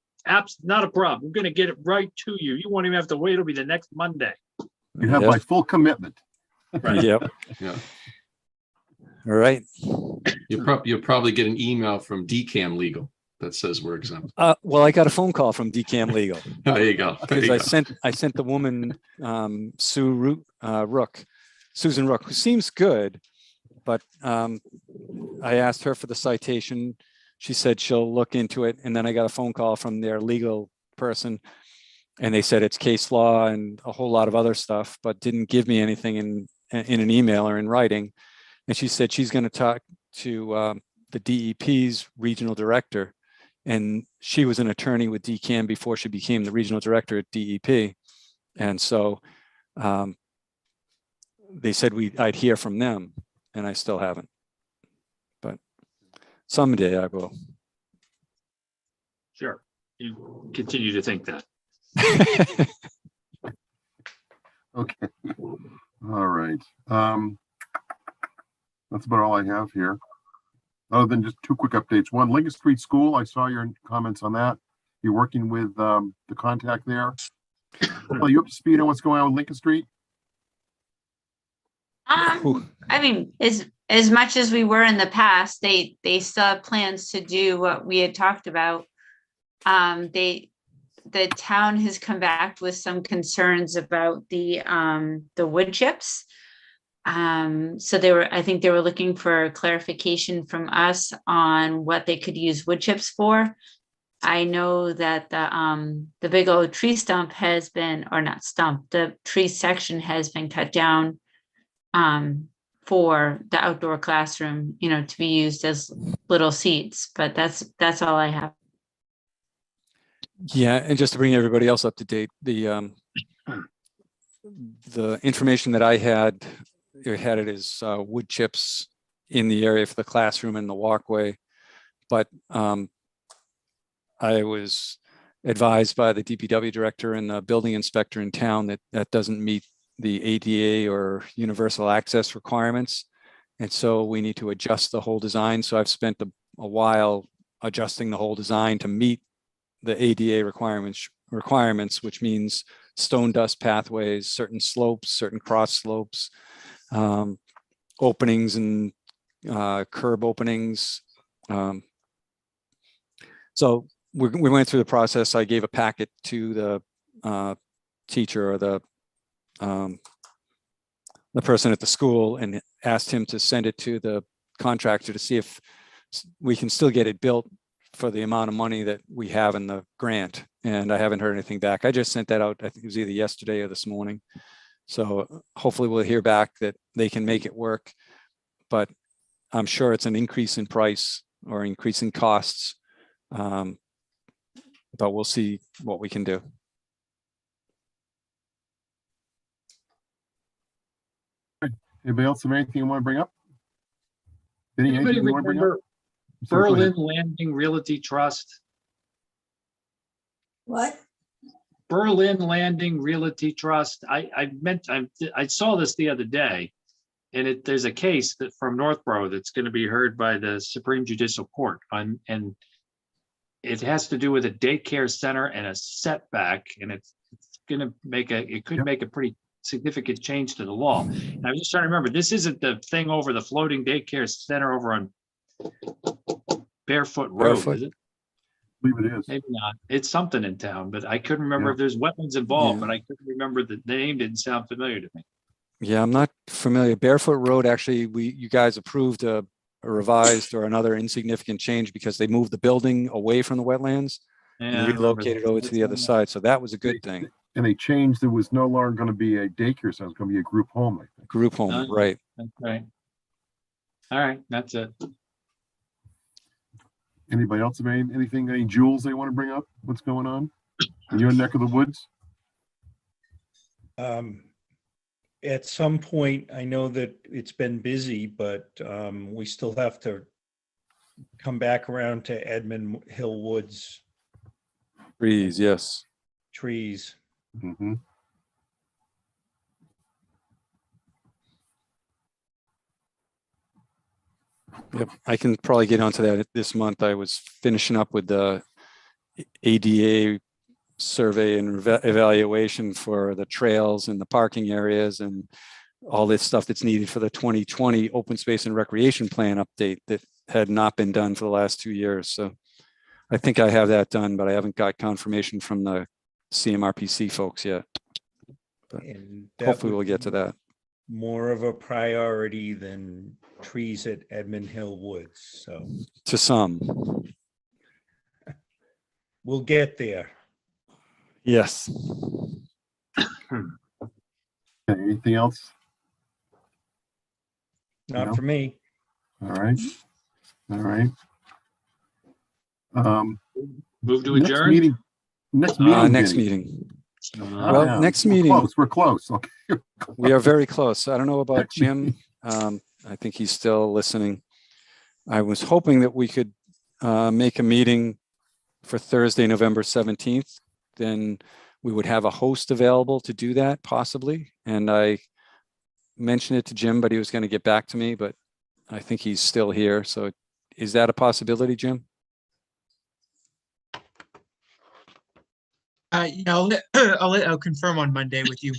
Not a problem. We're going to get it right to you. You won't even have to wait. It'll be the next Monday. You have my full commitment. Right. Yep. Yeah. All right. You'll probably get an email from DCAM legal that says we're exempt. Well, I got a phone call from DCAM legal. There you go. There Because you I go. sent the woman Susan Rook, who seems good, but I asked her for the citation. She said she'll look into it, and then I got a phone call from their legal person, and they said it's case law and a whole lot of other stuff, but didn't give me anything in an email or in writing. And she said she's going to talk to the DEP's regional director, and she was an attorney with DCAM before she became the regional director at DEP, and so they said I'd hear from them, and I still haven't. But someday I will. Sure. You continue to think that. Okay. All right. That's about all I have here. other than just two quick updates. One, Lincoln Street School, I saw your comments on that. You're working with the contact there. Are you up to speed on what's going on with Lincoln Street? I mean, as much as we were in the past, they still have plans to do what we had talked about. The town has come back with some concerns about the wood chips. So I think they were looking for clarification from us on what they could use wood chips for. I know that the big old tree stump has been, or not stump, the tree section has been cut down for the outdoor classroom, to be used as little seats, but that's all I have. Yeah, and just to bring everybody else up to date, the information that I had it as wood chips in the area for the classroom and the walkway, but I was advised by the DPW director and the building inspector in town that doesn't meet the ADA or universal access requirements, and so we need to adjust the whole design. So I've spent a while adjusting the whole design to meet the ADA requirements, which means stone dust pathways, certain slopes, certain cross slopes, openings and curb openings. So we went through the process. I gave a packet to the teacher or the person at the school and asked him to send it to the contractor to see if we can still get it built for the amount of money that we have in the grant. And I haven't heard anything back. I just sent that out, I think it was either yesterday or this morning. So hopefully we'll hear back that they can make it work, but I'm sure it's an increase in price or increase in costs. But we'll see what we can do. Anybody else have anything you want to bring up? Anybody Anything you want to bring up? remember Sorry, go ahead. Berlin Landing Realty Trust? What? Berlin Landing Realty Trust. I saw this the other day, and there's a case that from Northborough that's going to be heard by the Supreme Judicial Court and it has to do with a daycare center and a setback, and it's going to make make a pretty significant change to the law. And I was just trying to remember, this isn't the thing over the floating daycare center over on Barefoot Road, is it? I believe it is. Maybe not. It's something in town, but I couldn't remember if there's wetlands involved, but I couldn't remember the name didn't sound familiar to me. Yeah, I'm not familiar. Barefoot Road, actually, you guys approved a revised or another insignificant change because they moved the building away from the wetlands and relocated over to the other side. So that was a good thing. And they changed, there was no longer going to be a daycare center, it's going to be a group home, I think. Group home, right. That's right. All right, that's it. Anybody else have anything, any jewels they want to bring up? What's going on in your neck of the woods? At some point, I know that it's been busy, but we still have to come back around to Edmund Hill Woods Trees, yes. trees. Mm-hmm. Yep, I can probably get onto that this month. I was finishing up with the ADA survey and evaluation for the trails and the parking areas and all this stuff that's needed for the 2020 open space and recreation plan update that had not been done for the last 2 years. So I think I have that done, but I haven't got confirmation from the CMRPC folks yet. But hopefully we'll get to that. More of a priority than trees at Edmund Hill Woods, so. To some. We'll get there. Yes. Anything else? Not No? for me. All right. All right. Move to Next adjourn? meeting. Next meeting. Next Vinny. meeting. Oh, Well, yeah. next We're meeting. close, We're close. Okay. We are very close. I don't know about Next Jim. I think he's still listening. I was hoping that we could make a meeting for Thursday, November 17th. Then we would have a host available to do that possibly. And I mentioned it to Jim, but he was going to get back to me, but I think he's still here. So Is that a possibility, Jim? Yeah, I'll confirm on Monday with you.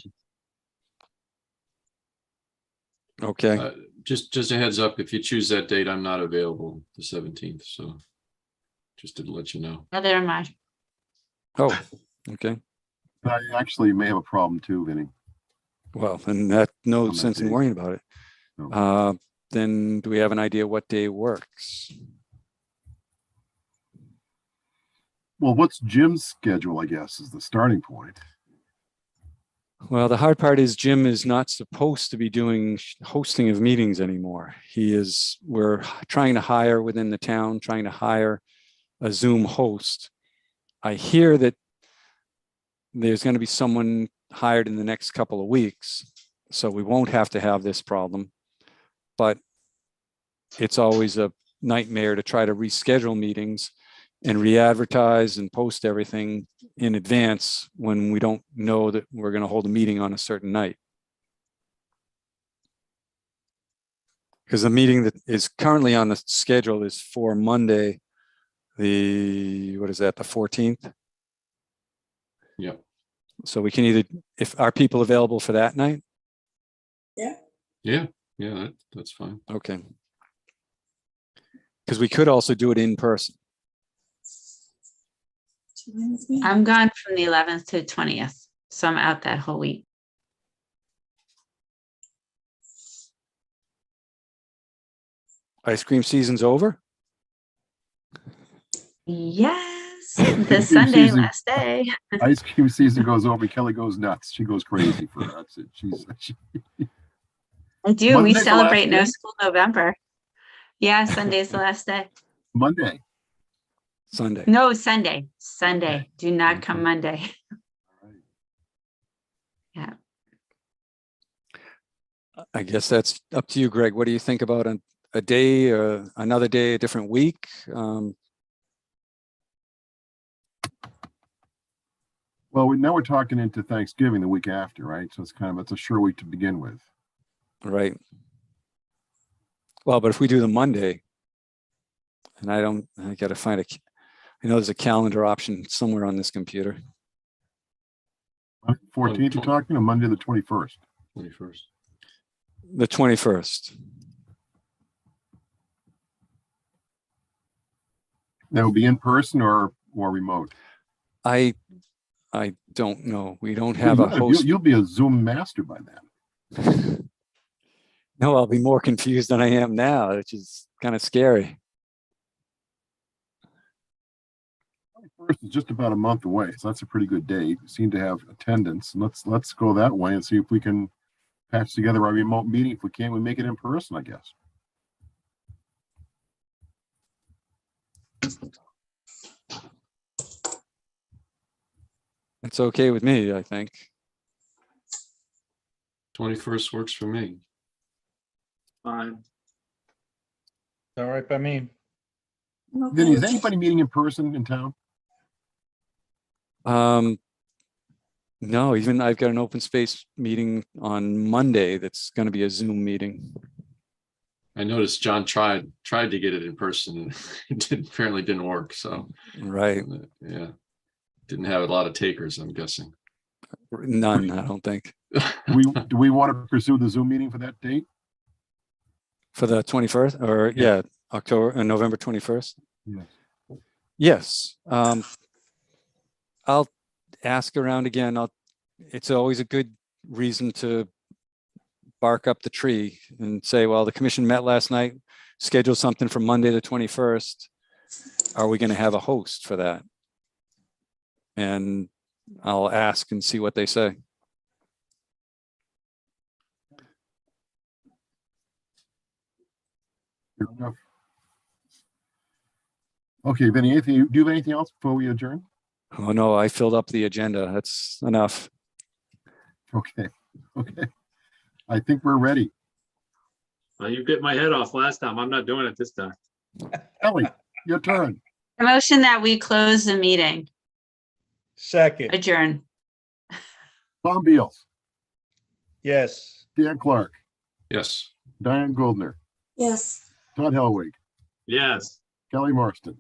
Okay, Just a heads up, if you choose that date, I'm not available the 17th, so just to let you know. Neither am I. oh, okay. I actually may have a problem too, Vinny. Well, then that, no On that sense in date. worrying about it. No. Then do we have an idea what day works? Well, what's Jim's schedule, I guess, is the starting point. Well, the hard part is Jim is not supposed to be doing hosting of meetings anymore. We're trying to hire within the town, trying to hire a Zoom host. I hear that there's going to be someone hired in the next couple of weeks, so we won't have to have this problem. But it's always a nightmare to try to reschedule meetings and re-advertise and post everything in advance when we don't know that we're going to hold a meeting on a certain night. Because the meeting that is currently on the schedule is for Monday, the 14th? Yeah. So we can either, if are people available for that night? Yeah. Yeah, that's fine. Okay. Because we could also do it in person. I'm gone from the 11th to 20th, so I'm out that whole week. Ice cream season's over? Yes, this Ice cream Sunday, season. last day. Ice cream season goes over. Kelly goes nuts. She goes crazy for that. I do. We Monday's the celebrate last No day? School November. Yeah, Sunday's the last day. Monday. Sunday. No, Sunday. Sunday. Do not come Monday. Yeah. I guess that's up to you, Greg. What do you think about a day, another day, a different week? Well, now we're talking into Thanksgiving the week after, right? So it's a sure week to begin with. Right. Well, but if we do the Monday, and I got to find I know there's a calendar option somewhere on this computer. 14th, you're talking, or Monday the 21st? 21st. The 21st. That would be in person or remote? I don't know. We don't have a host. You'll be a Zoom master by then. No, I'll be more confused than I am now, which is kind of scary. First is just about a month away, so that's a pretty good date. We seem to have attendance. Let's go that way and see if we can patch together our remote meeting. If we can't, we make it in person, I guess. It's okay with me, I think. 21st works for me. Fine. All right by me. Vinny, is anybody meeting in person in town? No, even I've got an open space meeting on Monday that's going to be a Zoom meeting. I noticed John tried to get it in person and it apparently didn't work. So right. Yeah. Didn't have a lot of takers, I'm guessing. None, I don't think. Do we want to pursue the Zoom meeting for that date? For the 21st or yeah, November 21st? Yes. Yes. I'll ask around again. It's always a good reason to bark up the tree and say, well, the commission met last night, schedule something for Monday, the 21st. Are we going to have a host for that? And I'll ask and see what they say. Fair enough. Okay, Vinny, do you have anything else before we adjourn? Oh no, I filled up the agenda. That's enough. Okay. I think we're ready. Well, you bit my head off last time. I'm not doing it this time. Ellie, your turn. A motion that we close the meeting. Second. Adjourn. Tom Beals, Yes. Dan Clark, Yes. Diane Goldner, Yes. Todd Helwig, Yes. Kelly Marston,